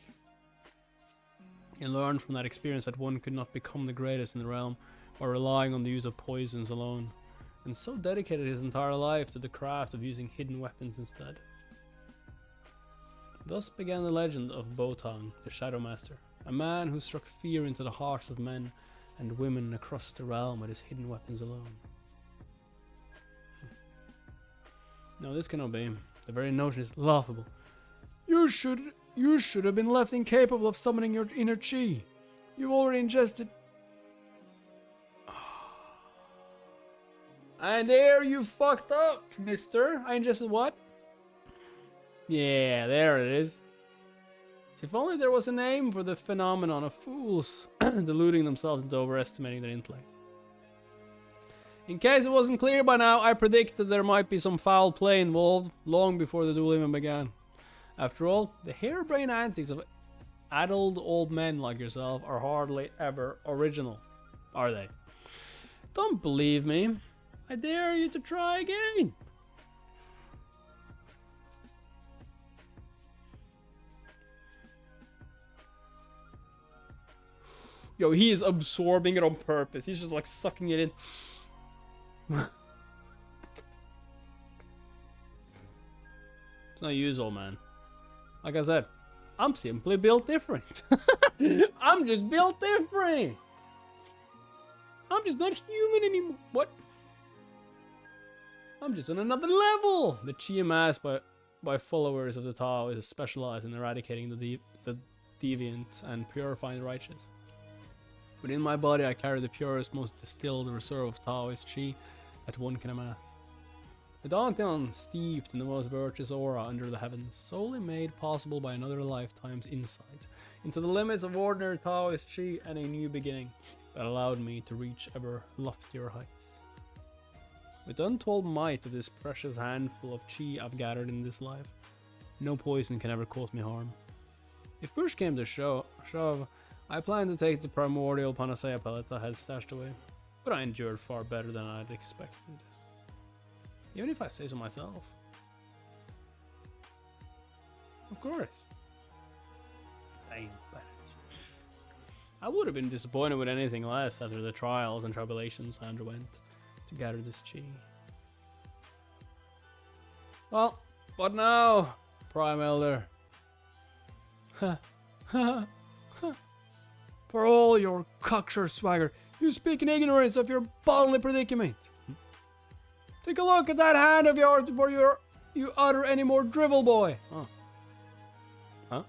He learned from that experience that one could not become the greatest in the realm by relying on the use of poisons alone, and so dedicated his entire life to the craft of using hidden weapons instead. Thus began the legend of Botang, the Shadow Master, a man who struck fear into the hearts of men and women across the realm with his hidden weapons alone. No, this cannot be. The very notion is laughable. You should have been left incapable of summoning your inner chi. You've already ingested. And there you fucked up, mister. I ingested what? Yeah, there it is. If only there was a name for the phenomenon of fools deluding themselves into overestimating their intellect. In case it wasn't clear by now, I predicted there might be some foul play involved long before the duel even began. After all, the harebrained antics of addled old men like yourself are hardly ever original, are they? Don't believe me? I dare you to try again. Yo, he is absorbing it on purpose. He's just like sucking it in. It's not usual, man. Like I said, I'm simply built different. I'm just built different. I'm just not human anymore. What? I'm just on another level. The chi amassed by followers of the Tao is specialized in eradicating the deviant and purifying the righteous. Within my body, I carry the purest, most distilled reserve of Taoist chi that one can amass. A daunting steeped in the most virtuous aura under the heavens, solely made possible by another lifetime's insight into the limits of ordinary Taoist chi and a new beginning that allowed me to reach ever loftier heights. With the untold might of this precious handful of chi I've gathered in this life, no poison can ever cause me harm. If push came to shove, I planned to take the primordial panacea pellet I had stashed away, but I endured far better than I'd expected. Even if I say so myself. Of course. Damn, I would have been disappointed with anything less after the trials and tribulations I underwent to gather this chi. Well, what now, Prime Elder? For all your cocksure swagger, you speak in ignorance of your bodily predicament. Take a look at that hand of yours before you utter any more drivel, boy. Huh?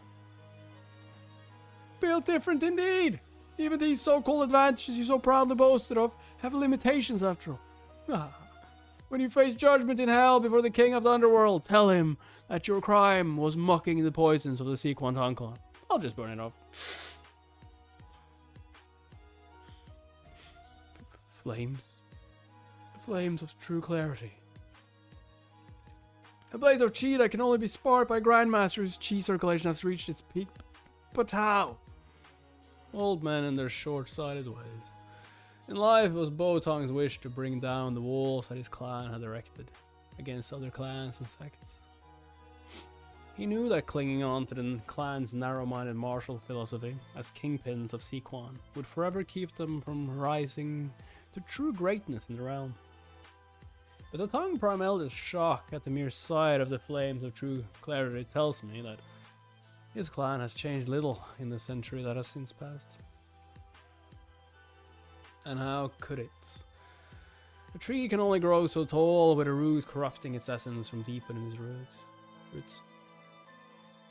Built different indeed. Even these so-called advantages you so proudly boasted of have limitations after all. When you face judgment in hell before the king of the underworld, tell him that your crime was mucking the poisons of the Sequan Tonkon. I'll just burn it off. Flames. The flames of true clarity. A blaze of chi that can only be sparked by a Grandmaster whose chi circulation has reached its peak. But how? Old men and their short-sighted ways. In life, it was Botang's wish to bring down the walls that his clan had erected against other clans and sects. He knew that clinging on to the clan's narrow-minded martial philosophy as kingpins of Sequan would forever keep them from rising to true greatness in the realm. But the Tang Prime Elder's shock at the mere sight of the flames of true clarity tells me that his clan has changed little in the century that has since passed. And how could it? A tree can only grow so tall with a root corrupting its essence from deep in its roots.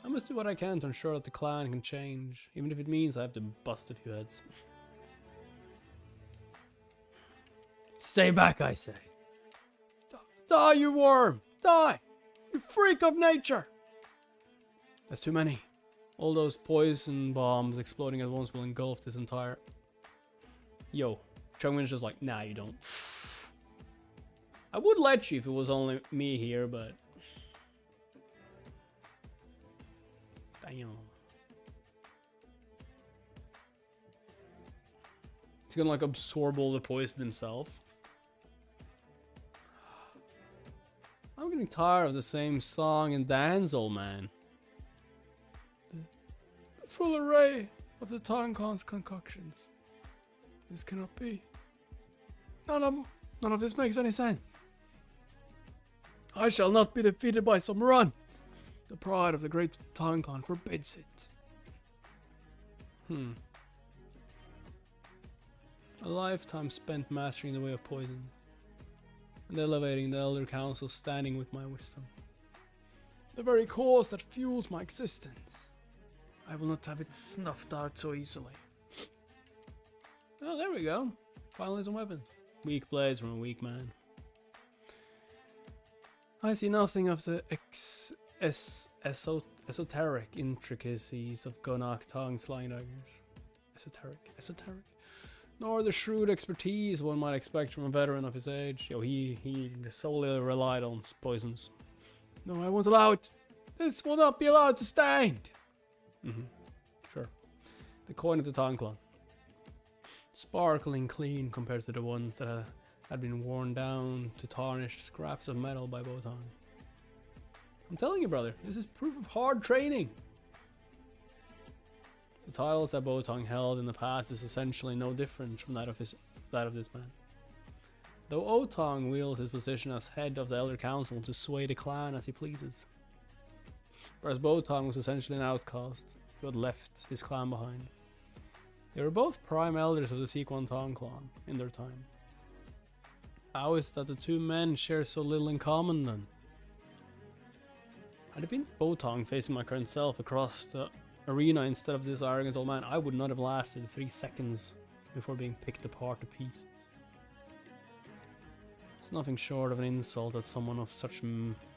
I must do what I can to ensure that the clan can change, even if it means I have to bust a few heads. Stay back, I say. Die, you worm! Die! You freak of nature! That's too many. All those poison bombs exploding at once will engulf this entire... Yo, Chungmin's just like, nah, you don't. I would let you if it was only me here, but... Damn. He's gonna like absorb all the poison himself. I'm getting tired of the same song and dance, old man. The full array of the Tonkon's concoctions. This cannot be. None None of this makes any sense. I shall not be defeated by some runt. The pride of the great Tang clan forbids it. A lifetime spent mastering the way of poison, and elevating the Elder Council standing with my wisdom. The very cause that fuels my existence. I will not have it snuffed out so easily. Oh, there we go. Finally some weapons. Weak blades from a weak man. I see nothing of the esoteric intricacies of Gonak Tong's flying daggers. Esoteric. Nor the shrewd expertise one might expect from a veteran of his age. Yo, he solely relied on poisons. No, I won't allow it. This will not be allowed to stand. Sure. The coin of the Tang clan. Sparkling clean compared to the ones that had been worn down to tarnished scraps of metal by Botang. I'm telling you, brother, this is proof of hard training. The titles that Botang held in the past is essentially no different from that of this man. Though Otang wields his position as head of the Elder Council to sway the clan as he pleases. Whereas Botang was essentially an outcast who had left his clan behind. They were both prime elders of the Sequan Tang clan in their time. How is it that the two men share so little in common then? Had it been Botang facing my current self across the arena instead of this arrogant old man, I would not have lasted 3 seconds before being picked apart to pieces. It's nothing short of an insult that someone of such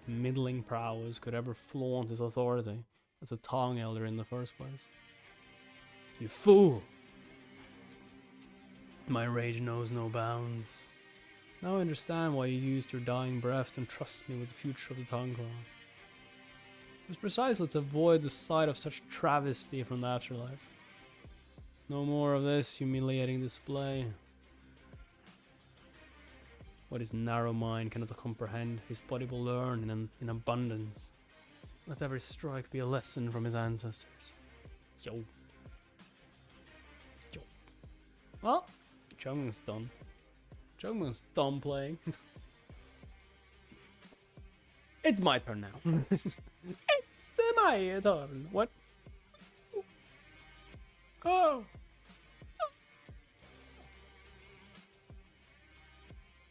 middling prowess could ever flaunt his authority as a Tang elder in the first place. You fool! My rage knows no bounds. Now I understand why you used your dying breath to entrust me with the future of the Tang clan. It was precisely to avoid the sight of such travesty from the afterlife. No more of this humiliating display. What his narrow mind cannot comprehend, his body will learn in abundance. Let every strike be a lesson from his ancestors. Yo. Well, Chung's done. Chung's done playing. It's my turn now. It's my turn. What? Oh.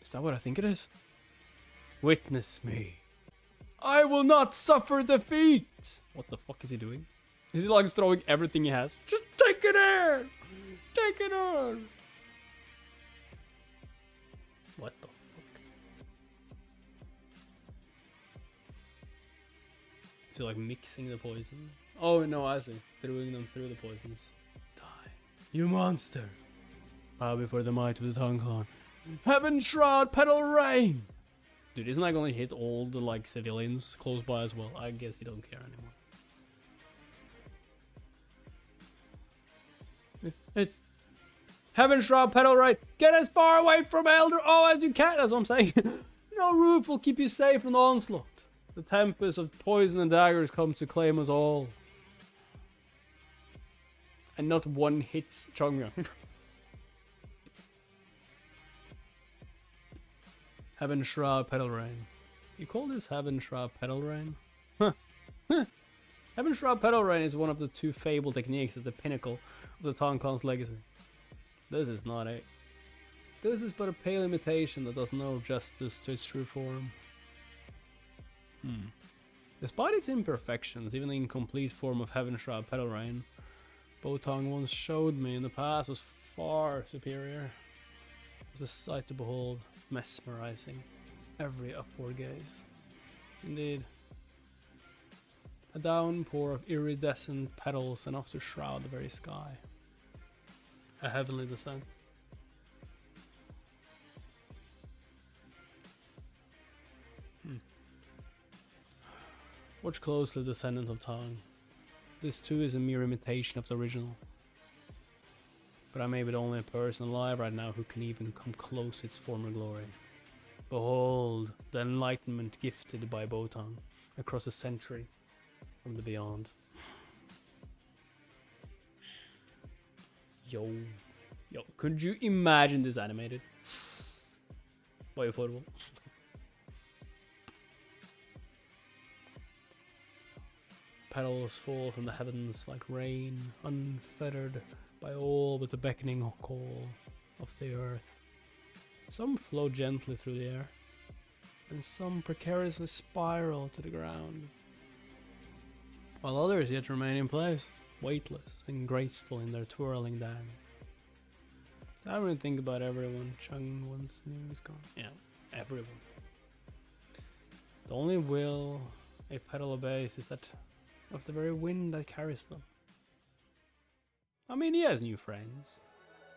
Is that what I think it is? Witness me. I will not suffer defeat. What the fuck is he doing? Is he like throwing everything he has? Just take it in. Take it on. What the fuck? Is he like mixing the poison? Oh no, I see. Throwing them through the poisons. Die. You monster. Bow before the might of the Tang clan. Heaven shroud petal rain. Dude, isn't that gonna hit all the like civilians close by as well? I guess he don't care anymore. It's Heaven shroud petal rain. Get as far away from Elder O as you can. That's what I'm saying. No roof will keep you safe from the onslaught. The tempest of poison and daggers comes to claim us all. And not one hits Chongyang. Heaven shroud petal rain. You call this Heaven shroud petal rain? Huh. Heaven shroud petal rain is one of the 2 fable techniques at the pinnacle of the Tang clan's legacy. This is not it. This is but a pale imitation that does no justice to its true form. Despite its imperfections, even the incomplete form of Heaven shroud petal rain, Botang once showed me in the past was far superior. It was a sight to behold, mesmerizing every upward gaze. Indeed. A downpour of iridescent petals enough to shroud the very sky. A heavenly descent. Watch closely, descendant of Tang. This too is a mere imitation of the original. But I may be the only person alive right now who can even come close to its former glory. Behold, the enlightenment gifted by Botang across a century from the beyond. Yo, could you imagine this animated? Boy football. Petals fall from the heavens like rain, unfettered by all but the beckoning call of the earth. Some flow gently through the air, and some precariously spiral to the ground, while others yet remain in place, weightless and graceful in their twirling dance. So I really think about everyone. Chung once knew is gone. Yeah, everyone. The only will a petal obeys is that of the very wind that carries them. I mean, he has new friends,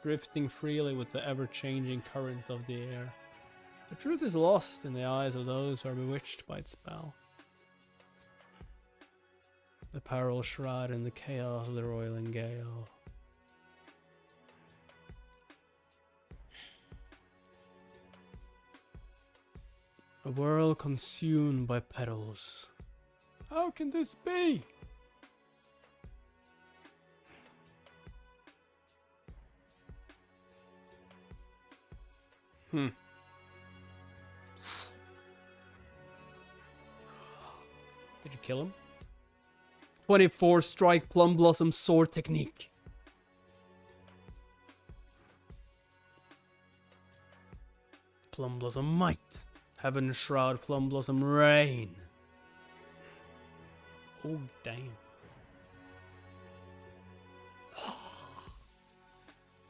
drifting freely with the ever-changing current of the air. The truth is lost in the eyes of those who are bewitched by its spell. The peril shroud in the chaos of the roiling gale. A world consumed by petals. How can this be? Did you kill him? 24 strike plum blossom sword technique. Plum blossom might. Heaven shroud plum blossom rain. Oh damn.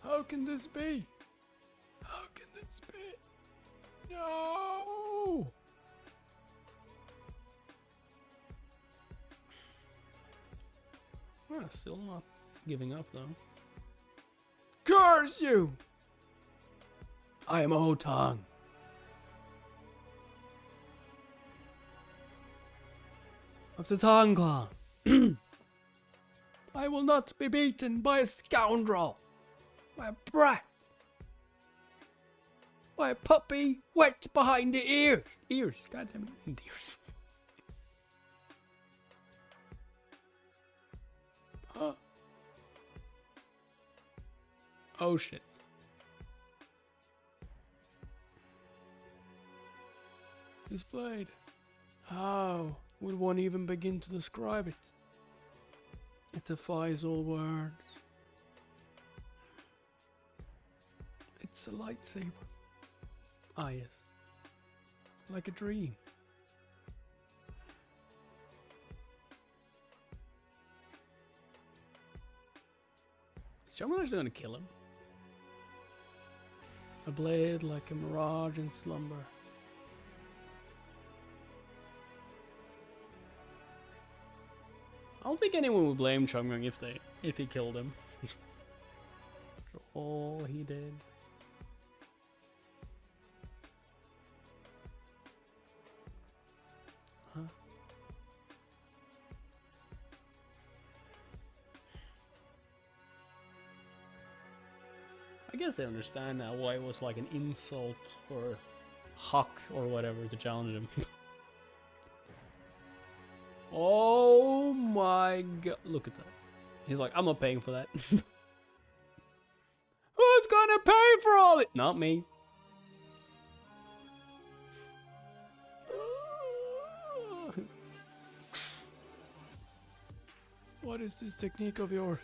How can this be? How can this be? No! Well, still not giving up though. Curse you! I am Otang. Of the Tang clan. I will not be beaten by a scoundrel. By a brat. By a puppy wet behind the ears. Ears, goddamn it, ears. Oh shit. This blade. How would one even begin to describe it? It defies all words. It's a lightsaber. Ah yes. Like a dream. Is Shaman actually gonna kill him? A blade like a mirage in slumber. I don't think anyone would blame Chungyong if he killed him. For all he did. Huh? I guess they understand now why it was like an insult for Huck or whatever to challenge him. Oh my god, look at that. He's like, I'm not paying for that. Who's gonna pay for all it? Not me. What is this technique of yours?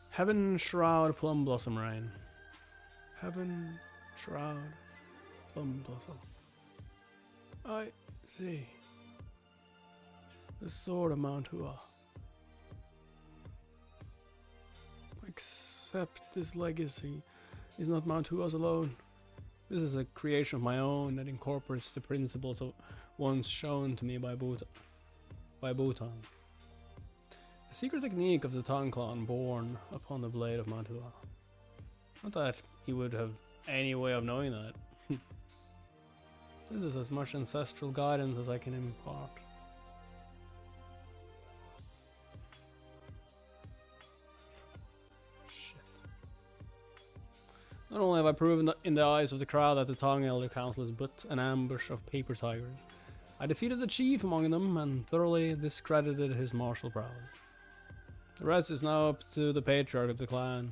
Heaven shroud plum blossom rain. Heaven shroud plum blossom. I see. The sword of Mount Hua. Except this legacy is not Mount Hua's alone. This is a creation of my own that incorporates the principles of once shown to me by Bhutan. A secret technique of the Tang clan born upon the blade of Mount Hua. Not that he would have any way of knowing that. This is as much ancestral guidance as I can impart. Shit. Not only have I proven in the eyes of the crowd that the Tang Elder Council is but an ambush of paper tigers, I defeated the chief among them and thoroughly discredited his martial prowess. The rest is now up to the patriarch of the clan.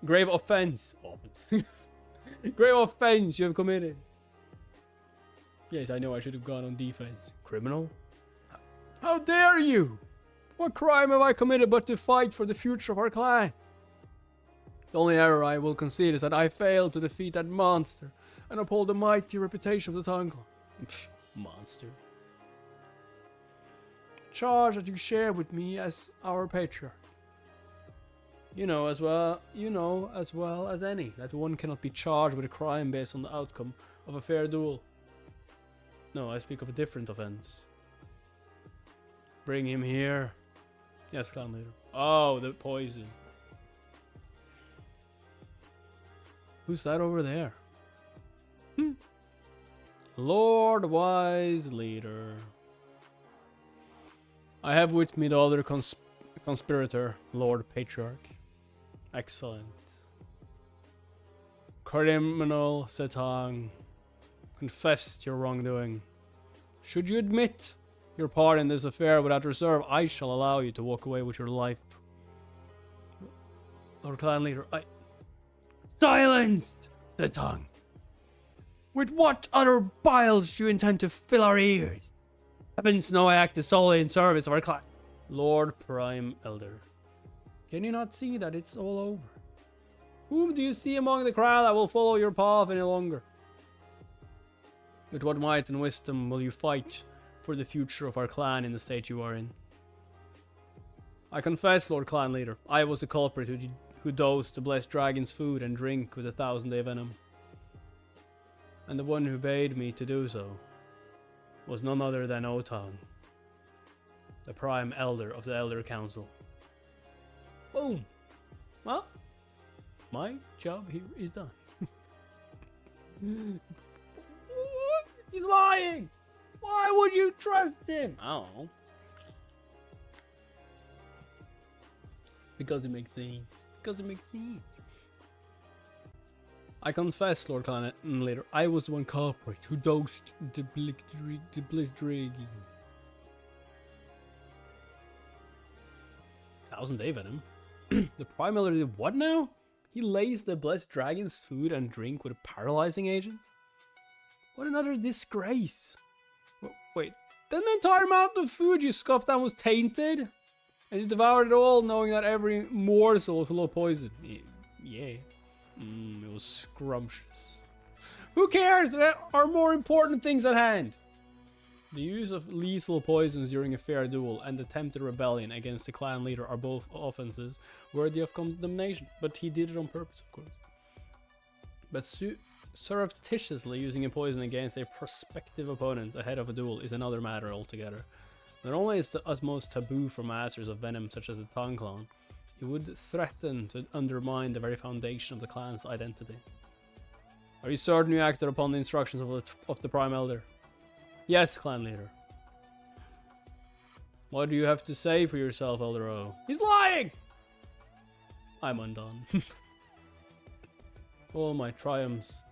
Grave offense. Grave offense you have committed. Yes, I know I should have gone on defense. Criminal? How dare you? What crime have I committed but to fight for the future of our clan? The only error I will concede is that I failed to defeat that monster and uphold the mighty reputation of the Tongue Clan. Monster. A charge that you share with me as our patriarch. You know as well as any that one cannot be charged with a crime based on the outcome of a fair duel. No, I speak of a different offense. Bring him here. Yes, clan leader. Oh, the poison. Who's that over there? Lord Wise Leader. I have with me the other conspirator, Lord Patriarch. Excellent. Criminal Setang, confess your wrongdoing. Should you admit your part in this affair without reserve, I shall allow you to walk away with your life. Lord Clan Leader, Silenced the tongue! With what other biles do you intend to fill our ears? Heavens know I acted solely in service of our clan. Lord Prime Elder. Can you not see that it's all over? Whom do you see among the crowd that will follow your path any longer? With what might and wisdom will you fight for the future of our clan in the state you are in? I confess, Lord Clan Leader, I was the culprit who dosed the blessed dragon's food and drink with 1,000-day venom. And the one who bade me to do so was none other than Otang, the Prime Elder of the Elder Council. Boom! Well, my job here is done. He's lying! Why would you trust him? I don't know. Because it makes sense. Because it makes sense. I confess, Lord Clan Leader, I was the one culprit who dosed the blessed dragon. 1,000-day venom? The Prime Elder did what now? He laced the blessed dragon's food and drink with a paralyzing agent? What another disgrace. Wait, then the entire amount of food you scoffed down was tainted? And you devoured it all, knowing that every morsel was full of poison? Yeah. It was scrumptious. Who cares? There are more important things at hand. The use of lethal poisons during a fair duel and attempted rebellion against the clan leader are both offenses worthy of condemnation, but he did it on purpose, of course. But surreptitiously using a poison against a prospective opponent ahead of a duel is another matter altogether. Not only is the utmost taboo for masters of venom such as the Tongue Clan, it would threaten to undermine the very foundation of the clan's identity. Are you certain you acted upon the instructions of the Prime Elder? Yes, Clan Leader. What do you have to say for yourself, Elder O? He's lying! I'm undone. All my triumphs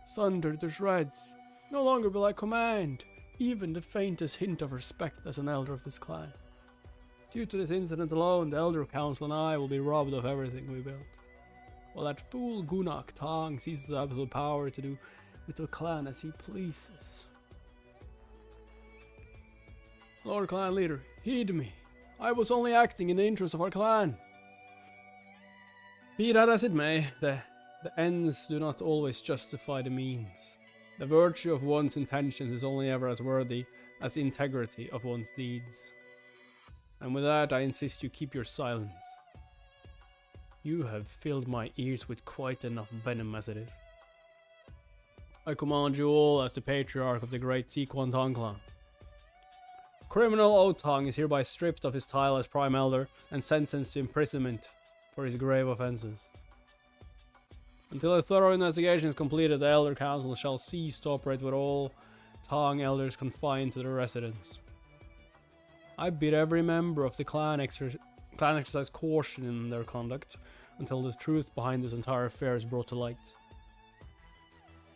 sundered to shreds. No longer will I command even the faintest hint of respect as an elder of this clan. Due to this incident alone, the Elder Council and I will be robbed of everything we built. While that fool Gunak Tang seizes absolute power to do with the clan as he pleases. Lord Clan Leader, heed me. I was only acting in the interest of our clan. Be that as it may, the ends do not always justify the means. The virtue of one's intentions is only ever as worthy as the integrity of one's deeds. And with that, I insist you keep your silence. You have filled my ears with quite enough venom as it is. I command you all as the patriarch of the great Sequan Tong Clan. Criminal Otang is hereby stripped of his title as Prime Elder and sentenced to imprisonment for his grave offenses. Until a thorough investigation is completed, the Elder Council shall cease to operate with all Tong Elders confined to their residence. I bid every member of the clan exercise caution in their conduct until the truth behind this entire affair is brought to light.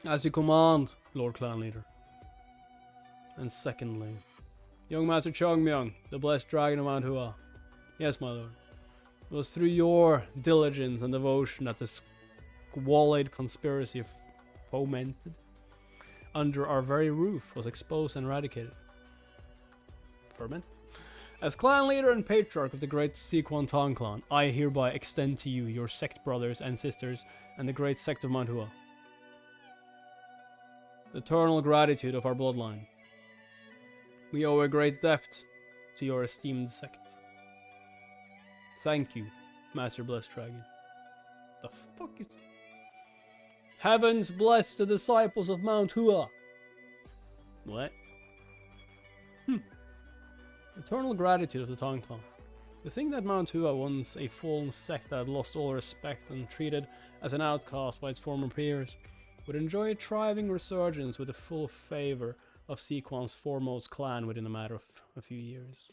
As you command, Lord Clan Leader. And secondly, Young Master Chongmyong, the blessed dragon of Mount Hua. Yes, my lord. It was through your diligence and devotion that the squalid conspiracy fomented under our very roof was exposed and eradicated. Fermented? As clan leader and patriarch of the great Sequan clan, I hereby extend to you, your sect brothers and sisters, and the great sect of Mount Hua, the eternal gratitude of our bloodline. We owe a great debt to your esteemed sect. Thank you, Master Blessed Dragon. The fuck is... Heavens bless the disciples of Mount Hua. What? Eternal gratitude of the Tang Clan. To think that Mount Hua, once a fallen sect that had lost all respect and treated as an outcast by its former peers, would enjoy a thriving resurgence with the full favor of Sequan's foremost clan within a matter of a few years.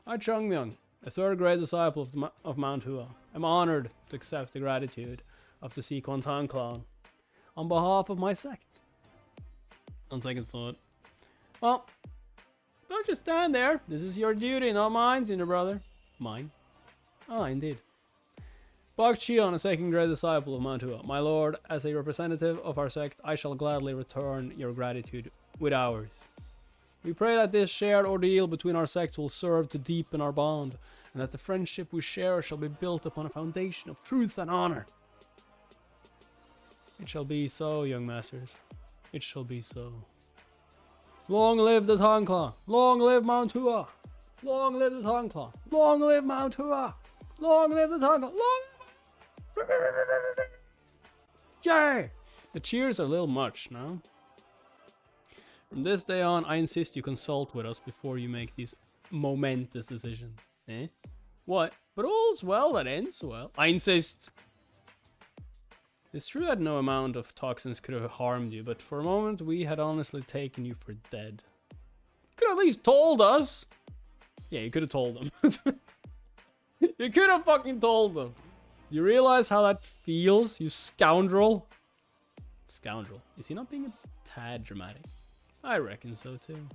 I, Changmyang, a third grade disciple of Mount Hua, am honored to accept the gratitude of the Sequan Tang Clan on behalf of my sect. On second thought, well, don't just stand there. This is your duty, not mine, Cinder brother. Mine? Ah, indeed. Bak Chion, a second grade disciple of Mount Hua. My lord, as a representative of our sect, I shall gladly return your gratitude with ours. We pray that this shared ordeal between our sects will serve to deepen our bond, and that the friendship we share shall be built upon a foundation of truth and honor. It shall be so, young masters. It shall be so. Long live the Tang Clan! Long live Mount Hua! Long live the Tang Clan! Long live Mount Hua! Long live the Tang Clan! Long... Yay! The cheers are a little much, no? From this day on, I insist you consult with us before you make these momentous decisions. Eh? What? But all's well that ends well. I insist! It's true that no amount of toxins could have harmed you, but for a moment we had honestly taken you for dead. You could have at least told us! Yeah, you could have told them. You could have fucking told them! You realize how that feels, you scoundrel? Scoundrel. Is he not being a tad dramatic? I reckon so too.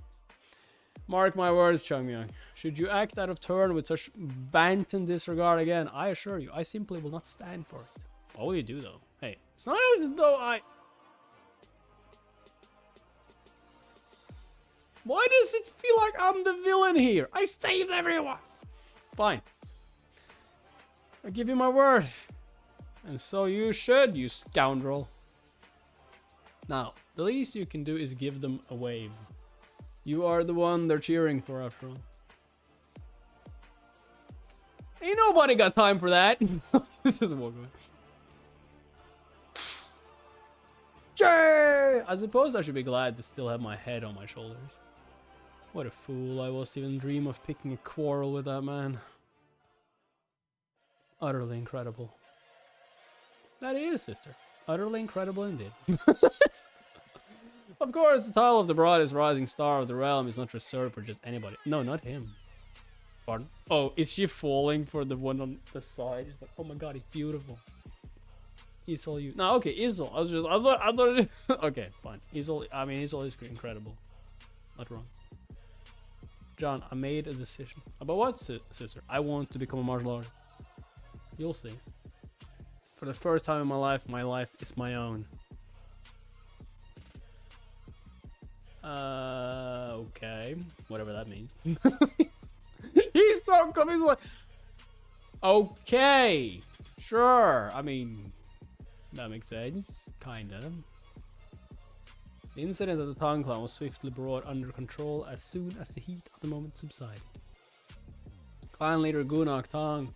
Mark my words, Changmyang. Should you act out of turn with such wanton disregard again, I assure you, I simply will not stand for it. What will you do though? Hey, it's not as though I... Why does it feel like I'm the villain here? I saved everyone! Fine. I give you my word. And so you should, you scoundrel. Now, the least you can do is give them a wave. You are the one they're cheering for after all. Ain't nobody got time for that. This is walk away. Yay! I suppose I should be glad to still have my head on my shoulders. What a fool I was to even dream of picking a quarrel with that man. Utterly incredible. That is, sister. Utterly incredible indeed. Of course, the title of the brightest rising star of the realm is not reserved for just anybody. No, not him. Pardon? Oh, is she falling for the one on the side? It's like, oh my god, he's beautiful. Isol, you. No, okay, Isol. I thought. Okay, fine. Isol. I mean, Isol is incredible. Not wrong. John, I made a decision. About what, sister? I want to become a martial artist. You'll see. For the first time in my life is my own. Okay. Whatever that means. He's so confused. He's like, okay. Sure. I mean, that makes sense. Kinda. The incident at the Tang Clan was swiftly brought under control as soon as the heat of the moment subsided. Clan leader Gunak Tang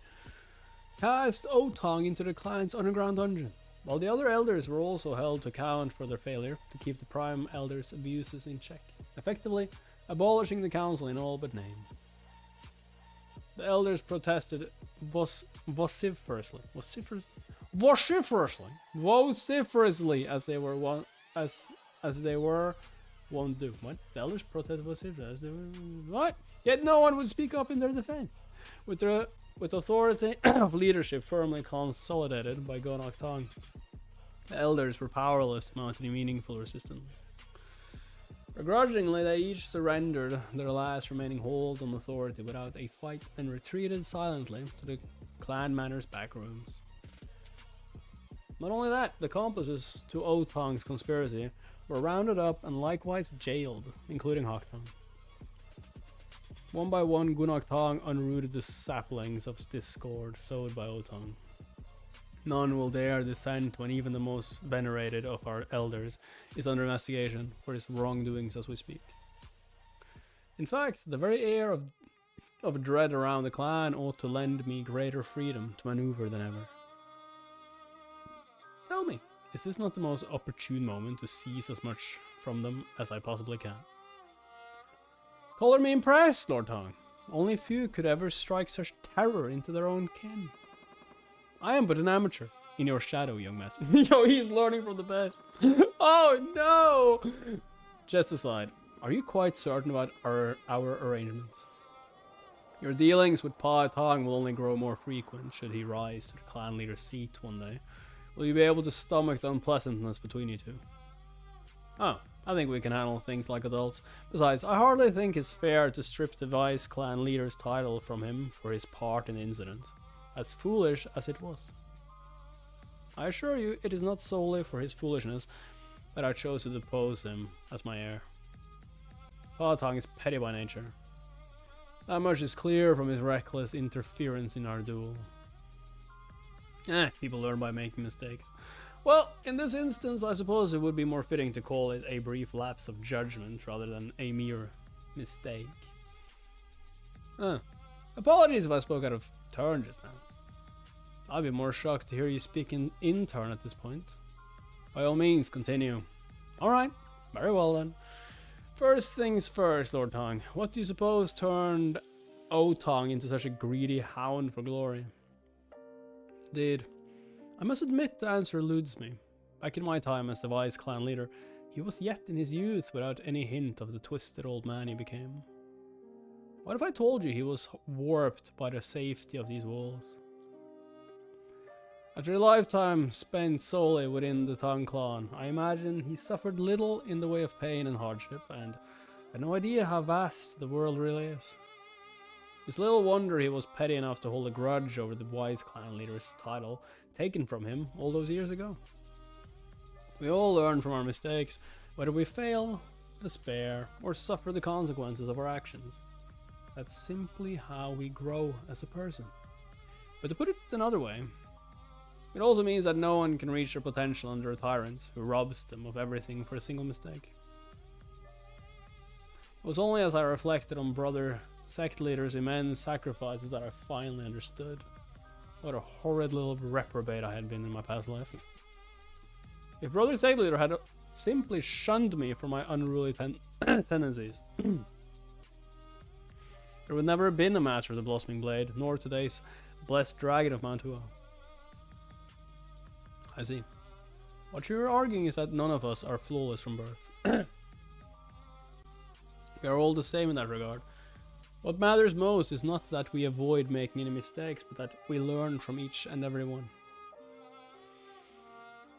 cast O-Tang into the clan's underground dungeon, while the other elders were also held to account for their failure to keep the Prime Elder's abuses in check, effectively abolishing the council in all but name. The elders protested vociferously as they were wont do. What? The elders protested vociferously as they were what? Yet no one would speak up in their defense. With authority of leadership firmly consolidated by Gonak Tang, the elders were powerless to mount any meaningful resistance. Begrudgingly, they each surrendered their last remaining hold on authority without a fight and retreated silently to the clan manor's back rooms. Not only that, the accomplices to Otong's conspiracy were rounded up and likewise jailed, including Hoktong. One by one, Gunok Tong unrooted the saplings of discord sowed by Otong. None will dare dissent when even the most venerated of our elders is under investigation for his wrongdoings as we speak. In fact, the very air of dread around the clan ought to lend me greater freedom to maneuver than ever. Tell me, is this not the most opportune moment to seize as much from them as I possibly can? Color me impressed, Lord Tong. Only few could ever strike such terror into their own kin. I am but an amateur in your shadow, young master. Yo, he's learning from the best. Oh no! Just aside, are you quite certain about our arrangements? Your dealings with Pa Tong will only grow more frequent should he rise to the clan leader's seat one day. Will you be able to stomach the unpleasantness between you two? Oh, I think we can handle things like adults. Besides, I hardly think it's fair to strip the vice clan leader's title from him for his part in the incident, as foolish as it was. I assure you, it is not solely for his foolishness that I chose to depose him as my heir. Pa Tong is petty by nature. That much is clear from his reckless interference in our duel. People learn by making mistakes. Well, in this instance, I suppose it would be more fitting to call it a brief lapse of judgment rather than a mere mistake. Apologies if I spoke out of turn just now. I'd be more shocked to hear you speak in turn at this point. By all means, continue. Alright, very well then. First things first, Lord Tong. What do you suppose turned Otong into such a greedy hound for glory? Indeed. I must admit the answer eludes me. Back in my time as the Vice clan leader, he was yet in his youth without any hint of the twisted old man he became. What if I told you he was warped by the safety of these walls? After a lifetime spent solely within the Tong clan, I imagine he suffered little in the way of pain and hardship, and had no idea how vast the world really is. It's little wonder he was petty enough to hold a grudge over the Wise clan leader's title taken from him all those years ago. We all learn from our mistakes, whether we fail, despair, or suffer the consequences of our actions. That's simply how we grow as a person. But to put it another way, it also means that no one can reach their potential under a tyrant who robs them of everything for a single mistake. It was only as I reflected on brother Sect leader's immense sacrifices that I finally understood what a horrid little reprobate I had been in my past life. If brother Sect leader had simply shunned me for my unruly tendencies, there would never have been a master of the Blossoming Blade, nor today's blessed dragon of Mount Hua. I see. What you're arguing is that none of us are flawless from birth. We are all the same in that regard. What matters most is not that we avoid making any mistakes, but that we learn from each and every one.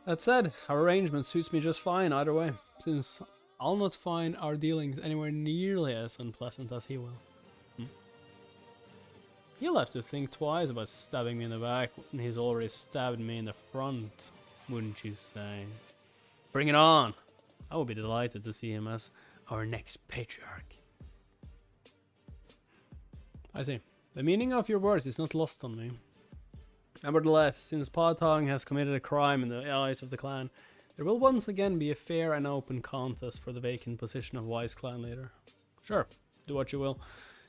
That said, our arrangement suits me just fine either way, since I'll not find our dealings anywhere nearly as unpleasant as he will. He'll have to think twice about stabbing me in the back when he's already stabbed me in the front, wouldn't you say? Bring it on! I would be delighted to see him as our next patriarch. I see. The meaning of your words is not lost on me. Nevertheless, since Pa Tong has committed a crime in the eyes of the clan, there will once again be a fair and open contest for the vacant position of Wise clan leader. Sure, do what you will.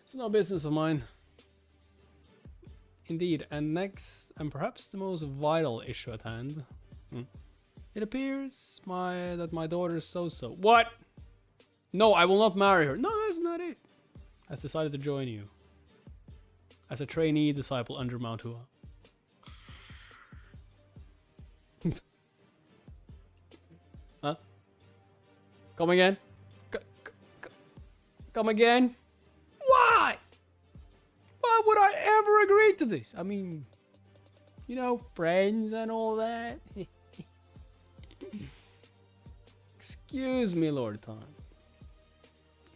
It's no business of mine. Indeed, and next, and perhaps the most vital issue at hand. It appears that my daughter So-So... What? No, I will not marry her. No, that's not it. Has decided to join you as a trainee disciple under Mount Hua. Huh? Come again? Come again? Why? Why would I ever agree to this? I mean, you know, friends and all that. Excuse me, Lord Tong.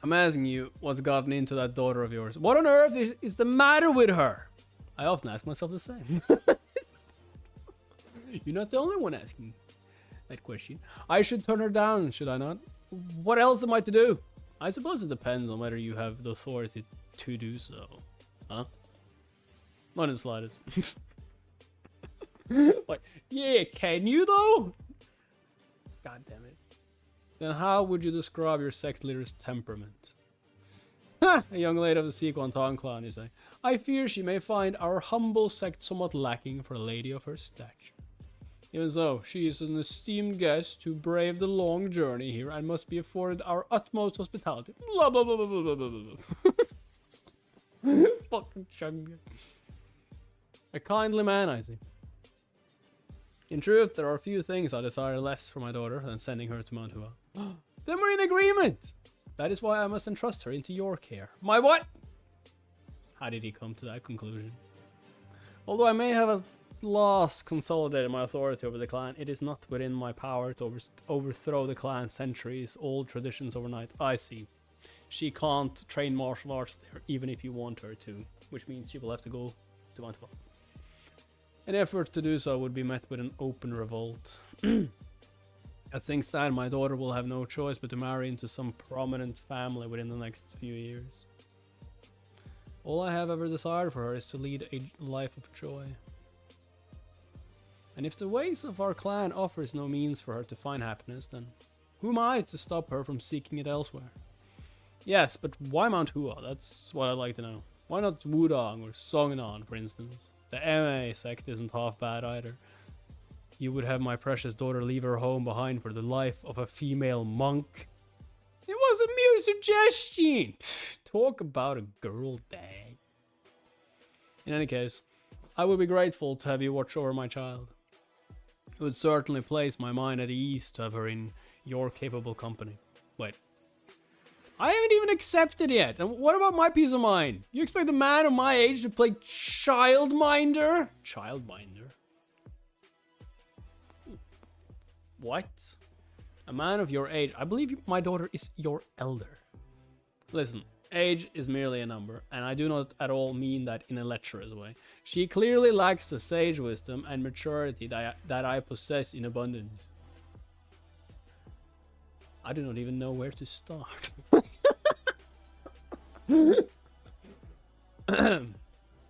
I'm asking you what's gotten into that daughter of yours. What on earth is the matter with her? I often ask myself the same. You're not the only one asking that question. I should turn her down, should I not? What else am I to do? I suppose it depends on whether you have the authority to do so. Huh? Not in the slightest. Like, yeah, can you though? God damn it. Then how would you describe your sect leader's temperament? Ha! A young lady of the Sequanton clan, you say. I fear she may find our humble sect somewhat lacking for a lady of her stature. Even so, she is an esteemed guest who braved the long journey here and must be afforded our utmost hospitality. Blah blah blah blah blah blah blah. Fucking chug. A kindly man, I see. In truth, there are few things I desire less for my daughter than sending her to Mount Hua. Then we're in agreement! That is why I must entrust her into your care. My what? How did he come to that conclusion? Although I may have at last consolidated my authority over the clan, it is not within my power to overthrow the clan's centuries-old traditions overnight. I see. She can't train martial arts there, even if you want her to, which means she will have to go to Mount Hua. An effort to do so would be met with an open revolt. As things stand, my daughter will have no choice but to marry into some prominent family within the next few years. All I have ever desired for her is to lead a life of joy. And if the ways of our clan offers no means for her to find happiness, then who am I to stop her from seeking it elsewhere? Yes, but why Mount Hua? That's what I'd like to know. Why not Wudong or Songnan, for instance? The MA sect isn't half bad either. You would have my precious daughter leave her home behind for the life of a female monk. It was a mere suggestion. Talk about a girl dad. In any case, I would be grateful to have you watch over my child. It would certainly place my mind at ease to have her in your capable company. Wait. I haven't even accepted yet. And what about my peace of mind? You expect a man of my age to play childminder? Childminder? What? A man of your age? I believe my daughter is your elder. Listen, age is merely a number, and I do not at all mean that in a lecherous way. She clearly lacks the sage wisdom and maturity that I possess in abundance. I do not even know where to start.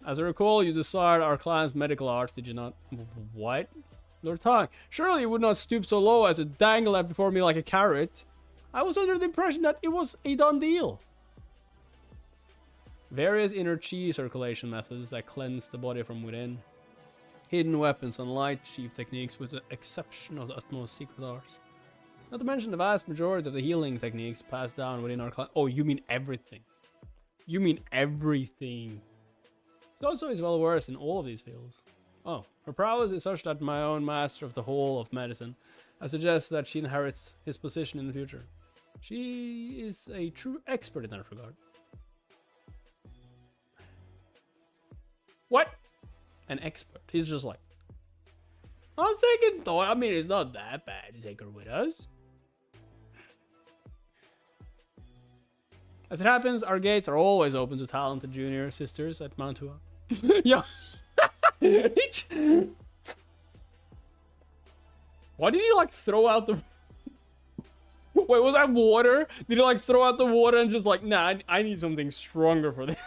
As I recall, you desired our clan's medical arts, did you not? What? Lord Tang, surely you would not stoop so low as to dangle that before me like a carrot. I was under the impression that it was a done deal. Various inner chi circulation methods that cleanse the body from within. Hidden weapons and light sheath techniques with the exception of the utmost secret arts. Not to mention the vast majority of the healing techniques passed down within our clan. Oh, you mean everything. You mean everything. So is well versed in all of these fields. Oh, her prowess is such that my own master of the whole of medicine has suggested that she inherits his position in the future. She is a true expert in that regard. What? An expert. He's just like, I'm thinking, though, I mean, it's not that bad to take her with us. As it happens, our gates are always open to talented junior sisters at Mount Hua. Yeah. Why did he like throw out the... Wait, was that water? Did he like throw out the water and just like, nah, I need something stronger for this.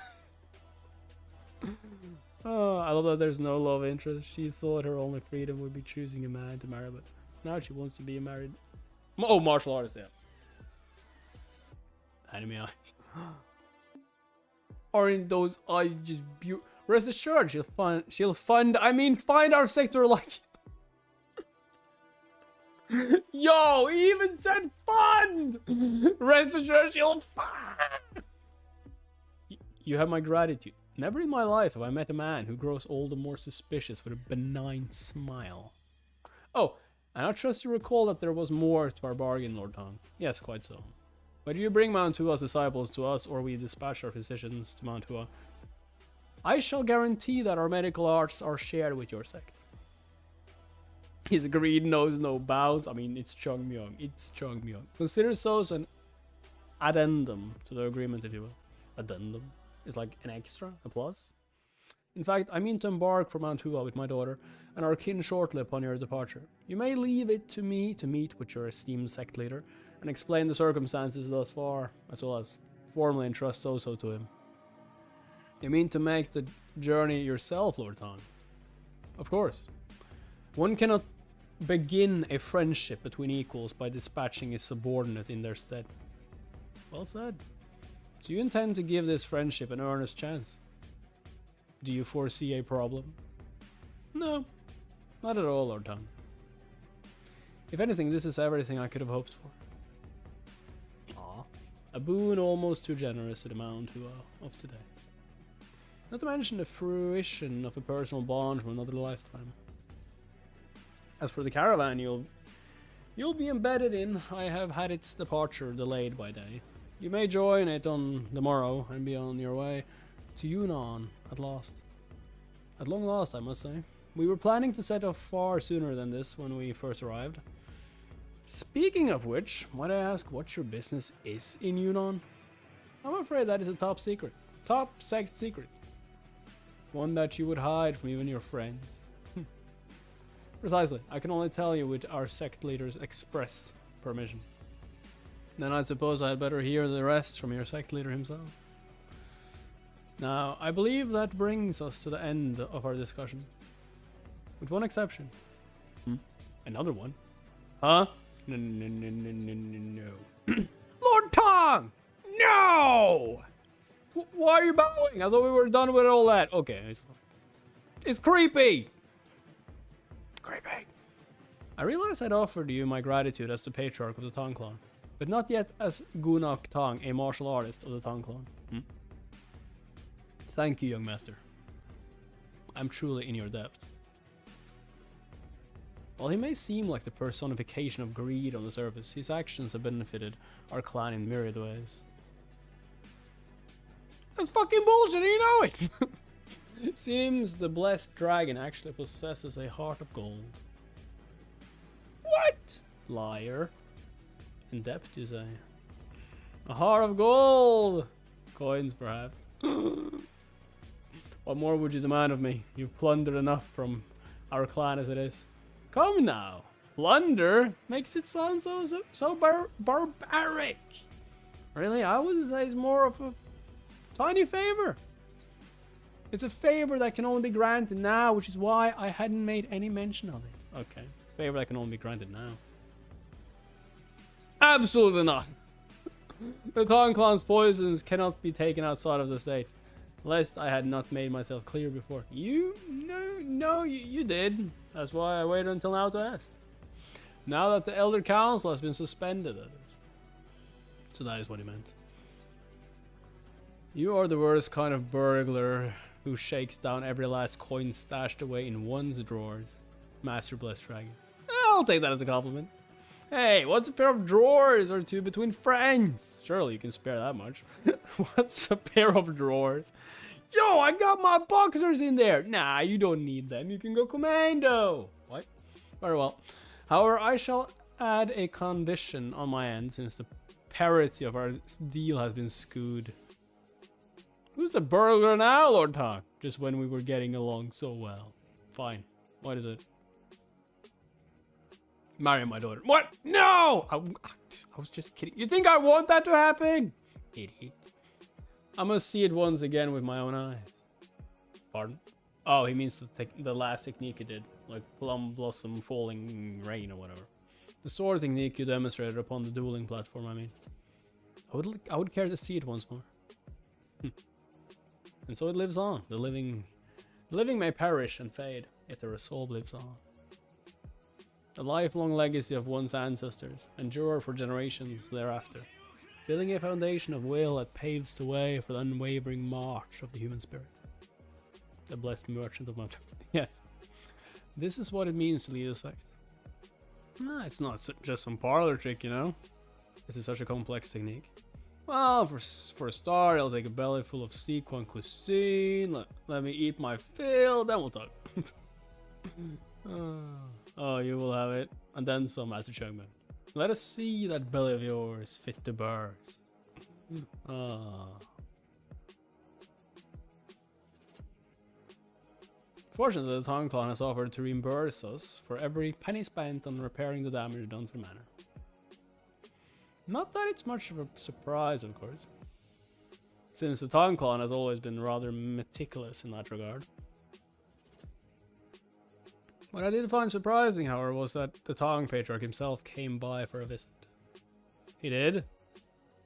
Oh, I love that there's no love interest. She thought her only freedom would be choosing a man to marry, but now she wants to be married. Oh, martial artist, yeah. Anime eyes. Aren't those eyes just beautiful? Rest assured, find our sector like... Yo, he even said fund! Rest assured, she'll fund! You have my gratitude. Never in my life have I met a man who grows all the more suspicious with a benign smile. Oh, and I trust you recall that there was more to our bargain, Lord Tong. Yes, quite so. Whether you bring Mount Hua's disciples to us or we dispatch our physicians to Mount Hua, I shall guarantee that our medical arts are shared with your sect. His greed knows no bounds. I mean, it's Chongmyong. It's Chongmyong. Consider so an addendum to the agreement, if you will. Addendum is like an extra, a plus. In fact, I mean to embark for Mount Hua with my daughter and our kin shortly upon your departure. You may leave it to me to meet with your esteemed sect leader and explain the circumstances thus far, as well as formally entrust Zozo to him. You mean to make the journey yourself, Lord Tang? Of course. One cannot begin a friendship between equals by dispatching his subordinate in their stead. Well said. So you intend to give this friendship an earnest chance? Do you foresee a problem? No, not at all, Lord Tang. If anything, this is everything I could have hoped for. Ah, a boon almost too generous to the Mount Hua of today. Not to mention the fruition of a personal bond from another lifetime. As for the caravan you'll be embedded in, I have had its departure delayed by day. You may join it on the morrow and be on your way to Yunnan at last. At long last, I must say. We were planning to set off far sooner than this when we first arrived. Speaking of which, might I ask what your business is in Yunnan? I'm afraid that is a top secret. Top sect secret. One that you would hide from even your friends. Precisely. I can only tell you with our sect leader's express permission. Then I suppose I had better hear the rest from your sect leader himself. Now, I believe that brings us to the end of our discussion. With one exception. Another one? Huh? No. Lord Tang! No! Why are you bowing? I thought we were done with all that. Okay. It's creepy! Creepy. I realized I'd offered you my gratitude as the patriarch of the Tang clan, but not yet as Gunak Tang, a martial artist of the Tang clan. Thank you, young master. I'm truly in your debt. While he may seem like the personification of greed on the surface, his actions have benefited our clan in myriad ways. That's fucking bullshit, you know it! It seems the blessed dragon actually possesses a heart of gold. What? Liar. In depth, you say. A heart of gold! Coins, perhaps. What more would you demand of me? You've plundered enough from our clan as it is. Come now. Plunder makes it sound so barbaric. Really, I would say it's more of a tiny favor. It's a favor that can only be granted now, which is why I hadn't made any mention of it. Okay, favor that can only be granted now. Absolutely not. The Tang clan's poisons cannot be taken outside of the state. Lest I had not made myself clear before. You did. That's why I waited until now to ask. Now that the Elder Council has been suspended, that is. So that is what he meant. You are the worst kind of burglar who shakes down every last coin stashed away in one's drawers. Master Blessed Dragon. I'll take that as a compliment. Hey, what's a pair of drawers or two between friends? Surely you can spare that much. What's a pair of drawers? Yo, I got my boxers in there. Nah, you don't need them. You can go commando. What? Very well. However, I shall add a condition on my end since the parity of our deal has been skewed. Who's the burglar now, Lord Tang? Just when we were getting along so well. Fine. What is it? Marry my daughter. What? No! I was just kidding. You think I want that to happen? Idiot. I must see it once again with my own eyes. Pardon? Oh, he means the last technique he did. Like plum blossom falling rain or whatever. The sword technique you demonstrated upon the dueling platform, I mean. I would care to see it once more. And so it lives on. The living may perish and fade, yet the resolve lives on. The lifelong legacy of one's ancestors endure for generations thereafter, building a foundation of will that paves the way for the unwavering march of the human spirit. The blessed merchant of Mount. Yes, this is what it means to lead a sect. It's not just some parlor trick, you know. This is such a complex technique. Well, for a start, I'll take a belly full of Sichuan cuisine. Let me eat my fill, then we'll talk. Oh, you will have it. And then some, Master Chungman. Let us see that belly of yours fit the birds. Ah. Fortunately, the Tong clan has offered to reimburse us for every penny spent on repairing the damage done to the manor. Not that it's much of a surprise, of course, since the Tong clan has always been rather meticulous in that regard. What I did find surprising, however, was that the Tong patriarch himself came by for a visit. He did?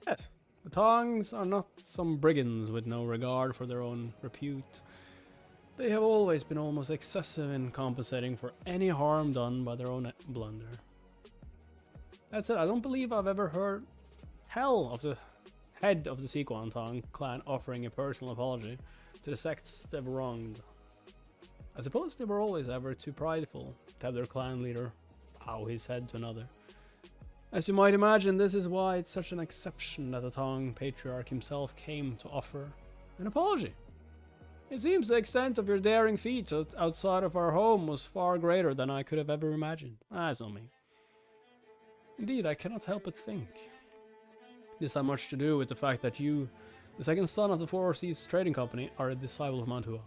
Yes. The Tongs are not some brigands with no regard for their own repute. They have always been almost excessive in compensating for any harm done by their own blunder. That said, I don't believe I've ever heard tell of the head of the Sequan Tong clan offering a personal apology to the sects they've wronged. I suppose they were always ever too prideful to have their clan leader bow his head to another. As you might imagine, this is why it's such an exception that the Tong patriarch himself came to offer an apology. It seems the extent of your daring feats outside of our home was far greater than I could have ever imagined. That's not me. Indeed, I cannot help but think this had much to do with the fact that you, the second son of the Four Seas Trading Company, are a disciple of Mount Hua.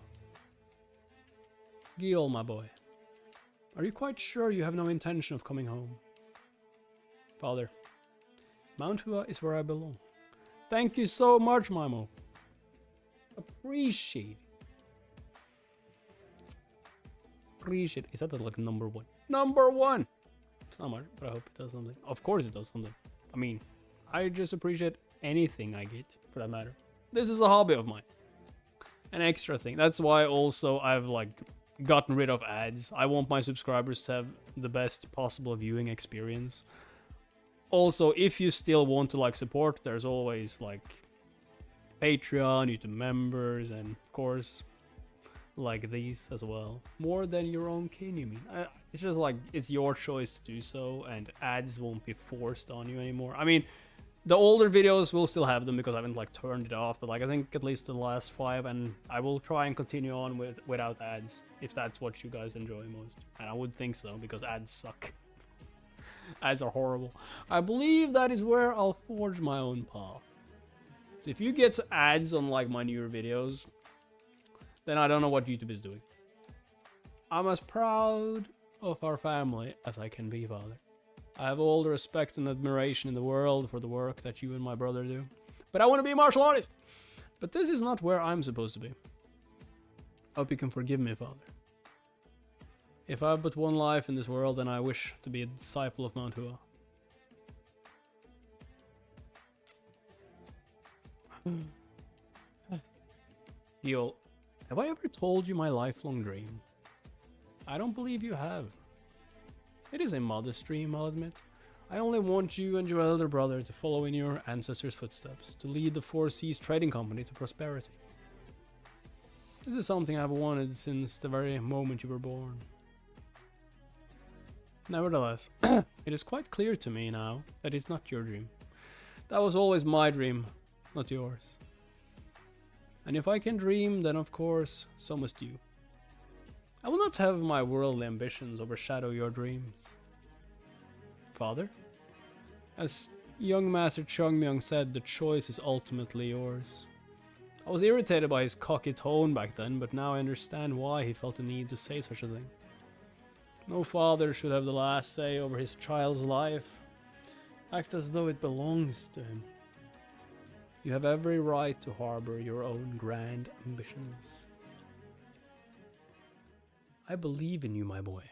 Gil, my boy, are you quite sure you have no intention of coming home? Father, Mount Hua is where I belong. Thank you so much, Mimo. Appreciate. Is that like number one? Number one! It's not much, but I hope it does something. Of course it does something. I mean, I just appreciate anything I get, for that matter. This is a hobby of mine. An extra thing. That's why also I've like gotten rid of ads. I want my subscribers to have the best possible viewing experience. Also, if you still want to like support, there's always like Patreon, YouTube members, and of course like these as well. More than your own kin, you mean? It's just like it's your choice to do so, and ads won't be forced on you anymore. I mean, the older videos will still have them because I haven't like turned it off, but like I think at least the last 5, and I will try and continue on without ads if that's what you guys enjoy most. And I would think so because ads suck. Ads are horrible. I believe that is where I'll forge my own path. So if you get ads on like my newer videos, then I don't know what YouTube is doing. I'm as proud of our family as I can be, Father. I have all the respect and admiration in the world for the work that you and my brother do. But I want to be a martial artist. But this is not where I'm supposed to be. Hope you can forgive me, Father. If I have but one life in this world, then I wish to be a disciple of Mount Hua. Yo, have I ever told you my lifelong dream? I don't believe you have. It is a modest dream, I'll admit. I only want you and your elder brother to follow in your ancestors' footsteps, to lead the Four Seas Trading Company to prosperity. This is something I've wanted since the very moment you were born. Nevertheless, it is quite clear to me now that it's not your dream. That was always my dream, not yours. And if I can dream, then of course, so must you. I will not have my worldly ambitions overshadow your dreams. Father, as young Master Chungmyung said, the choice is ultimately yours. I was irritated by his cocky tone back then, but now I understand why he felt the need to say such a thing. No father should have the last say over his child's life. Act as though it belongs to him. You have every right to harbor your own grand ambitions. I believe in you, my boy.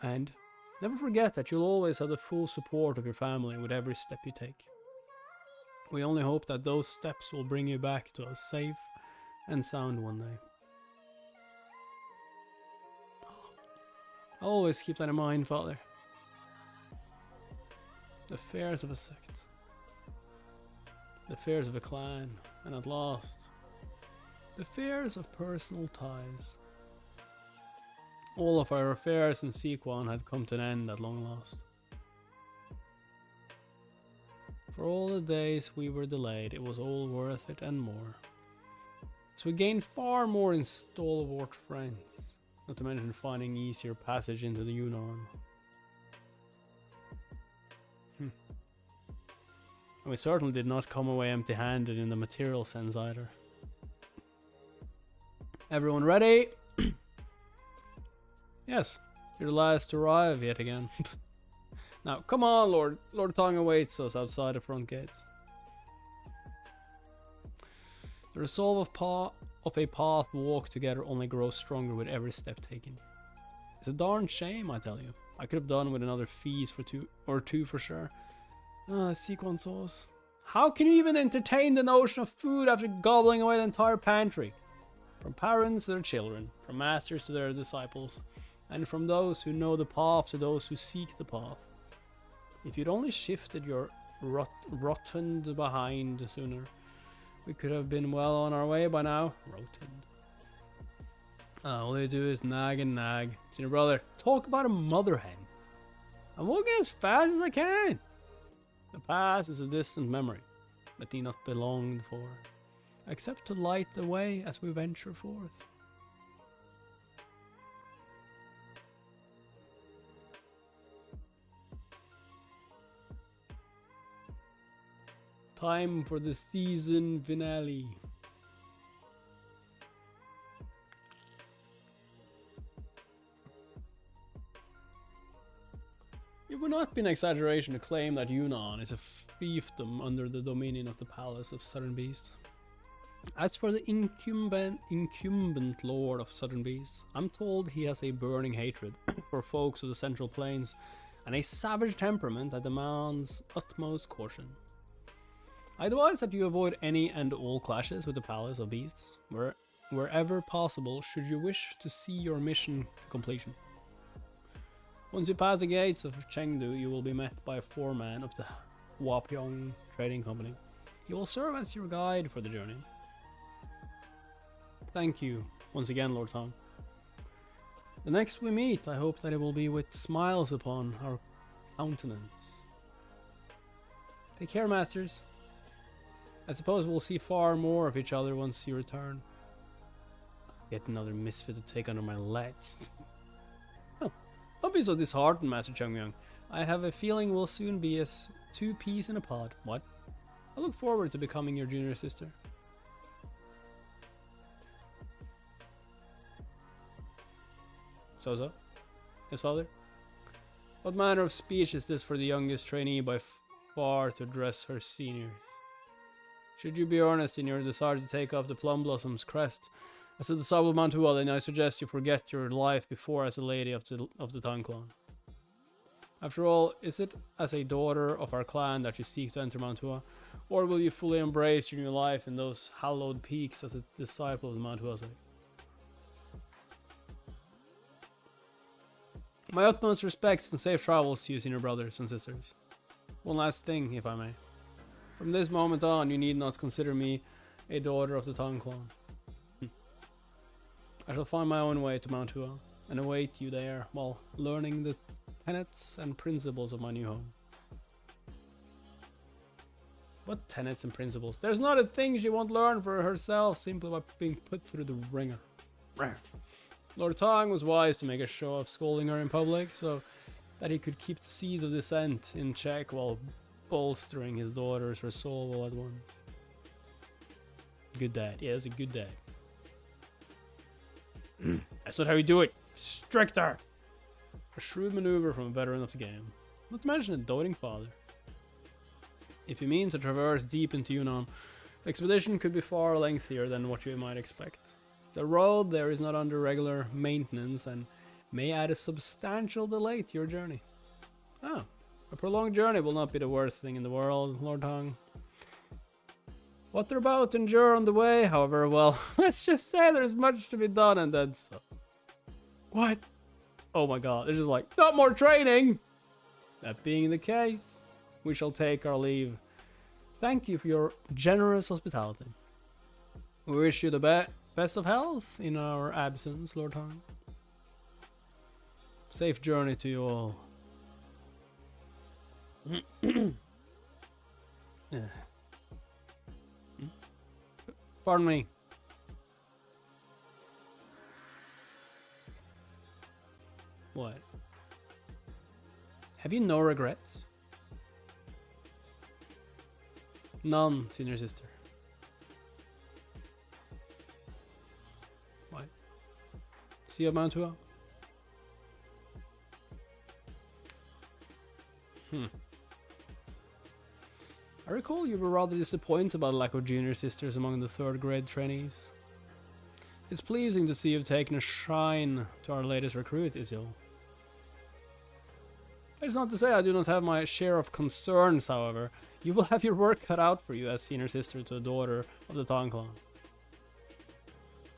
And never forget that you'll always have the full support of your family with every step you take. We only hope that those steps will bring you back to us safe and sound one day. I'll always keep that in mind, Father. The affairs of a sect. The affairs of a clan, and at last, the affairs of personal ties. All of our affairs in Sequan had come to an end at long last. For all the days we were delayed, it was all worth it and more. So we gained far more in stalwart friends, not to mention finding easier passage into the Yunnan. And we certainly did not come away empty-handed in the material sense either. Everyone ready? Yes, you're the last to arrive yet again. Now, come on, Lord. Lord Tong awaits us outside the front gates. The resolve of a path walked together only grows stronger with every step taken. It's a darn shame, I tell you. I could have done with another feast for two for sure. Sequin sauce. How can you even entertain the notion of food after gobbling away the entire pantry? From parents to their children, from masters to their disciples, and from those who know the path to those who seek the path. If you'd only shifted your rotund behind sooner, we could have been well on our way by now. Rotund. All they do is nag and nag. Senior brother, talk about a mother hen. I'm walking as fast as I can. The past is a distant memory that need not be longed for, except to light the way as we venture forth. Time for the season finale. It would not be an exaggeration to claim that Yunnan is a fiefdom under the dominion of the Palace of Southern Beasts. As for the incumbent Lord of Southern Beasts, I'm told he has a burning hatred for folks of the Central Plains and a savage temperament that demands utmost caution. I advise that you avoid any and all clashes with the Palace of Beasts, wherever possible, should you wish to see your mission to completion. Once you pass the gates of Chengdu, you will be met by a foreman of the Wapyong Trading Company. He will serve as your guide for the journey. Thank you, once again, Lord Tong. The next we meet, I hope that it will be with smiles upon our countenance. Take care, masters. I suppose we'll see far more of each other once you return. Yet another misfit to take under my legs. Don't be so disheartened, Master Chungyang. I have a feeling we'll soon be as two peas in a pod. What? I look forward to becoming your junior sister. So? Yes, father? What manner of speech is this for the youngest trainee by far to address her seniors? Should you be earnest in your desire to take up the Plum Blossom's crest, as a disciple of Mantua, then I suggest you forget your life before as a lady of the Tang clan. After all, is it as a daughter of our clan that you seek to enter Mantua, or will you fully embrace your new life in those hallowed peaks as a disciple of the Mantua Sect? My utmost respects and safe travels to you, senior brothers and sisters. One last thing, if I may. From this moment on, you need not consider me a daughter of the Tang clan. I shall find my own way to Mantua and await you there while learning the tenets and principles of my new home. What tenets and principles? There's not a thing she won't learn for herself simply by being put through the ringer. Lord Tong was wise to make a show of scolding her in public so that he could keep the seeds of dissent in check while bolstering his daughter's resolve all at once. Good dad. Yeah, it's a good dad. That's not how you do it. Stricter. A shrewd maneuver from a veteran of the game. Not to mention a doting father. If you mean to traverse deep into Yunnan, the expedition could be far lengthier than what you might expect. The road there is not under regular maintenance and may add a substantial delay to your journey. A prolonged journey will not be the worst thing in the world, Lord Tong. What they're about to endure on the way, however, well, let's just say there's much to be done and then so. What? Oh my god, they're just like, not more training! That being the case, we shall take our leave. Thank you for your generous hospitality. We wish you the best of health in our absence, Lord Tong. Safe journey to you all. Yeah. Pardon me. What? Have you no regrets? None, senior sister. Why? See you, Mantua? I recall you were rather disappointed about the lack of junior sisters among the 3rd grade trainees. It's pleasing to see you've taken a shine to our latest recruit, Isil. It's not to say I do not have my share of concerns, however. You will have your work cut out for you as senior sister to a daughter of the Tang clan.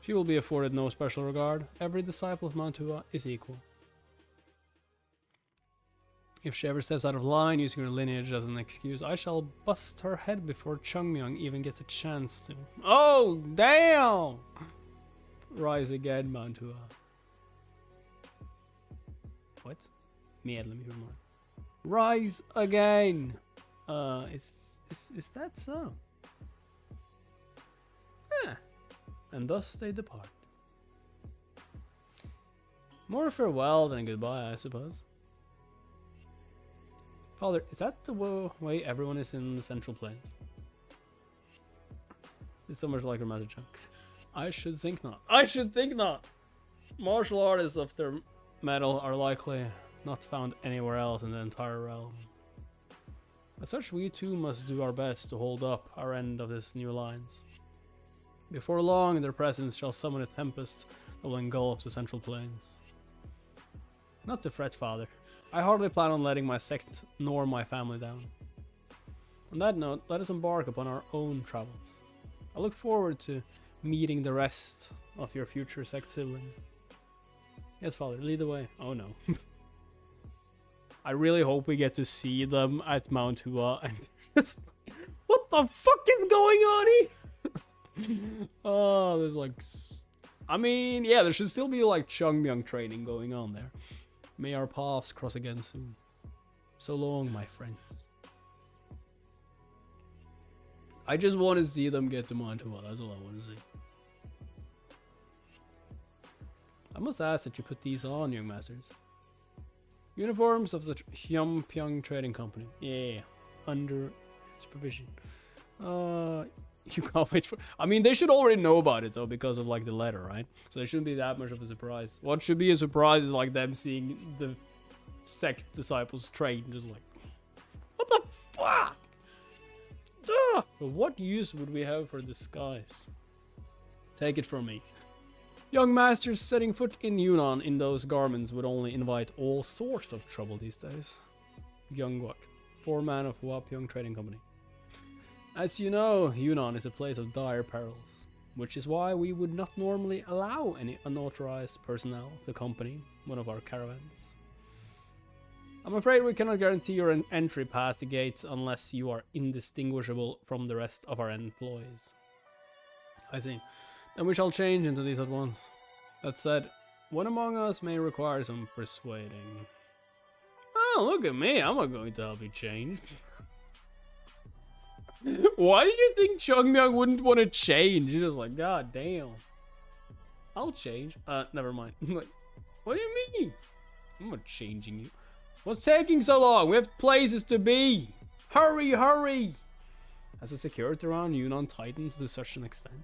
She will be afforded no special regard. Every disciple of Mantua is equal. If she ever steps out of line using her lineage as an excuse, I shall bust her head before Chungmyung even gets a chance to. Oh, damn! Rise again, Mantua. What? Medlem hur man. Rise again! Is that so? And thus they depart. More farewell than goodbye, I suppose. Father, is that the way everyone is in the Central Plains? It's so much like a Master Chunk. I should think not. I should think not! Martial artists of their metal are likely not found anywhere else in the entire realm. As such, we too must do our best to hold up our end of this new alliance. Before long, their presence shall summon a tempest that will engulf the Central Plains. Not to fret, Father. I hardly plan on letting my sect nor my family down. On that note, let us embark upon our own travels. I look forward to meeting the rest of your future sect sibling. Yes, Father, lead the way. Oh no. I really hope we get to see them at Mount Hua and just, what the fuck is going on here? Oh, there's like, I mean, yeah, there should still be like Chungmyung training going on there. May our paths cross again soon. So long, my friends. I just want to see them get to Mount Hua, that's all I want to see. I must ask that you put these on, young masters. Uniforms of the Hyumpyong Trading Company. Yeah, under supervision. You can't wait for... I mean, they should already know about it, though, because of, like, the letter, right? So it shouldn't be that much of a surprise. What should be a surprise is, like, them seeing the sect disciples train, just like... What the fuck? But what use would we have for disguise? Take it from me. Young masters setting foot in Yunnan in those garments would only invite all sorts of trouble these days. Youngwak, foreman of Hyumpyong Trading Company. As you know, Yunnan is a place of dire perils, which is why we would not normally allow any unauthorized personnel to accompany one of our caravans. I'm afraid we cannot guarantee your entry past the gates unless you are indistinguishable from the rest of our employees. I see. Then we shall change into these at once. That said, one among us may require some persuading. Oh, look at me, I'm not going to help you change. Why did you think Chungmyung wouldn't want to change? You're just like, god damn. I'll change. Never mind. I'm like, what do you mean? I'm not changing you. What's taking so long? We have places to be. Hurry, hurry. Has the security around Yunnan tightened to such an extent?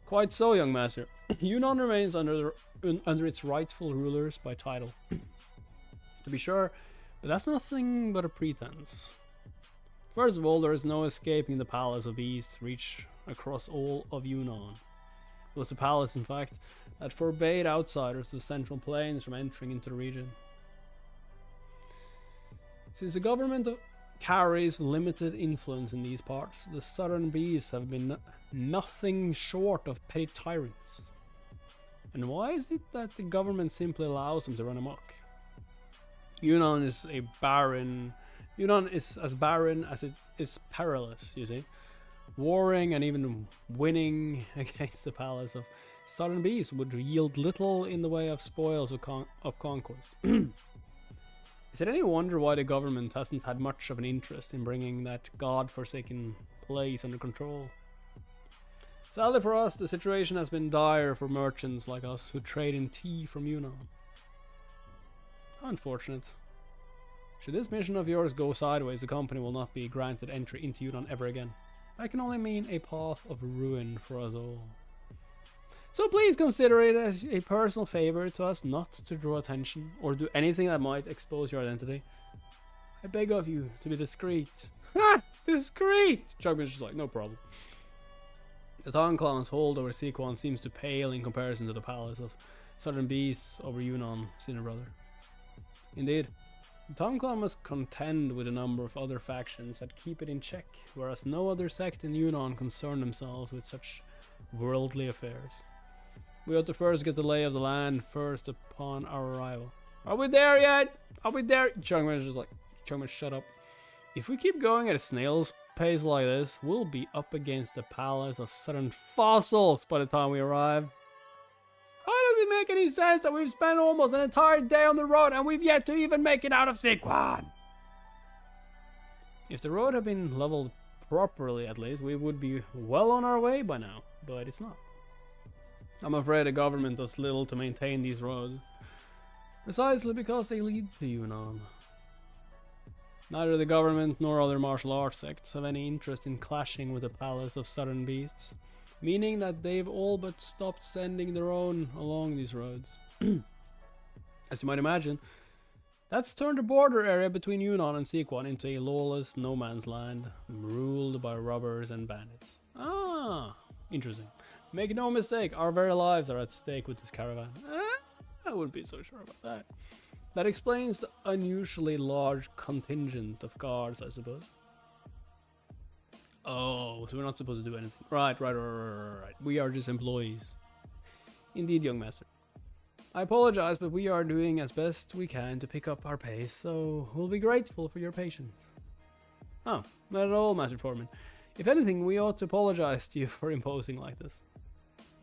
Quite so, young master. Yunnan remains under its rightful rulers by title. To be sure, but that's nothing but a pretense. First of all, there is no escaping the palace of East reach across all of Yunnan. It was the palace, in fact, that forbade outsiders to the Central Plains from entering into the region. Since the government carries limited influence in these parts, the southern beasts have been nothing short of petty tyrants. And why is it that the government simply allows them to run amok? Yunnan is as barren as it is perilous, you see. Warring and even winning against the palace of southern beasts would yield little in the way of spoils of conquest. Is it any wonder why the government hasn't had much of an interest in bringing that god-forsaken place under control? Sadly for us, the situation has been dire for merchants like us who trade in tea from Yunnan. How unfortunate. Should this mission of yours go sideways, the company will not be granted entry into Yunnan ever again. That can only mean a path of ruin for us all. So please consider it as a personal favor to us not to draw attention or do anything that might expose your identity. I beg of you to be discreet. Ha! Discreet! Chugman's just like, no problem. The Tong Clan's hold over Sequan seems to pale in comparison to the palace of Southern Beasts over Yunnan, senior brother. Indeed, the Tong Clan must contend with a number of other factions that keep it in check, whereas no other sect in Yunnan concern themselves with such worldly affairs. We ought to first get the lay of the land first upon our arrival. Are we there yet? Are we there? Chugman's just like, Chugman, shut up. If we keep going at a snail's pace like this, we'll be up against the palace of southern fossils by the time we arrive. How does it make any sense that we've spent almost an entire day on the road and we've yet to even make it out of Sequan? If the road had been leveled properly, at least, we would be well on our way by now, but it's not. I'm afraid the government does little to maintain these roads, precisely because they lead to Yunnan. Neither the government nor other martial arts sects have any interest in clashing with the palace of southern beasts, meaning that they've all but stopped sending their own along these roads. As you might imagine, that's turned the border area between Yunnan and Sequan into a lawless no man's land, ruled by robbers and bandits. Ah, interesting. Make no mistake, our very lives are at stake with this caravan. I wouldn't be so sure about that. That explains the unusually large contingent of guards, I suppose. Oh, so we're not supposed to do anything. Right. We are just employees. Indeed, young master. I apologize, but we are doing as best we can to pick up our pace, so we'll be grateful for your patience. Oh, not at all, Master Foreman. If anything, we ought to apologize to you for imposing like this.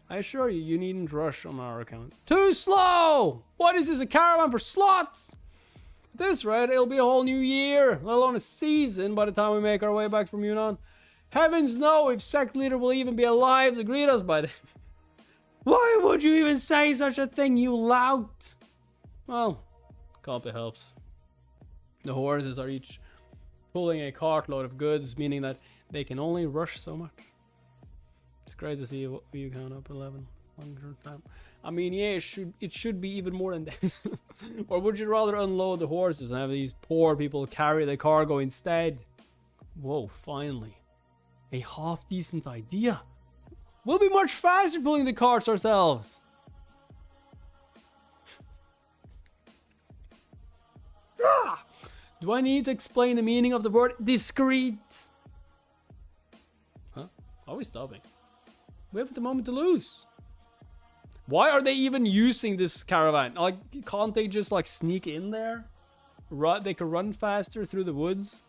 I assure you, you needn't rush on our account. Too slow! What is this, a caravan for slots? At this rate, it'll be a whole new year, let alone a season, by the time we make our way back from Yunnan. Heavens know if Sect leader will even be alive to greet us by then. Why would you even say such a thing, you lout? Well, can't be helped. The horses are each pulling a cartload of goods, meaning that they can only rush so much. It's great to see you count up 11. I mean, yeah, it should be even more than that. Or would you rather unload the horses and have these poor people carry the cargo instead? Whoa, finally. A half-decent idea. We'll be much faster pulling the carts ourselves. Do I need to explain the meaning of the word discreet? Huh? Are we stopping? We have the moment to lose. Why are they even using this caravan? Like, can't they just like sneak in there? They could run faster through the woods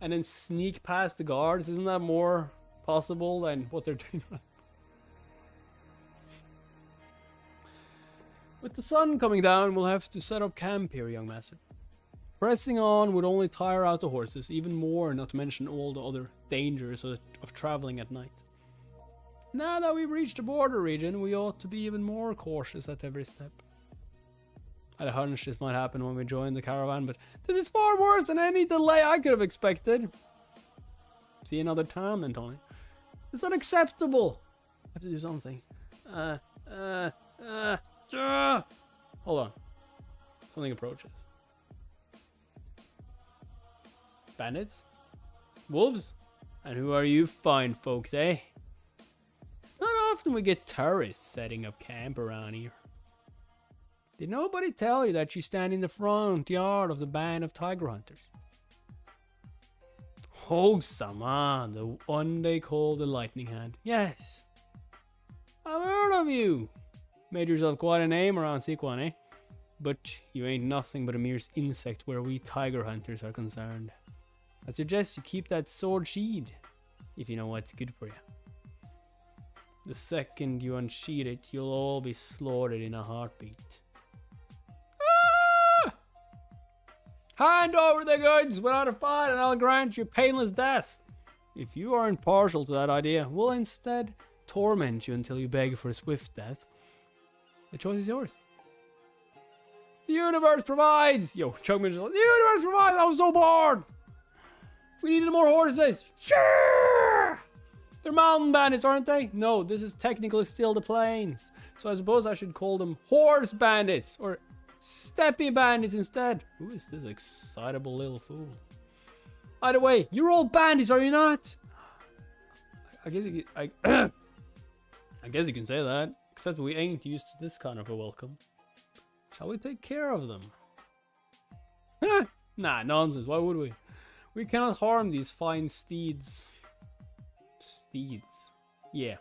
and then sneak past the guards. Isn't that more possible than what they're doing? With the sun coming down, we'll have to set up camp here, young master. Pressing on would only tire out the horses even more, not to mention all the other dangers of traveling at night. Now that we've reached the border region, we ought to be even more cautious at every step. I had a hunch this might happen when we join the caravan, but this is far worse than any delay I could have expected. See you another time then, Tony. It's unacceptable. I have to do something. Hold on. Something approaches. Bandits? Wolves? And who are you fine folks, eh? It's not often we get tourists setting up camp around here. Did nobody tell you that you stand in the front yard of the band of tiger hunters? Ho-sama, the one they call the Lightning Hand. Yes. I've heard of you. Made yourself quite a name around Sequan, eh? But you ain't nothing but a mere insect where we tiger hunters are concerned. I suggest you keep that sword sheathed, if you know what's good for you. The second you unsheath it, you'll all be slaughtered in a heartbeat. Ah! Hand over the goods without a fight and I'll grant you painless death. If you aren't partial to that idea, we'll instead torment you until you beg for a swift death. The choice is yours. The universe provides! Yo, Chugman just like, the universe provides! I was so bored! We needed more horses! Sure! They're mountain bandits, aren't they? No, this is technically still the plains. So I suppose I should call them horse bandits or steppy bandits instead. Who is this excitable little fool? Either way, you're all bandits, are you not? I guess you can, I guess you can say that. Except we ain't used to this kind of a welcome. Shall we take care of them? Nah, nonsense. Why would we? We cannot harm these fine steeds. Steeds. Yeah.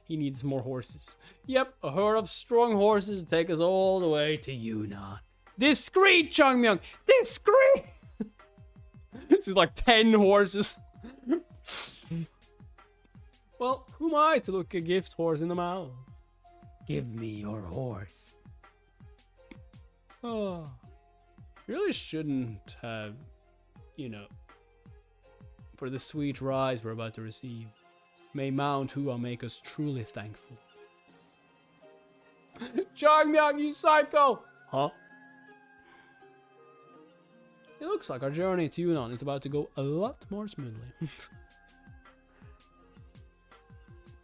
He needs more horses. Yep, a herd of strong horses to take us all the way to Yunnan. Discreet, Changmyung! Discreet! This is like 10 horses. Well, who am I to look a gift horse in the mouth? Give me your horse. Oh. Really shouldn't have, you know, for the sweet rise we're about to receive. May Mount Hua make us truly thankful. Changmyang, you psycho! Huh? It looks like our journey to Yunnan is about to go a lot more smoothly.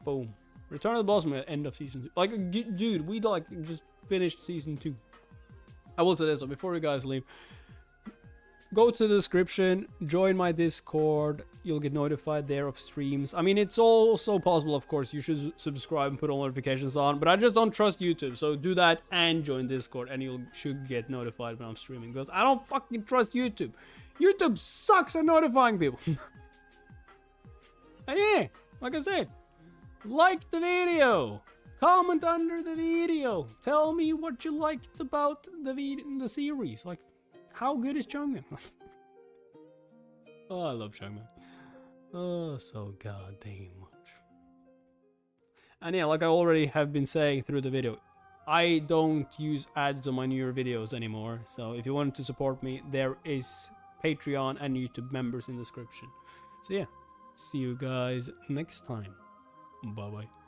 Boom. Return of the Blossom at the end of season 2. Like, dude, we like just finished season 2. I will say this, so before you guys leave, go to the description, join my Discord, you'll get notified there of streams. I mean, it's also possible, of course, you should subscribe and put all notifications on, but I just don't trust YouTube, so do that and join Discord, and you should get notified when I'm streaming, because I don't fucking trust YouTube. YouTube sucks at notifying people. And yeah, like I said, like the video, comment under the video, tell me what you liked about the series, like, how good is Changmyang? Oh, I love Changmyang. Oh, so goddamn much. And yeah, like I already have been saying through the video, I don't use ads on my newer videos anymore. So if you want to support me, there is Patreon and YouTube members in the description. So yeah, see you guys next time. Bye bye.